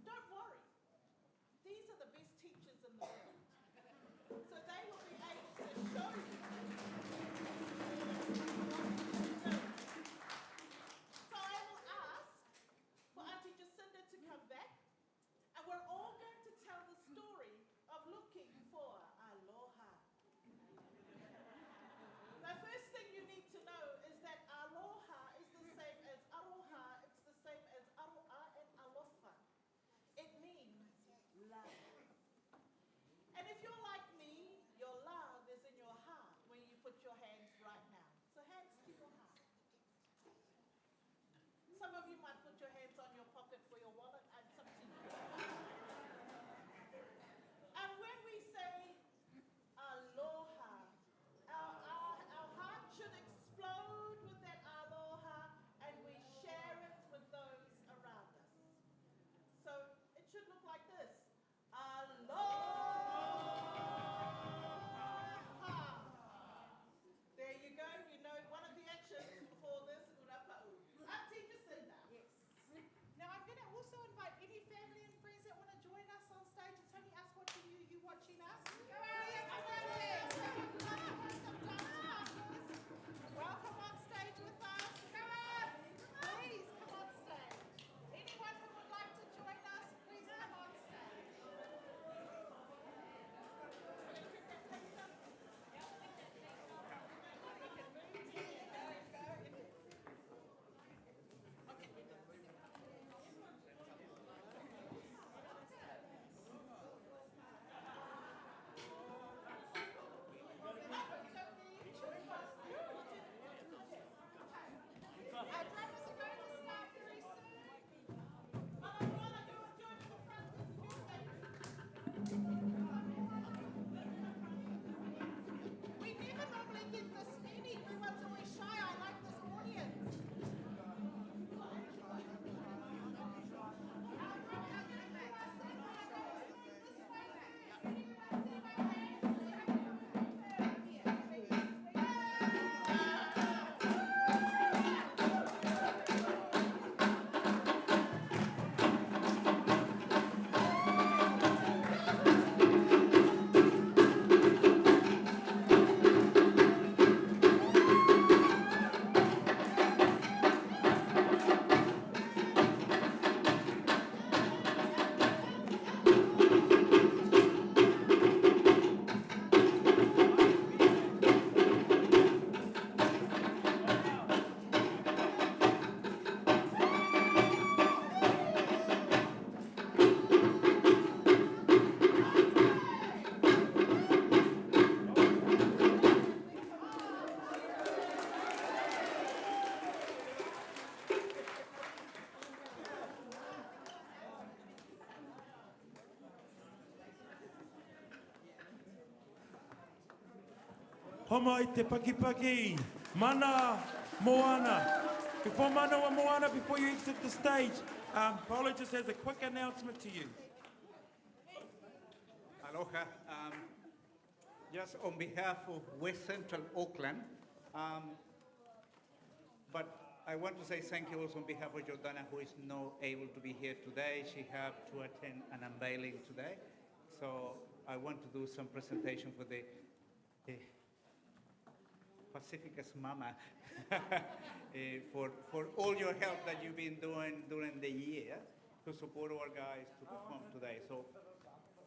Don't worry. These are the best teachers in the world. So they will be able to show you what you should do. So I will ask for Auntie Jacinda to come back, and we're all going to tell the story of looking for aloha. The first thing you need to know is that aloha is the same as aroha, it's the same as aroa and alofa. It means love. And if you're like me, your love is in your heart when you put your hands right now. So hands to your heart. Some of you might put your hands on your pocket for your wallet, and some to you. And when we say aloha, our heart should explode with that aloha, and we share it with those around us. So it should look like this. Aloha. There you go. You know one of the actions for this. Auntie Jacinda. Yes. Now I'm going to also invite any family and friends that want to join us on stage. It's only us watching you, you watching us. Welcome on stage with us. Come on. Please come on stage. Anyone who would like to join us, please come on stage. Our drummers are going to start very soon. We never normally get this many. Everyone's always shy. I like this audience. Homa i te pakipaki. Mana Moana. Before Mana wa Moana, before you exit the stage, Paolo just has a quick announcement to you. Aloha. Just on behalf of West Central Auckland, but I want to say thank you also on behalf of Jordana, who is not able to be here today. She had to attend an unveiling today. So I want to do some presentation for the Pacificus Mama for all your help that you've been doing during the year to support our guys to perform today. So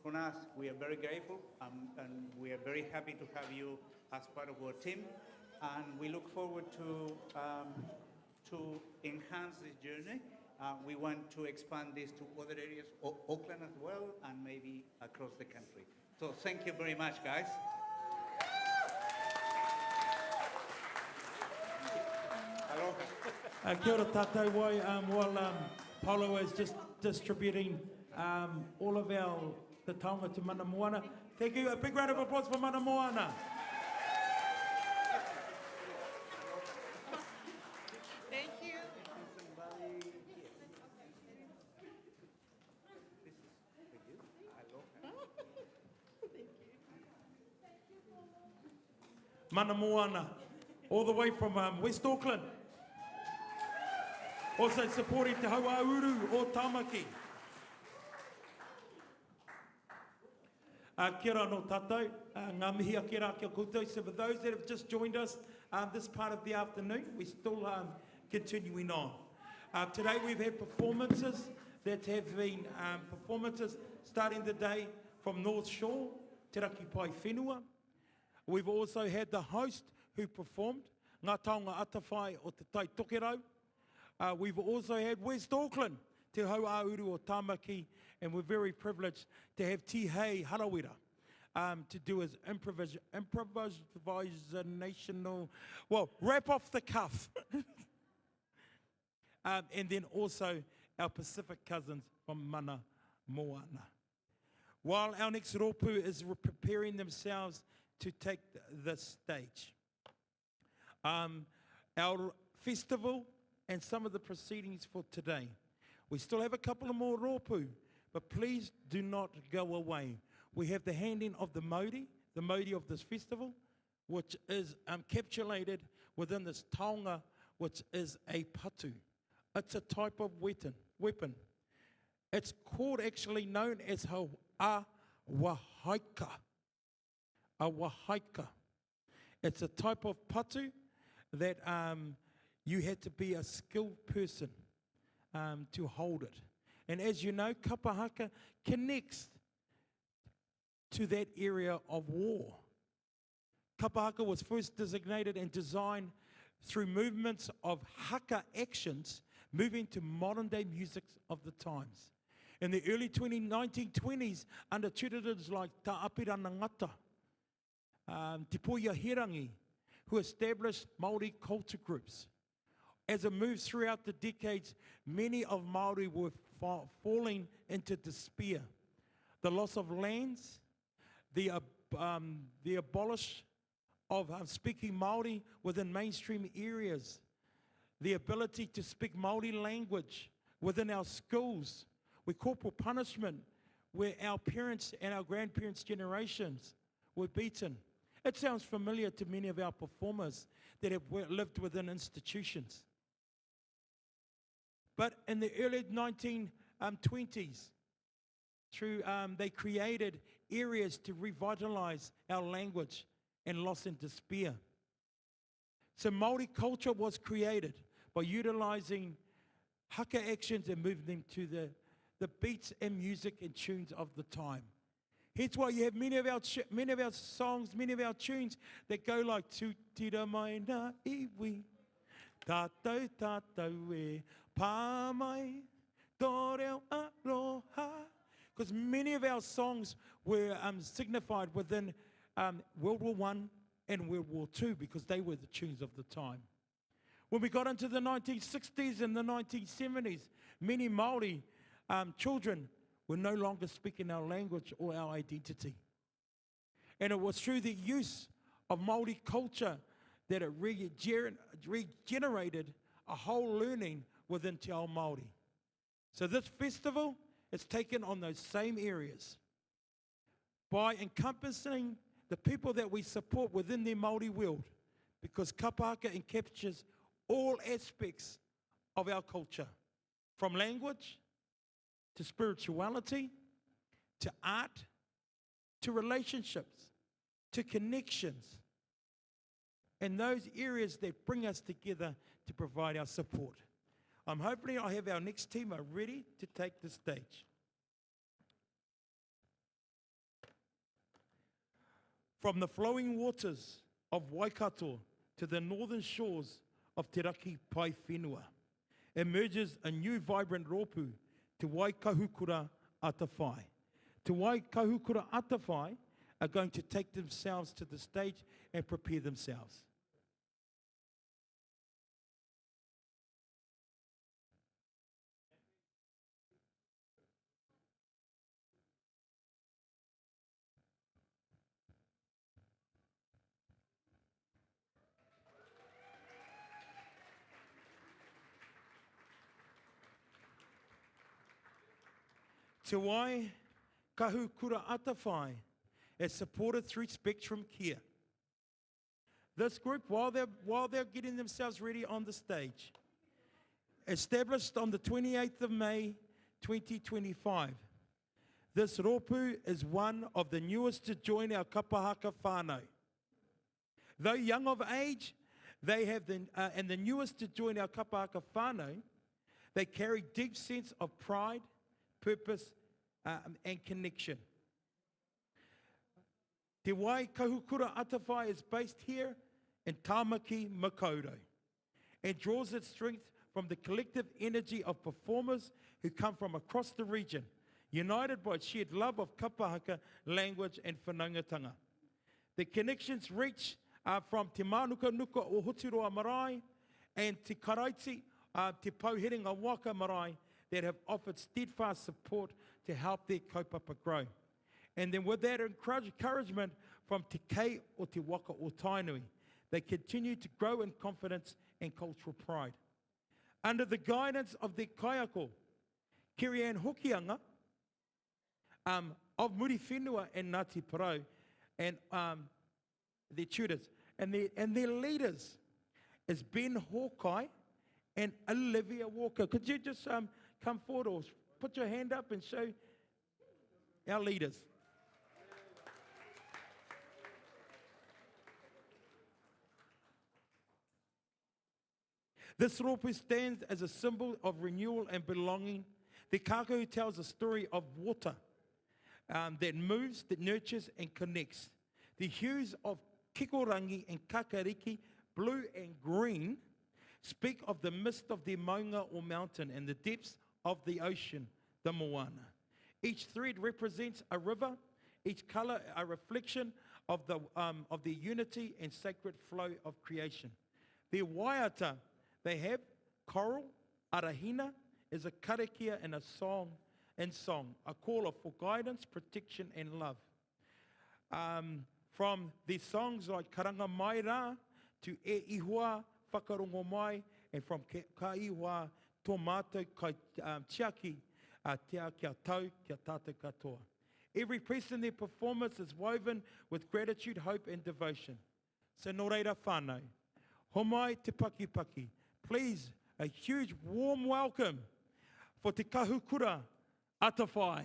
from us, we are very grateful and we are very happy to have you as part of our team. And we look forward to enhance this journey. We want to expand this to other areas, Auckland as well, and maybe across the country. So thank you very much, guys. Kia ora tātou wai, while Paolo is just distributing all of the taonga to Mana Moana. Thank you, a big round of applause for Mana Moana. Thank you. Mana Moana, all the way from West Auckland. Also supporting Te Hauauru o Tamaki. Kia ora no tātou, ngā mihi a kia rā kia koutou. So for those that have just joined us this part of the afternoon, we're still continuing on. Today we've had performances that have been performances starting the day from North Shore, Te Raki Pai Whenua. We've also had the host who performed, Ngā Taonga Atawhai o Te Tai Tokerau. We've also had West Auckland, Te Hau Auru o Tāmaki, and we're very privileged to have Tihei Harawira to do his improvisational, well, rap off the cuff. And then also our Pacific cousins from Mana Moana. While our next rōpū is preparing themselves to take the stage. Our festival and some of the proceedings for today. We still have a couple of more rōpū, but please do not go away. We have the handing of the mauri of this festival, which is encapsulated within this taonga, which is a patu. It's a type of weapon. It's called, actually known as a wahaika. A wahaika. It's a type of patu that you had to be a skilled person to hold it. And as you know, kapahaka connects to that area of war. Kapahaka was first designated and designed through movements of haka actions, moving to modern day music of the times. In the early 1920s, under tutors like Ta'apirana Ngata, Te Poia Herangi, who established Māori culture groups. As it moves throughout the decades, many of Māori were falling into despair. The loss of lands, the abolish of speaking Māori within mainstream areas, the ability to speak Māori language within our schools, with corporal punishment, where our parents and our grandparents' generations were beaten. It sounds familiar to many of our performers that have lived within institutions. But in the early 1920s, they created areas to revitalize our language and loss and despair. So Māori culture was created by utilizing haka actions and moving them to the beats and music and tunes of the time. Hence why you have many of our songs, many of our tunes that go like Tūtira mai nā iwi, tātou tātou e pāmai, tōreo aroha. Because many of our songs were signified within World War I and World War II, because they were the tunes of the time. When we got into the 1960s and the 1970s, many Māori children were no longer speaking our language or our identity. And it was through the use of Māori culture that it regenerated a whole learning within Te Ao Māori. So this festival is taken on those same areas by encompassing the people that we support within the Māori world, because kapahaka encaptures all aspects of our culture, from language to spirituality, to art, to relationships, to connections, and those areas that bring us together to provide our support. I'm hoping I have our next team are ready to take the stage. From the flowing waters of Waikato to the northern shores of Te Raki Pai Whenua, emerges a new vibrant rōpū, Te Waikahukura Atawhai. Te Waikahukura Atawhai are going to take themselves to the stage and prepare themselves. Te Waikahukura Atawhai is supported through Spectrum Care. This group, while they're getting themselves ready on the stage, established on the 28th of May 2025, This rōpū is one of the newest to join our kapahaka whānau. Though young of age, they have and the newest to join our kapahaka whānau, they carry deep sense of pride, purpose, and connection. Te Wai Kahukura Atawhai is based here in Tāmaki, Makaurau, and draws its strength from the collective energy of performers who come from across the region, united by shared love of kapahaka, language, and whanaungatanga. The connections reach from Te Manuka o Hotiroa Marae and Te Karaiti, Te Pauherenga Waka Marae, that have offered steadfast support to help their kaupapa grow. And then with that encouragement from Te Kei o Te Waka o Tainui, they continue to grow in confidence and cultural pride. Under the guidance of the kaiako, Kirianne Hokianga, of Muri Whenua and Ngāti Porou, and their tutors, and their leaders is Ben Hawkeye and Olivia Walker. Could you just come forward or put your hand up and show our leaders? This rōpū stands as a symbol of renewal and belonging. The kākou tells a story of water that moves, that nurtures and connects. The hues of kikorangi and kakariki, blue and green, speak of the mist of the maunga or mountain and the depths of the ocean, the moana. Each thread represents a river, each colour a reflection of the unity and sacred flow of creation. The waiata they have, coral, arahina, is a karakia and a song, a call for guidance, protection and love. From the songs like Karanga Mai Rā to E Ihua, Whakarongo Mai, and from Ka Ihua, Tō Mātou, Kai Tiaki, Te A Kia Tau, Kia Tātou Katoa. Every piece in their performance is woven with gratitude, hope and devotion. So nō reira whānau, homai te paki paki. Please, a huge warm welcome for Te Kahukura Atawhai.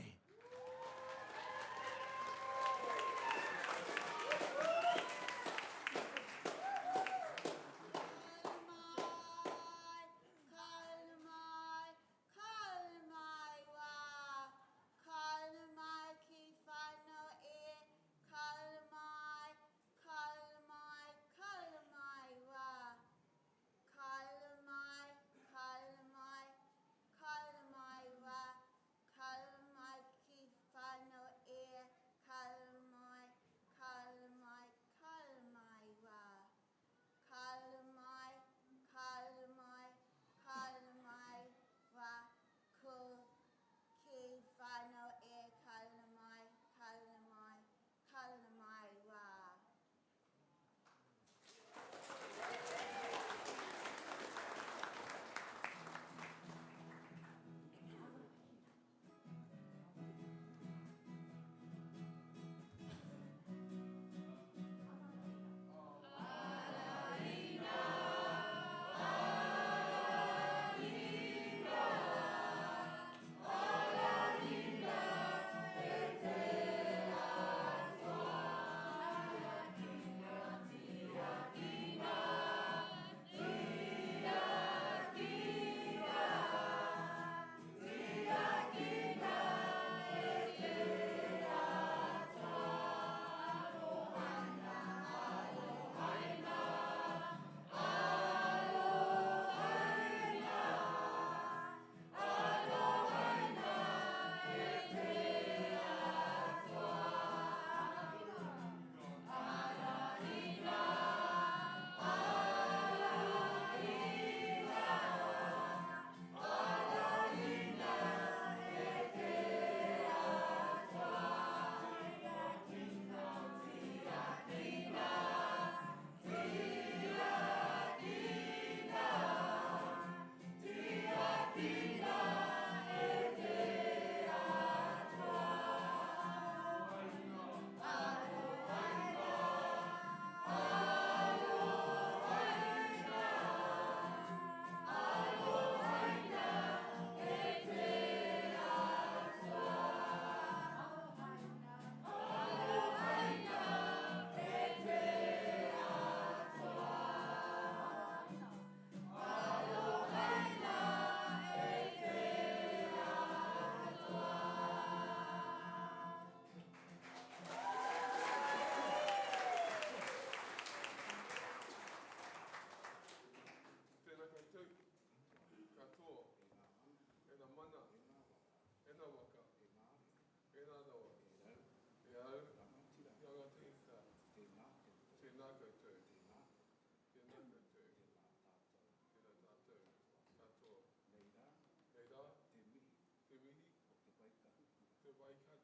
Ai.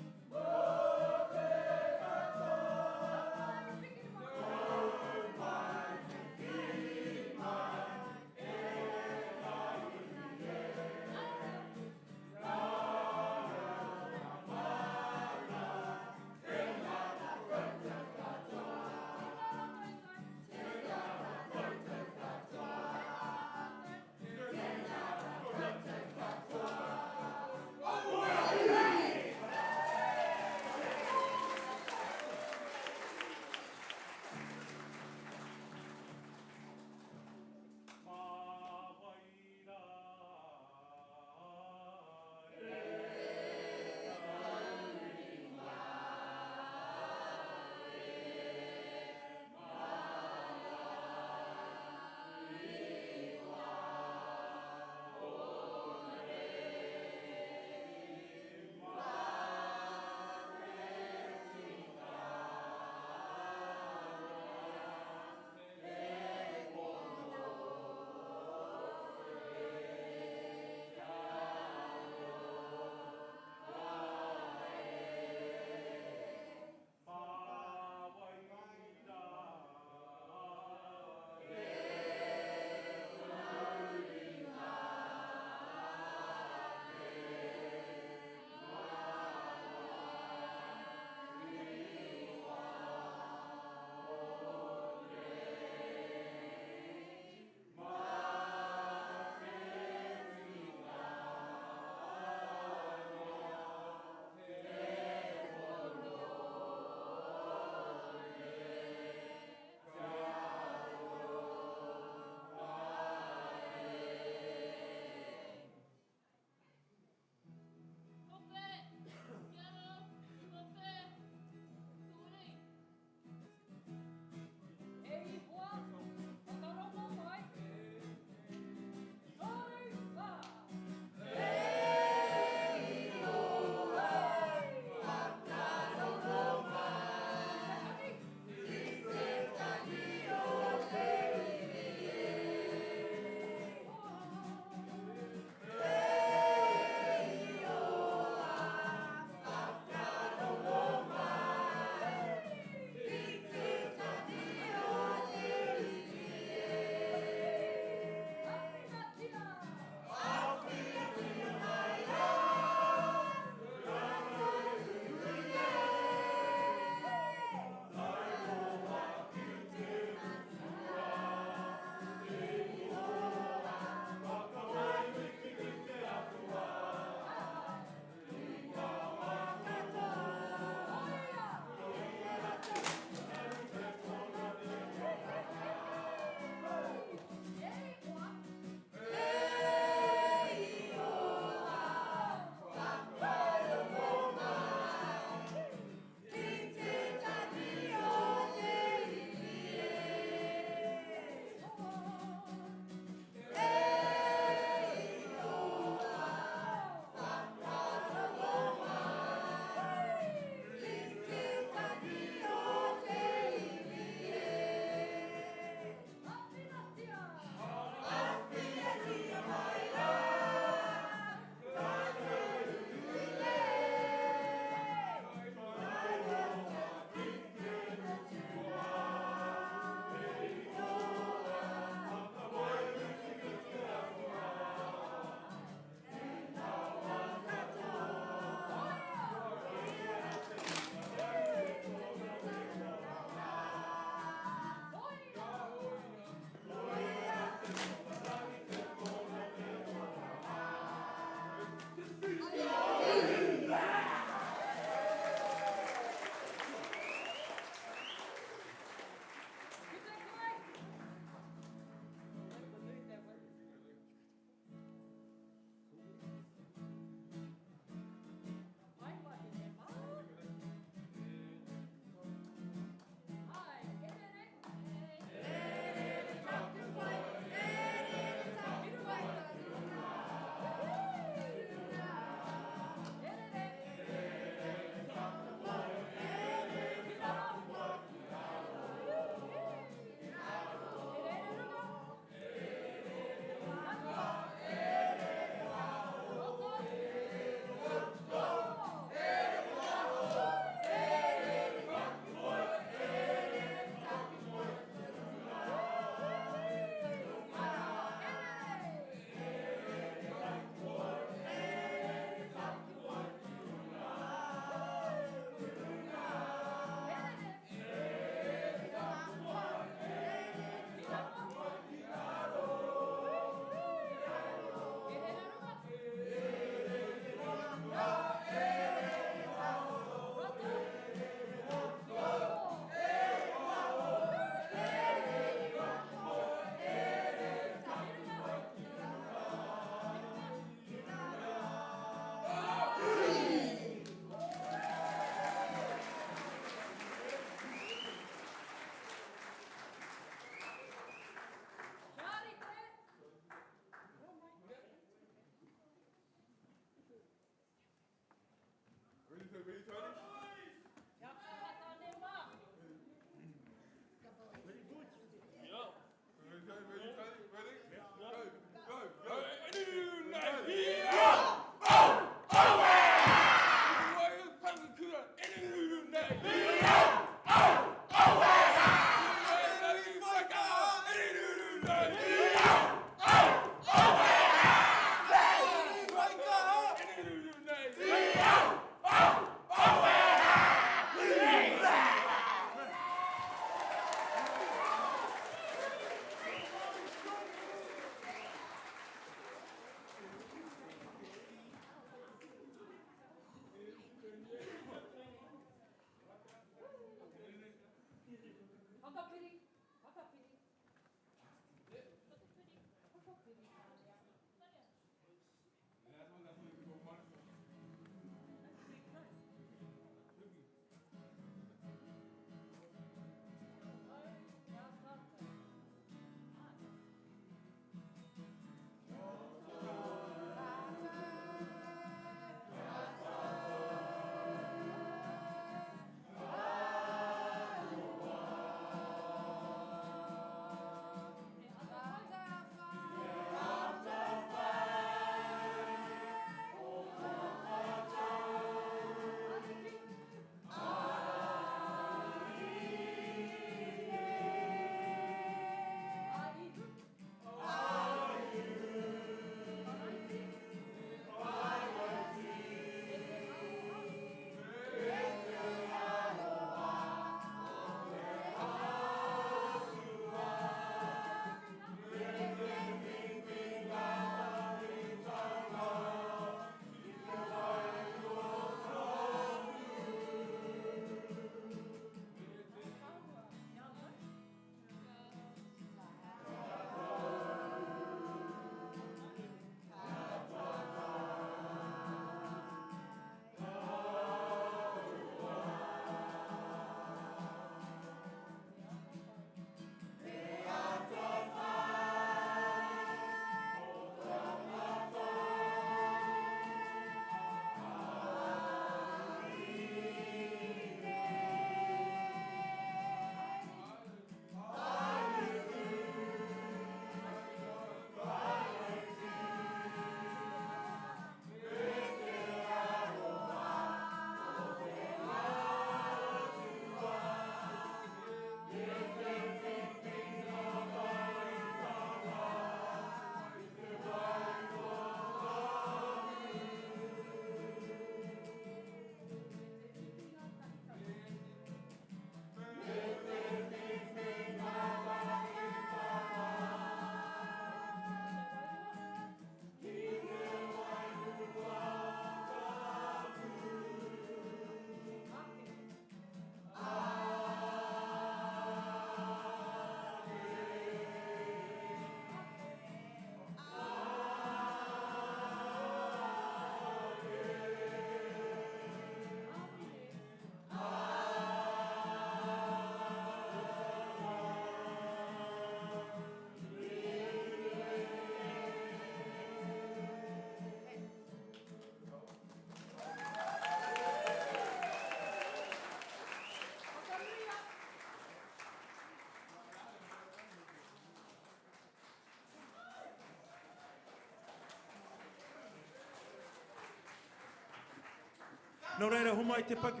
Nō reira, humai te paki.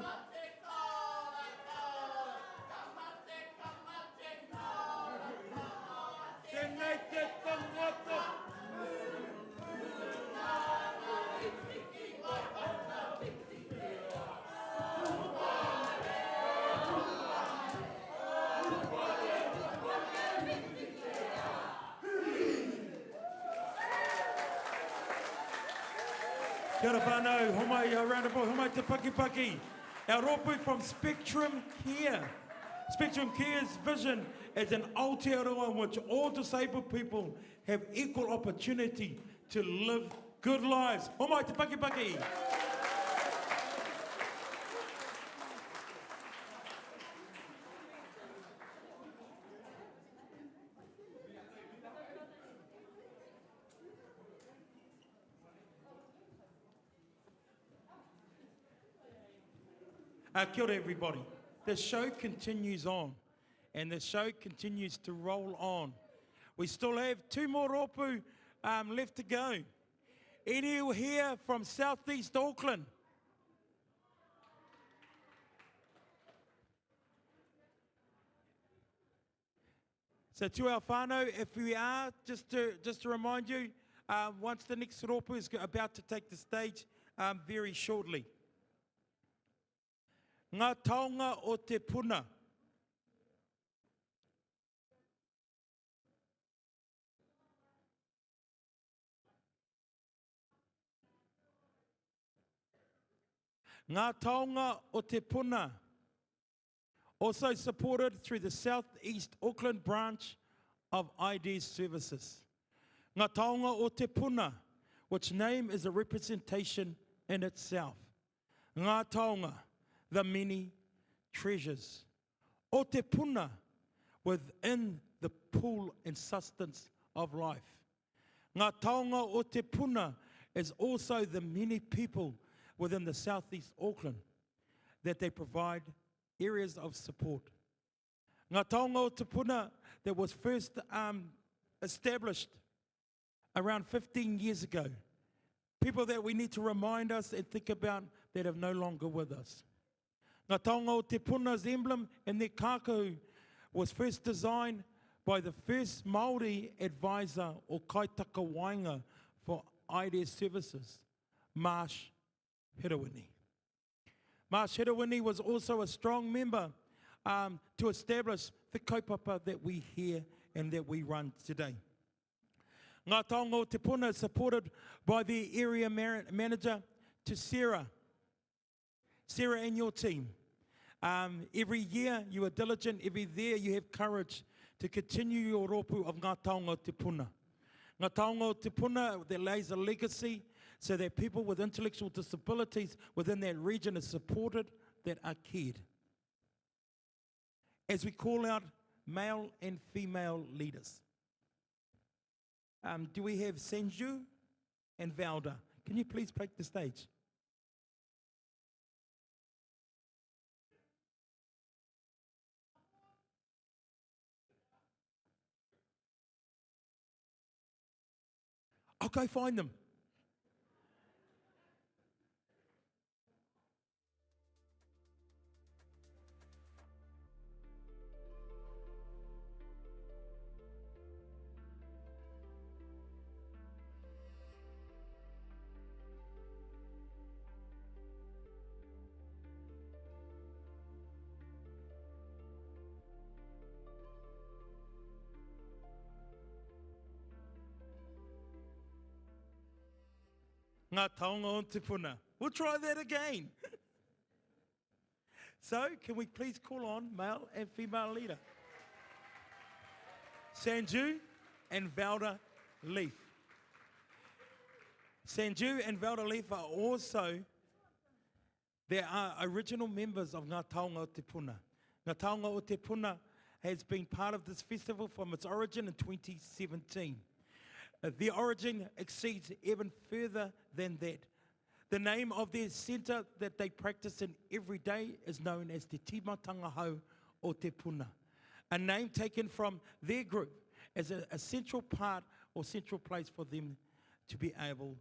Tēnei te tangata. Kia ora whānau, homai a round of applause, homai te paki paki. Our rōpū from Spectrum Care. Spectrum Care's vision is an Aotearoa in which all disabled people have equal opportunity to live good lives. Homai te paki paki. Kia ora everybody. The show continues on, and the show continues to roll on. We still have 2 more rōpū left to go. Ere here from Southeast Auckland. So to our whānau, if we are, just to remind you, once the next rōpū is about to take the stage very shortly. Ngā taonga o te puna. Ngā taonga o te puna. Also supported through the Southeast Auckland branch of Ideas Services. Ngā taonga o te puna, which name is a representation in itself. Ngā taonga, the many treasures. O te puna, within the pool and sustenance of life. Ngā taonga o te puna is also the many people within the Southeast Auckland that they provide areas of support. Ngā taonga o te puna that was first established around 15 years ago. People that we need to remind us and think about that are no longer with us. Ngā taonga o te puna's emblem and their kākahu was first designed by the first Māori advisor or kaitaka wainga for Ideas Services, Marsh Hirawini. Marsh Hirawini was also a strong member to establish the kaupapa that we hear and that we run today. Ngā taonga o te puna is supported by the area manager to Sarah. Sarah and your team. Every year you are diligent, every year you have courage to continue your rōpū of Ngā taonga o te puna. Ngā taonga o te puna that lays a legacy so that people with intellectual disabilities within that region are supported, that are cared. As we call out male and female leaders. Do we have Sanju and Valda? Can you please take the stage? I'll go find them. Ngā taonga o te puna. We'll try that again. So, can we please call on male and female leader? Sanju and Valda Leaf. Sanju and Valda Leaf are also, they are original members of Ngā taonga o te puna. Ngā taonga o te puna has been part of this festival from its origin in 2017. The origin exceeds even further than that. The name of their centre that they practice in every day is known as Te Timatanga Hau o Te Puna, a name taken from their group as a central part or central place for them to be able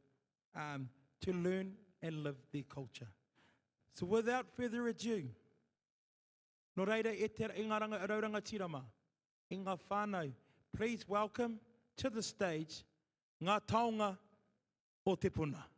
to learn and live their culture. So without further ado, no reira e te ingaranga rauranga tirama, i ngā whānau, please welcome to the stage ngā taonga o te puna. Tēnā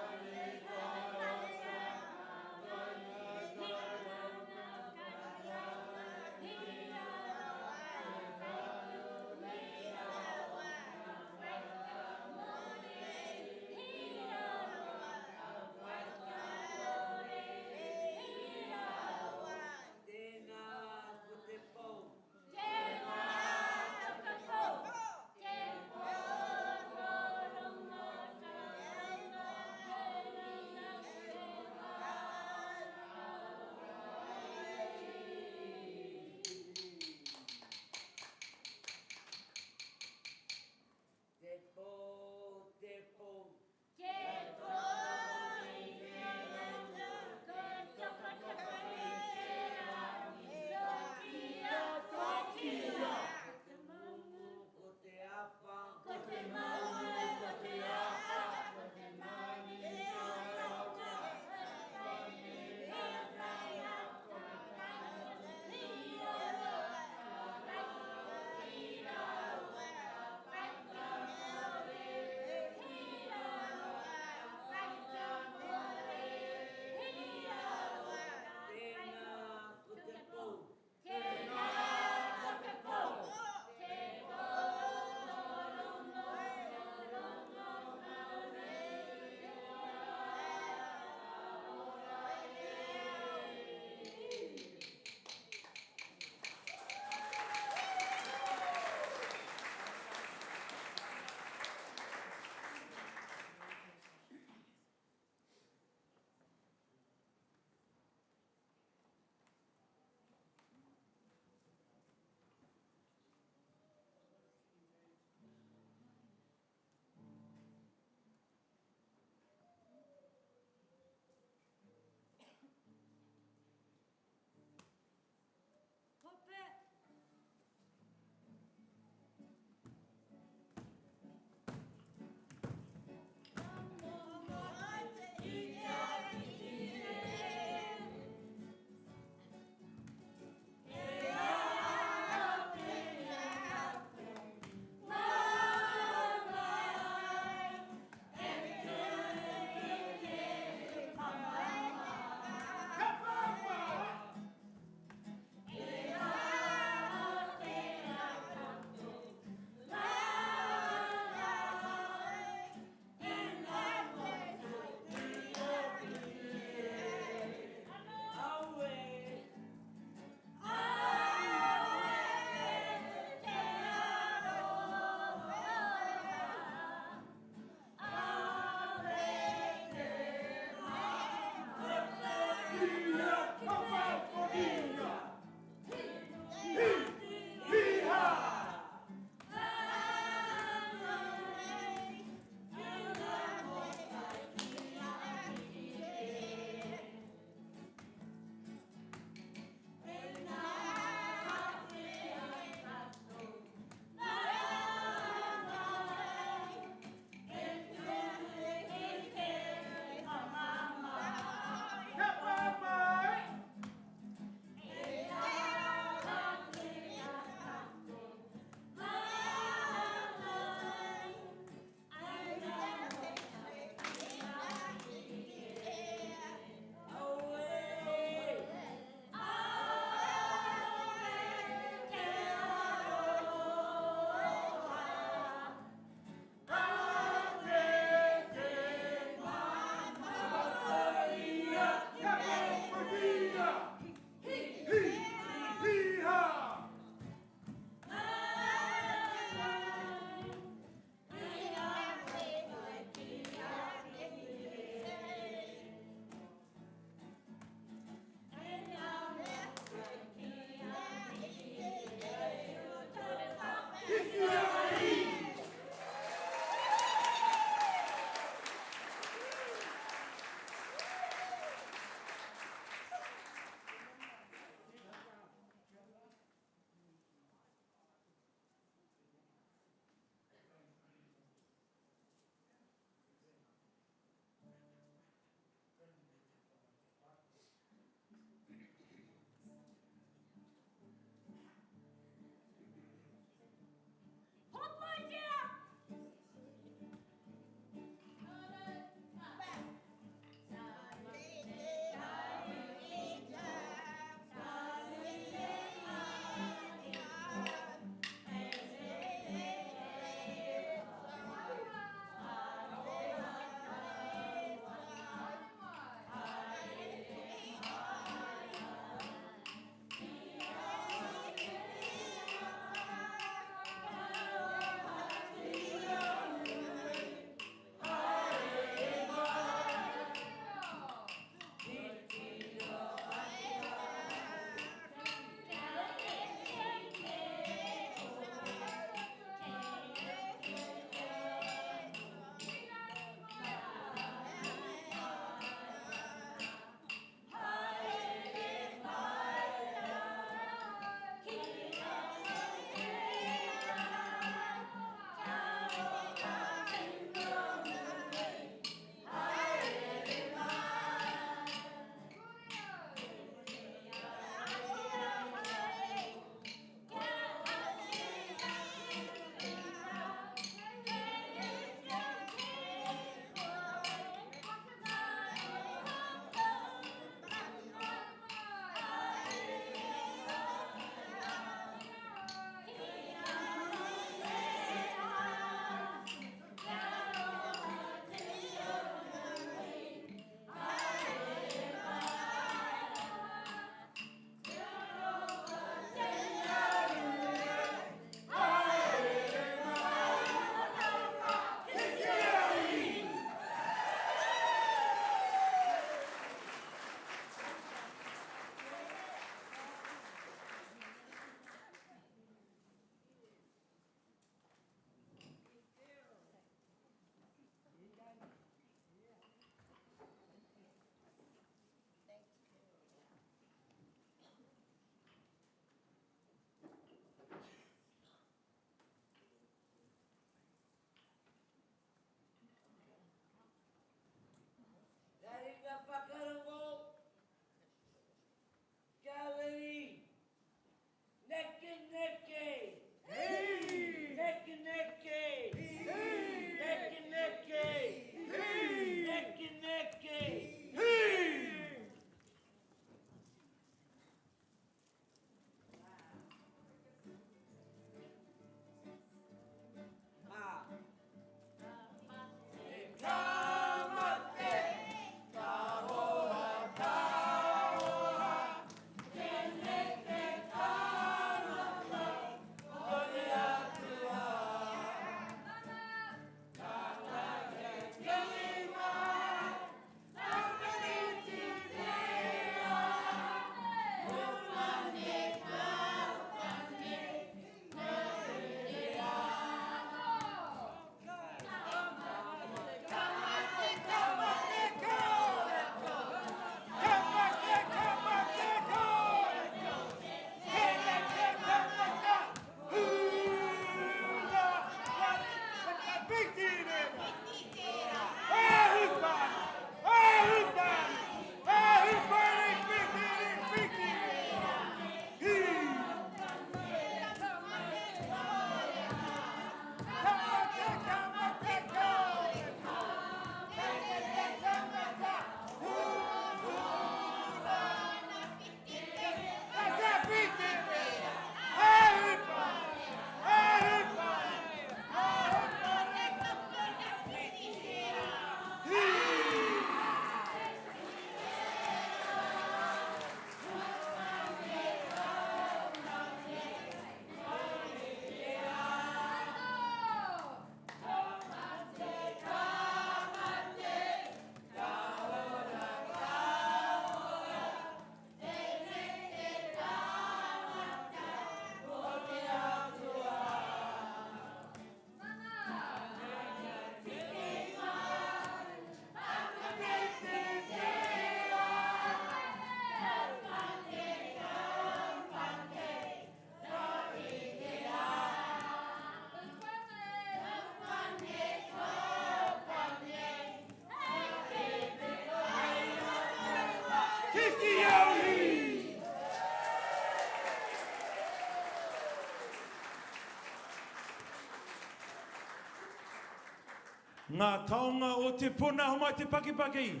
Ngā taonga o te puna, ho mai te pakipaki.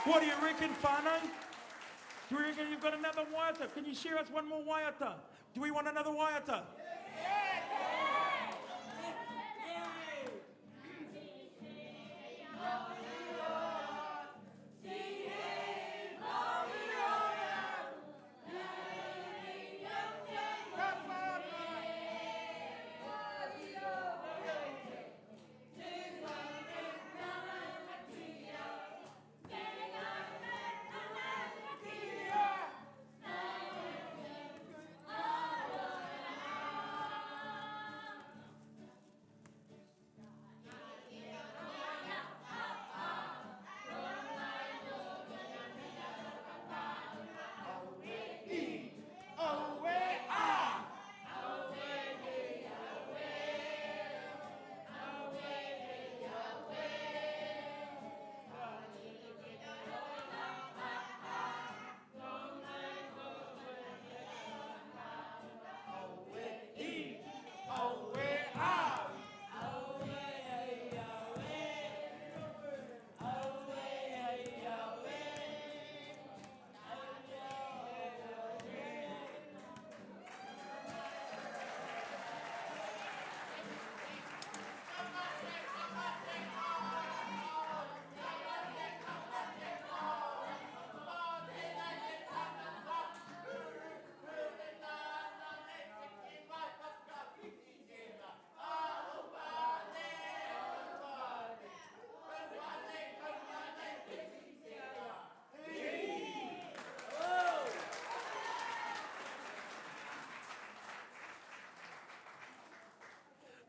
What do you reckon, whānau? Do you reckon you've got another waiata? Can you share us one more waiata? Do we want another waiata?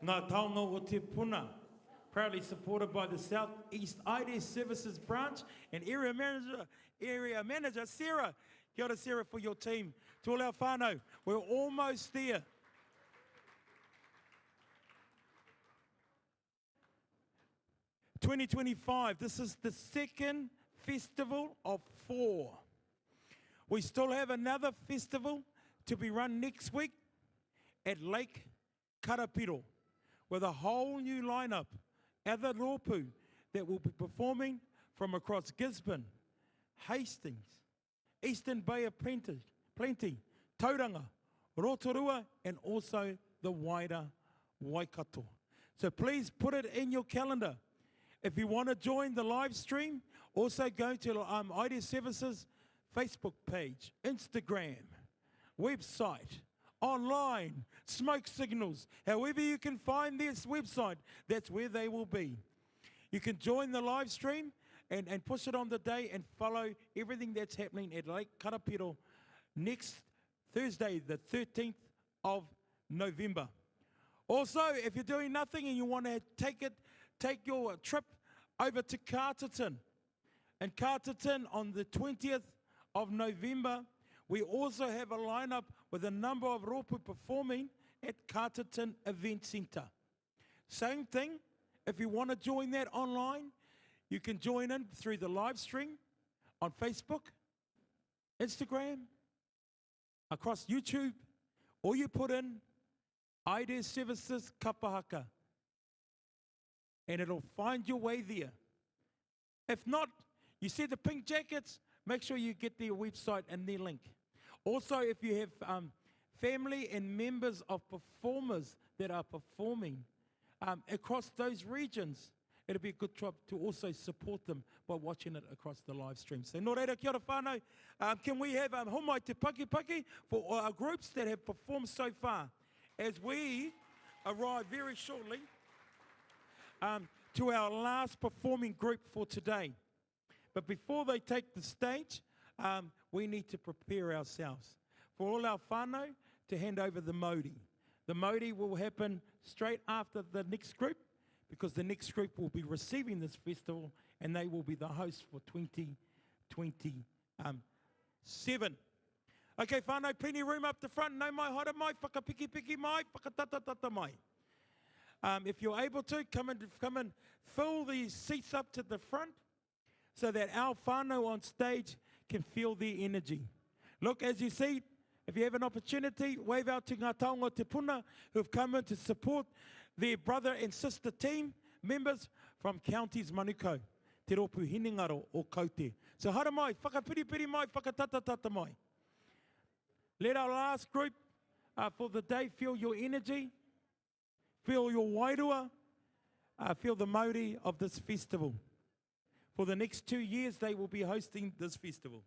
Ngā taonga o te puna, proudly supported by the Southeast IDES Services Branch and Area Manager Sarah. Kia ora, Sarah, for your team. To all our whānau, we're almost there. '25, this is the second festival of 4. We still have another festival to be run next week at Lake Karapiro, with a whole new lineup, other rōpū that will be performing from across Gisborne, Hastings, Eastern Bay of Plenty, Tauranga, Rotorua, and also the wider Waikato. So please put it in your calendar. If you want to join the live stream, also go to IDES Services Facebook page, Instagram, website, online, smoke signals, however you can find this website, that's where they will be. You can join the live stream and push it on the day and follow everything that's happening at Lake Karapiro next Thursday, the 13th of November. Also, if you're doing nothing and you want to take your trip over to Carterton, and Carterton on the 20th of November, we also have a lineup with a number of rōpū performing at Carterton Event Centre. Same thing, if you want to join that online, you can join in through the live stream on Facebook, Instagram, across YouTube, or you put in IDES Services Kapahaka, and it'll find your way there. If not, you see the pink jackets, make sure you get their website and their link. Also, if you have family and members of performers that are performing across those regions, it'll be a good job to also support them by watching it across the live stream. So, nō reira, kia ora whānau. Can we have homai te paki for our groups that have performed so far, as we arrive very shortly to our last performing group for today. But before they take the stage, we need to prepare ourselves for all our whānau to hand over the mauri. The mauri will happen straight after the next group, because the next group will be receiving this festival and they will be the host for 2027. Okay, whānau, plenty room up the front. No mai, haere mai, whakapiki mai, whakatata mai. If you're able to, come and fill these seats up to the front so that our whānau on stage can feel their energy. Look, as you see, if you have an opportunity, wave out to ngā taonga te puna who've come in to support their brother and sister team, members from counties Manukau, te ropu hinengaro o Kaute. So hara mai, whakapiripiri mai, whakatatatata mai. Let our last group for the day feel your energy, feel your wairua, feel the mauri of this festival. For the next 2 years, they will be hosting this festival.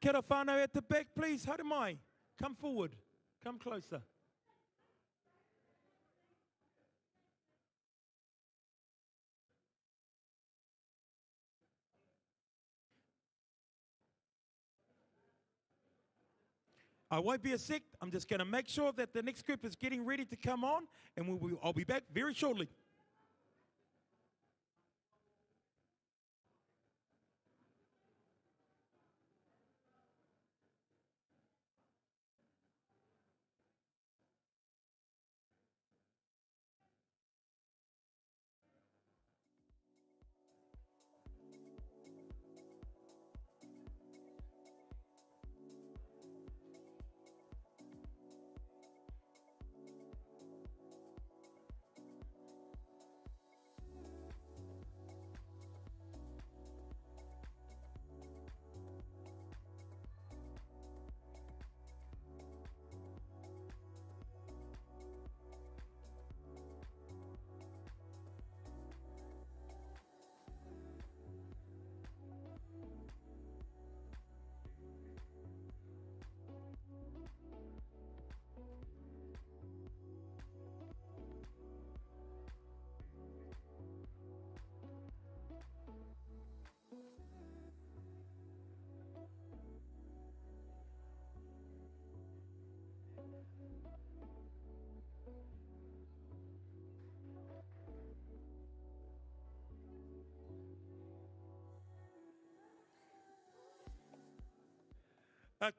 Kia ora whānau at the back, please, haere mai. Come forward, come closer. I won't be a sec. I'm just going to make sure that the next group is getting ready to come on, and I'll be back very shortly.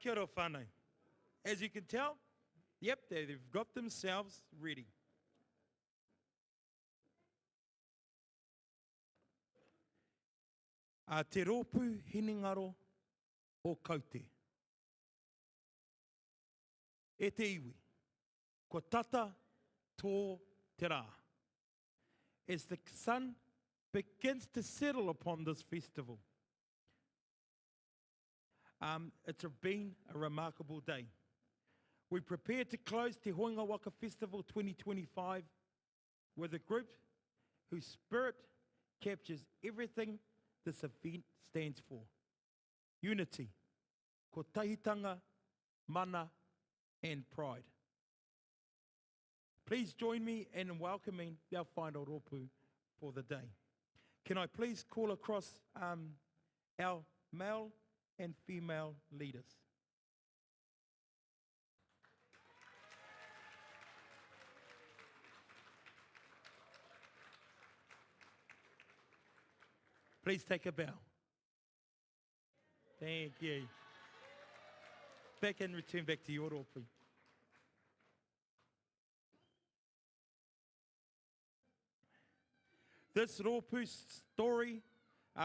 Kia ora whānau. As you can tell, yep, they've got themselves ready. A te rōpū hinengaro o Kaute. E te iwi, ko tata tō te rā. As the sun begins to settle upon this festival, it's been a remarkable day. We prepare to close Te Hoinga Waka Festival 2025 with a group whose spirit captures everything this event stands for. Unity, ko tahitanga, mana, and pride. Please join me in welcoming our final rōpū for the day. Can I please call across our male and female leaders? Please take a bow. Thank you. Back and return back to your rōpū. This rōpū story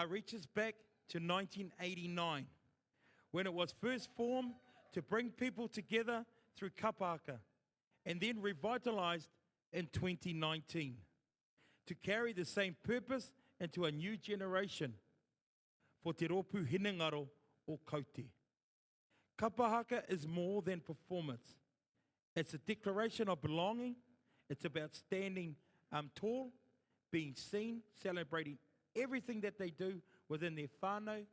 reaches back to 1989, when it was first formed to bring people together through kapahaka, and then revitalized in 2019 to carry the same purpose into a new generation for te rōpū hinengaro o Kaute. Kapahaka is more than performance. It's a declaration of belonging. It's about standing tall, being seen, celebrating everything that they do within their whānau,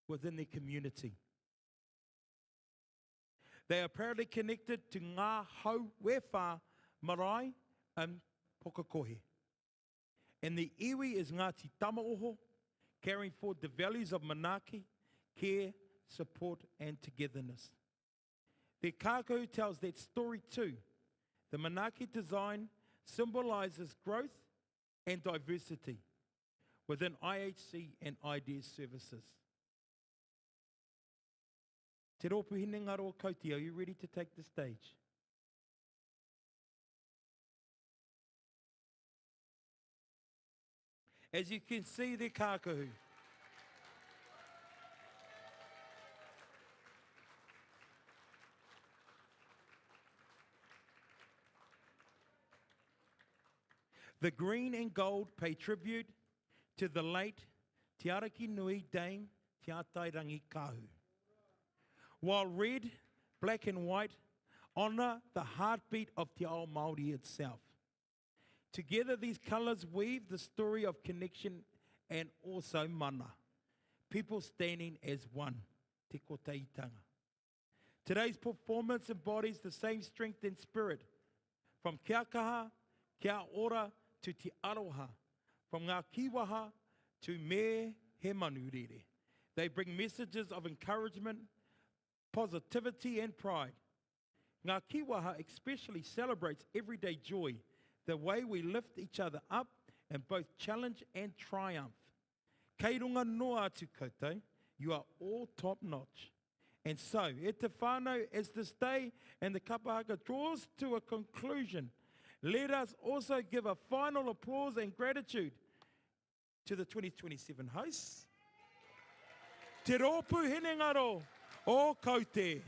within their community. They are proudly connected to ngā hau wewha marae and Pokakohe. And the iwi is Ngāti Tamaoho, carrying forward the values of Manaaki, care, support, and togetherness. The kākou tells that story too. The Manaaki design symbolizes growth and diversity within IHC and IDEA services. Te rōpū hinengaro o Kaute, are you ready to take the stage? As you can see, the kākahu. The green and gold pay tribute to the late Te Araki Nui Dame Te Atai Rangi Kahu. While red, black and white honour the heartbeat of Te Ao Māori itself. Together these colours weave the story of connection and also mana. People standing as one, te koteitanga. Today's performance embodies the same strength and spirit. From kia kaha, kia ora to te aroha. From ngā kiwaha to me he manurere. They bring messages of encouragement, positivity and pride. Ngā kiwaha especially celebrates everyday joy, the way we lift each other up in both challenge and triumph. Kei runga noa atu koutou, you are all top notch. And so, e te whānau, as this day and the kapahaka draws to a conclusion, let us also give a final applause and gratitude to the 2027 hosts. Te rōpū hene ngaro o Kaute.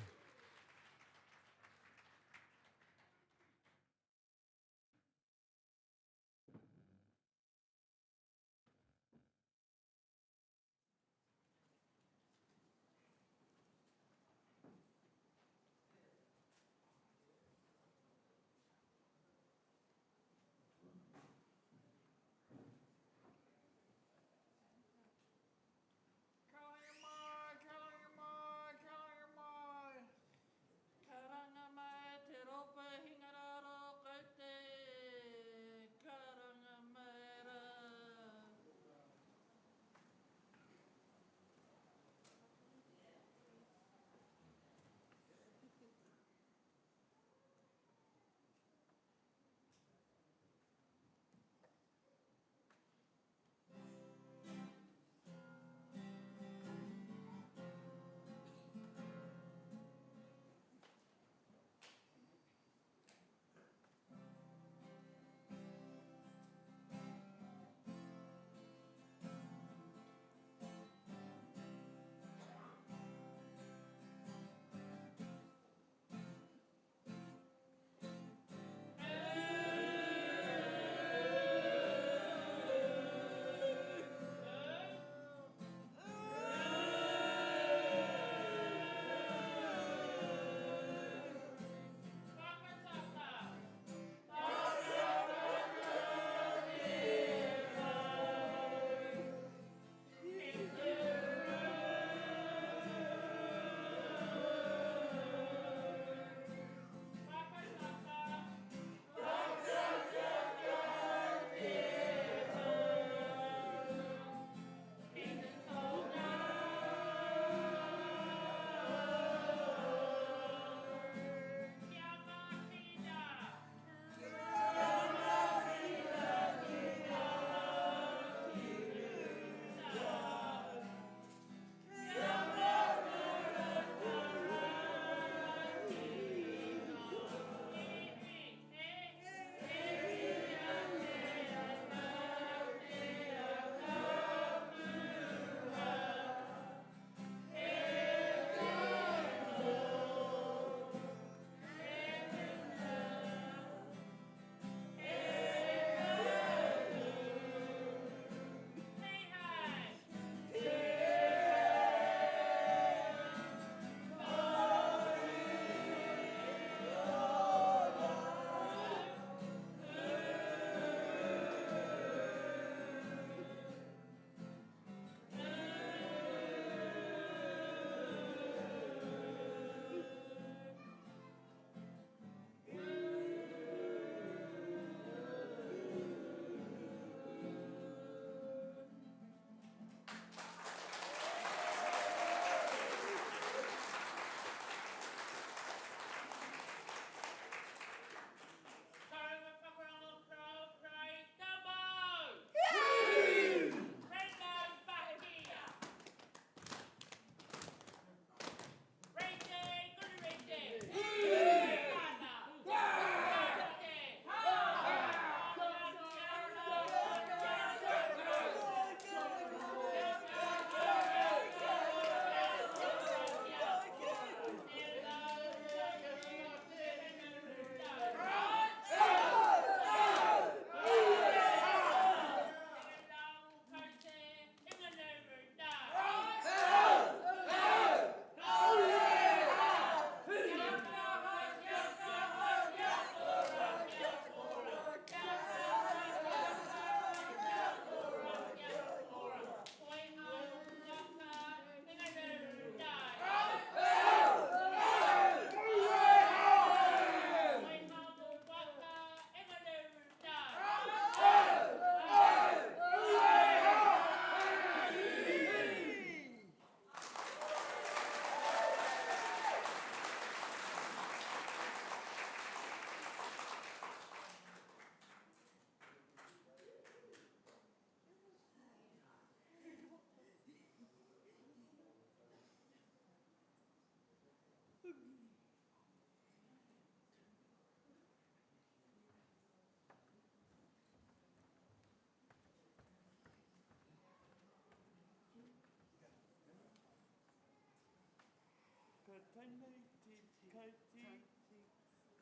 Katanei te kati,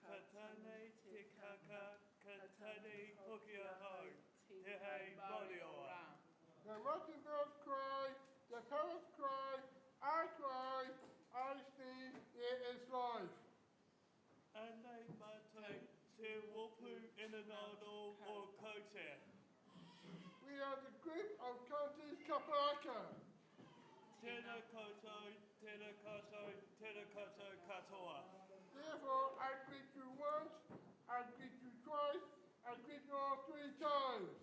katanei te kaka, katanei hoki ahau, te hei Mārioa. The mockingbirds cry, the parrots cry, I sing, it is life. Anei mātou te wopu inanano o Kote. We are the group of countries Kapaka. Tēnā koutou, tēnā koutou, tēnā koutou katoa. Therefore, I greet you once, I greet you twice, I greet you all 3 times.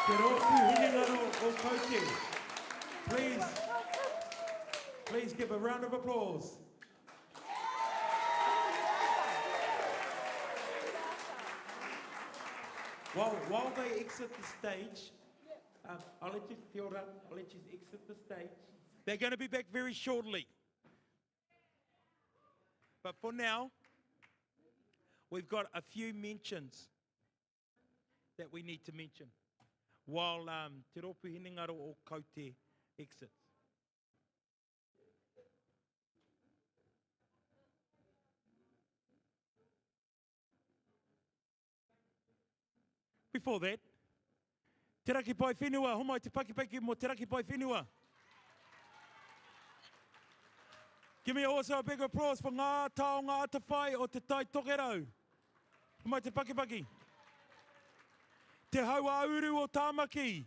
Te rōpū hinengaro o Kouti. Please give a round of applause. While they exit the stage, I'll let you, kia ora, I'll let you exit the stage. They're going to be back very shortly. But for now, we've got a few mentions that we need to mention while Te Rōpū Hinengaro o Kouti exits. Before that, te raki pai whenua, homai te pakipaki mo te raki pai whenua. Give me also a big applause for ngā taonga atawhai o te tai tokerau. Homai te pakipaki. Te haua uru o Tāmaki.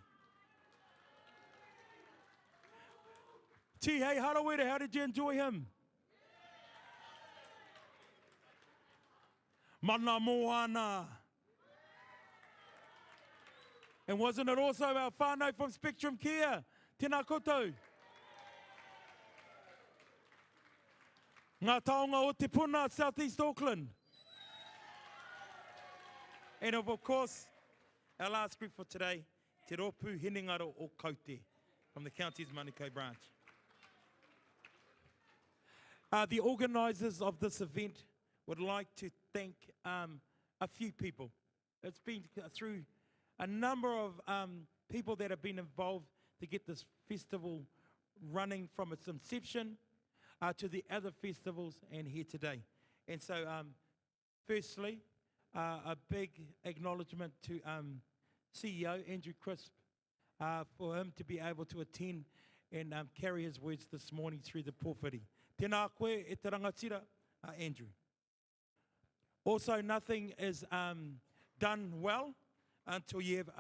Tihei Harawere, how did you enjoy him? Mana Moana. And wasn't it also our whānau from Spectrum Kia? Tēnā koutou. Ngā taonga o Te Puna, South East Auckland. And of course, our last group for today, Te Rōpū Hinengaro o Kouti, from the county's Manukau branch. The organisers of this event would like to thank a few people. It's been through a number of people that have been involved to get this festival running from its inception to the other festivals and here today. And so, firstly, a big acknowledgement to CEO Andrew Crisp for him to be able to attend and carry his words this morning through the pōwhiri. Tēnā koe e te rangatira, Andrew. Also, nothing is done well until you have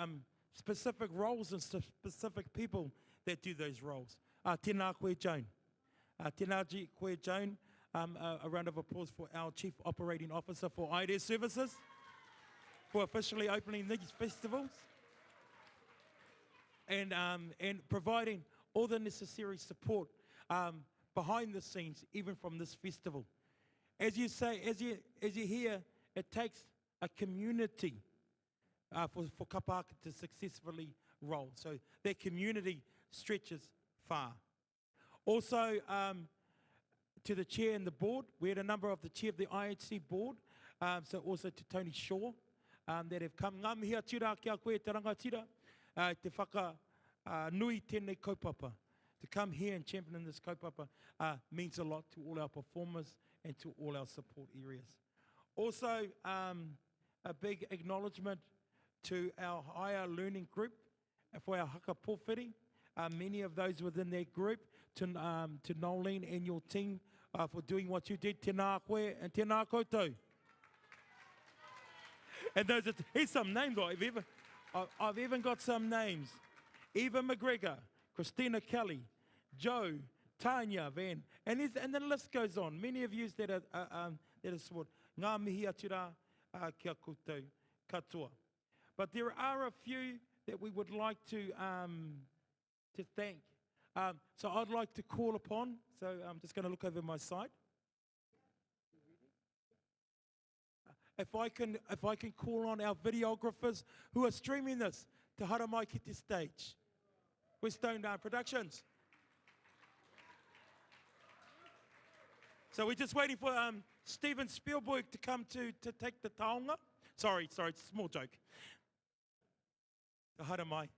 specific roles and specific people that do those roles. Tēnā koe Joan. Tēnā koe Joan. A round of applause for our Chief Operating Officer for IDES Services for officially opening these festivals and providing all the necessary support behind the scenes, even from this festival. As you say, as you hear, it takes a community for Kapaka to successfully roll. So that community stretches far. Also, to the chair and the board, we had a number of the chair of the IHC board, so also to Tony Shaw, that have come. Ngā mihi atira kia koe te rangatira, te whaka nui tēnei kaupapa. To come here and champion this kaupapa means a lot to all our performers and to all our support areas. Also, a big acknowledgement to our higher learning group for our haka pōwhiri. Many of those within that group, to Nolene and your team for doing what you did. Tēnā koe and tēnā koutou. And those are, here's some names I've even got some names. Eva McGregor, Christina Kelly, Joe, Tanya Van, and the list goes on. Many of you that are support. Ngā mihi atira kia koutou katoa. But there are a few that we would like to thank. So I'd like to call upon, so I'm just going to look over my side. If I can call on our videographers who are streaming this to hara mai ki te stage. Westone Productions. So we're just waiting for Steven Spielberg to come to take the taonga. Sorry, it's a small joke. Te hara mai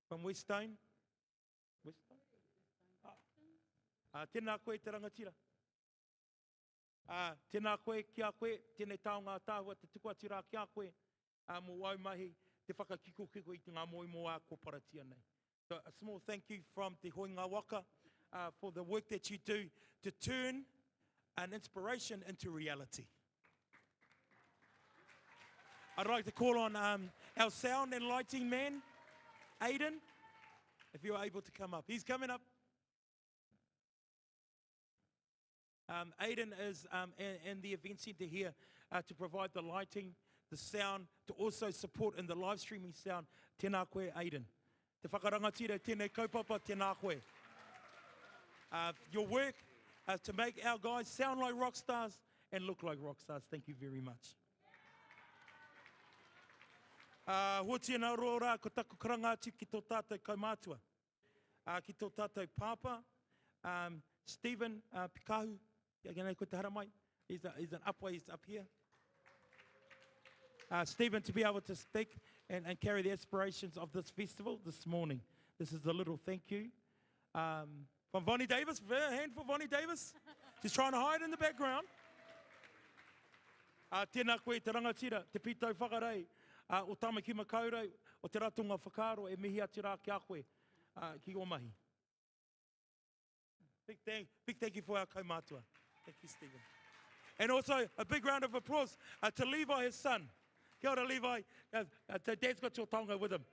from Westone. Tēnā koe te rangatira. Tēnā koe kia koe, tēnei taonga tāhua te tuku atira kia koe, mō waumahi te whakakiko i te ngā moe a ko paratia nei. So a small thank you from Te Hoinga Waka for the work that you do to turn an inspiration into reality. I'd like to call on our sound and lighting man, Aidan, if you're able to come up. He's coming up. Aidan is in the event centre here to provide the lighting, the sound, to also support in the live streaming sound Tēnā koe, Aiden. Te whakarangatira, tēnei kaupapa, tēnā koe. Your work to make our guys sound like rock stars and look like rock stars. Thank you very much. Hua tēnā roa rā, ko taku karangātu ki tō tātou kaumātua. Ki tō tātou pāpā, Stephen Pikahu, Iaganei ko te hara mai. He's an upway, he's up here. Stephen, to be able to speak and carry the aspirations of this festival this morning. This is a little thank you. From Vonnie Davis, a hand for Vonnie Davis. She's trying to hide in the background. Tēnā koe te rangatira, te pītau whakarei, o Tamaki Makaurau, o te ratunga whakaro, e mihi ati rā ki a koe, ki o mahi. Big thank you for our kaumātua. Thank you, Stephen. And also a big round of applause to Levi, his son. Kia ora, Levi. Dad's got your tonga with him.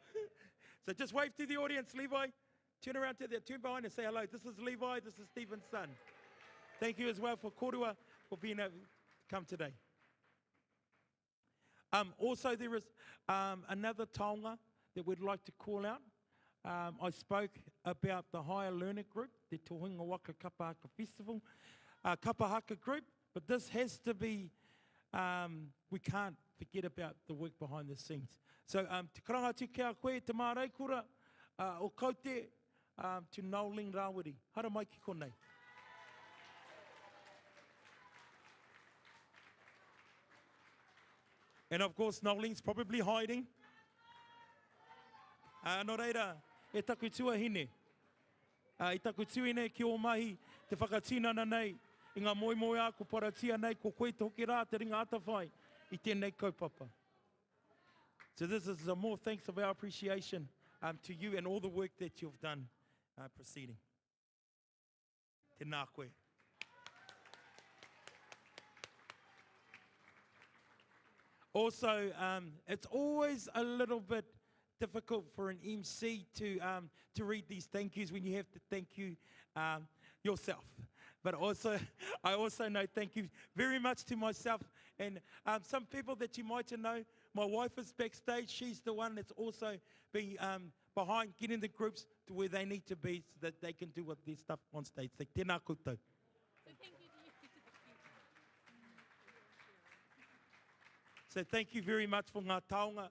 So just wave to the audience, Levi. Turn around to turn behind and say hello. This is Levi, this is Stephen's son. Thank you as well for Korua for being able to come today. Also, there is another taonga that we'd like to call out. I spoke about the Higher Learner Group, the Tohunga Waka Kapahaka Festival, Kapahaka Group, but this has to be, we can't forget about the work behind the scenes. So, te karangatu kia koe, te mārei kura, o kaute, to Noeling Rawiri. Hara mai ki konei. And of course, Noeling's probably hiding. Nō reira, e taku tuahine. I taku tuahine ki o mahi, te whakatinana nei, i ngā moe a, ko paratia nei, ko koe te hoki rā, te ringa atawhai, i tēnei kaupapa. So this is more thanks of our appreciation to you and all the work that you've done preceding. Tēnā koe. Also, it's always a little bit difficult for an MC to read these thank yous when you have to thank you yourself. But also, I also know thank you very much to myself and some people that you might know. My wife is backstage. She's the one that's also been behind getting the groups to where they need to be so that they can do what their stuff on stage. So, tēnā koutou. So thank you very much for ngā taonga,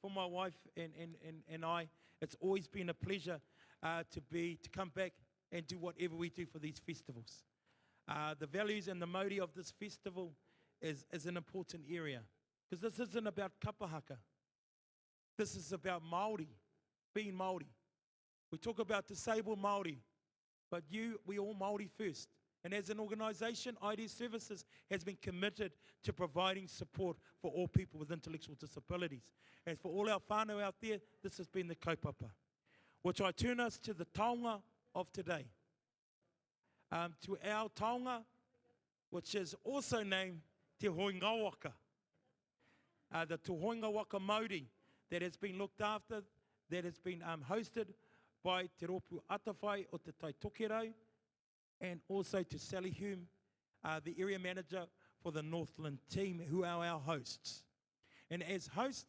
for my wife and I. It's always been a pleasure to come back and do whatever we do for these festivals. The values and the mauri of this festival is an important area. Because this isn't about kapahaka. This is about Māori, being Māori. We talk about disabled Māori, but we all Māori first. And as an organisation, ID Services has been committed to providing support for all people with intellectual disabilities. And for all our whānau out there, this has been the kaupapa. Which I turn us to the taonga of today. To our taonga, which is also named Te Hoinga Waka. The Te Hoinga Waka Māori that has been looked after, that has been hosted by Te Ropu Atawhai o Te Taitokerau, and also to Sally Hume, the area manager for the Northland team, who are our hosts. And as host,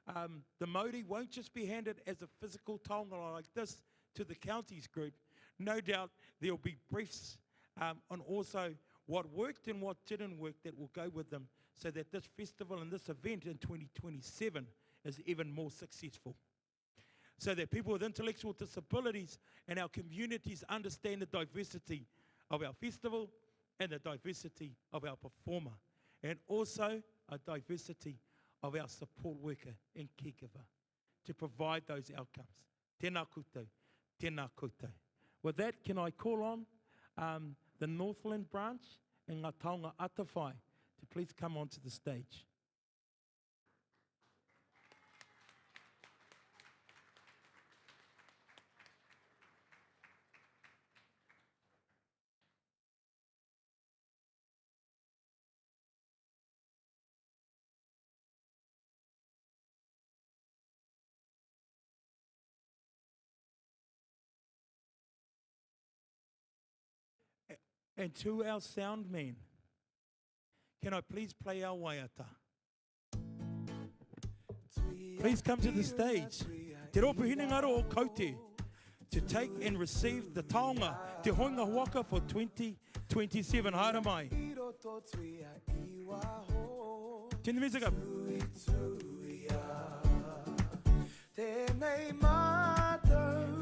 the Māori won't just be handed as a physical taonga like this to the counties group. No doubt there'll be briefs on also what worked and what didn't work that will go with them so that this festival and this event in 2027 is even more successful. So that people with intellectual disabilities and our communities understand the diversity of our festival and the diversity of our performer, and also a diversity of our support worker and caregiver to provide those outcomes. Tēnā koutou, tēnā koutou. With that, can I call on the Northland branch and ngā taonga Atawhai to please come onto the stage. And to our sound man, can I please play our waiata? Please come to the stage. Te ropu hine ngaro o Kaute to take and receive the taonga Te Hoinga Waka for 2027. Haere mai. Turn the music up.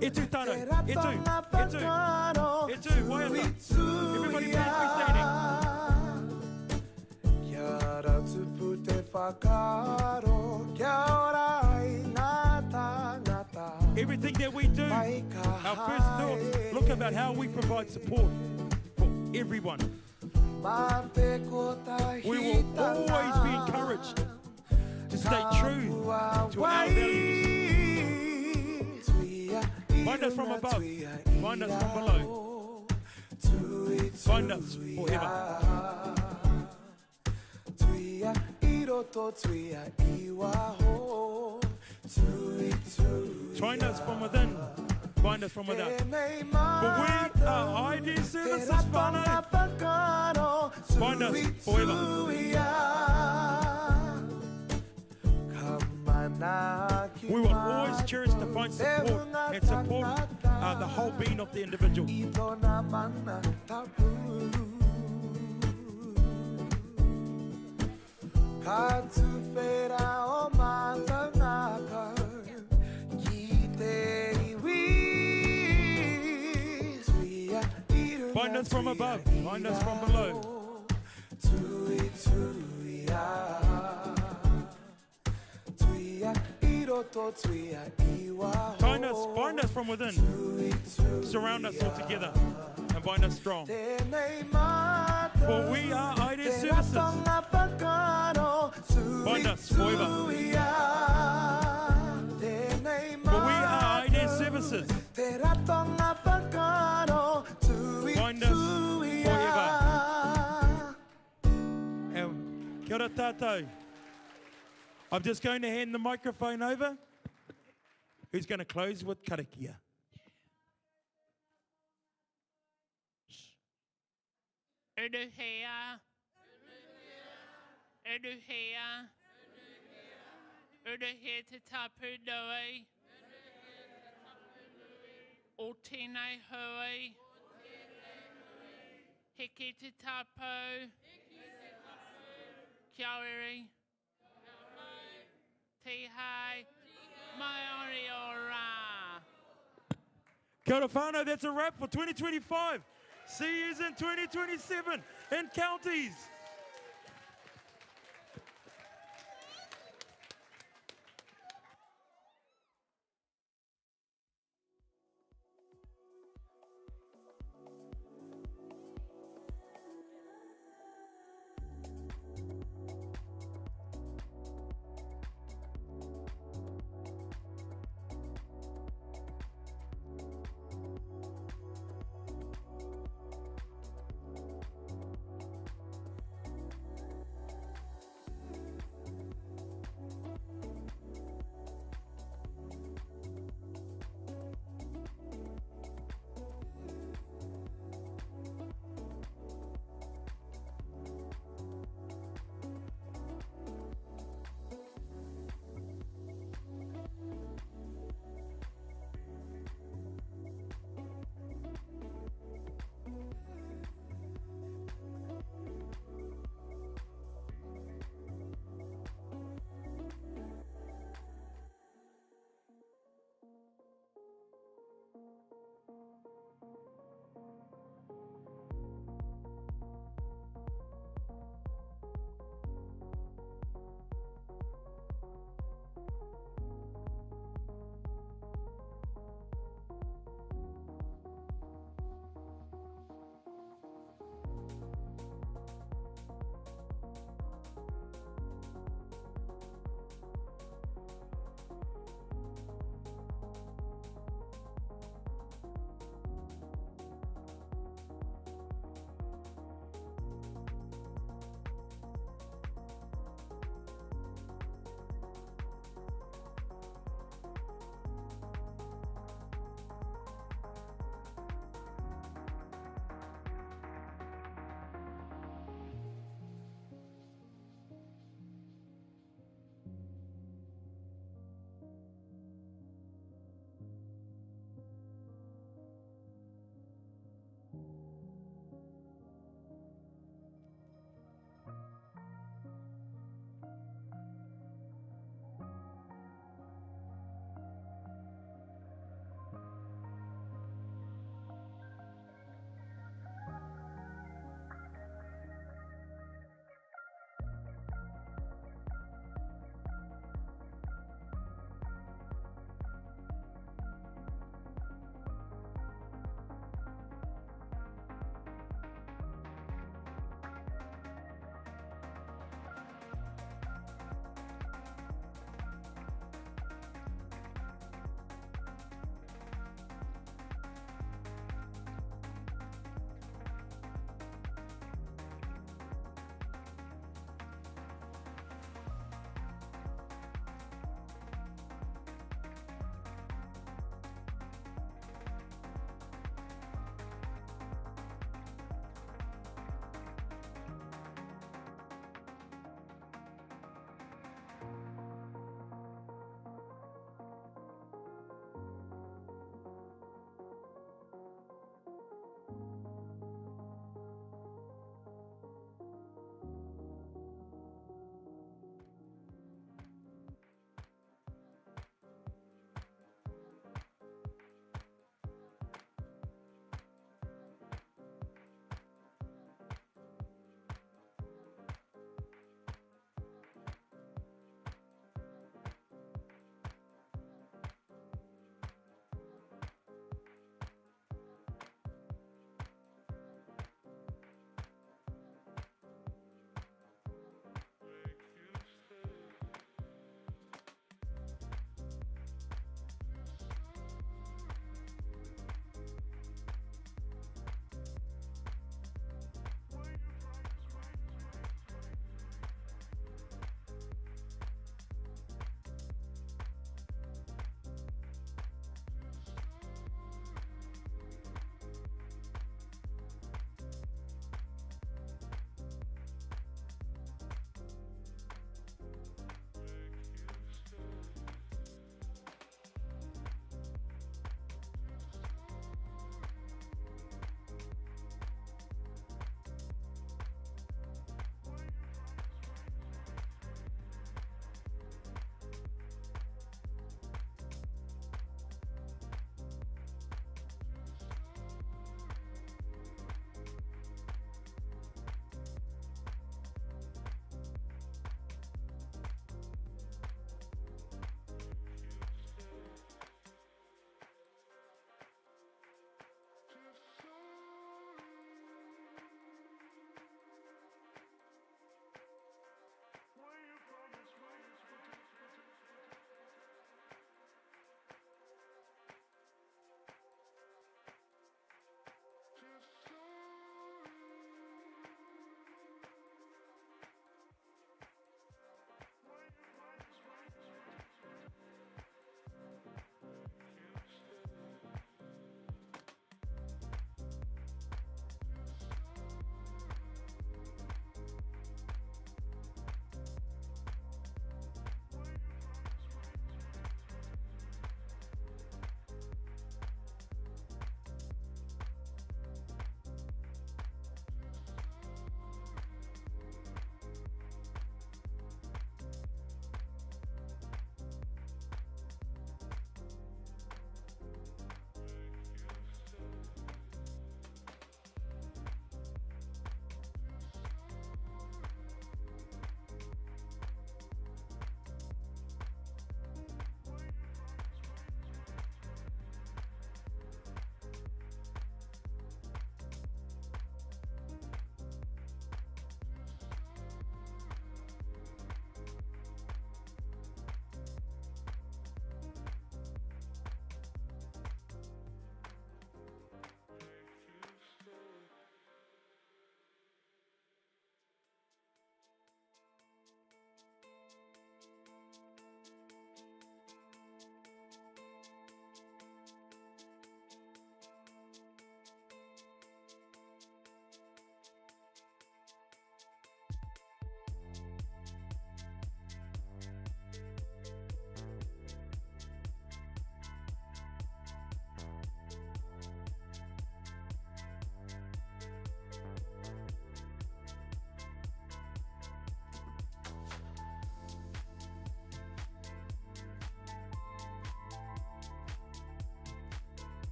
E tu tātou, e tu, waiata. Everybody please be standing. Kia ora tupu te whakaro, kia ora i ngā tāngata. Everything that we do, our first thoughts, look about how we provide support for everyone. We will always be encouraged to stay true to our values. Find us from above, find us from below, find us forever. Find us from within, find us from without. For we are ID Services whānau. Find us forever. We will always cherish to find support and support the whole being of the individual. Find us from above, find us from below. Find us from within. Surround us all together and bind us strong. For we are ID Services. Bind us forever. For we are ID Services. Bind us forever. And kia ora tātou. I'm just going to hand the microphone over. Who's going to close with karakia? Uruhea. Uruhea. Uruhea te tapu nui. O tēnei hui. Hiki te tapu. Kia ori. Tihai. Mai ora. Kia ora whānau, that's a wrap for 2025. See you in 2027 in counties.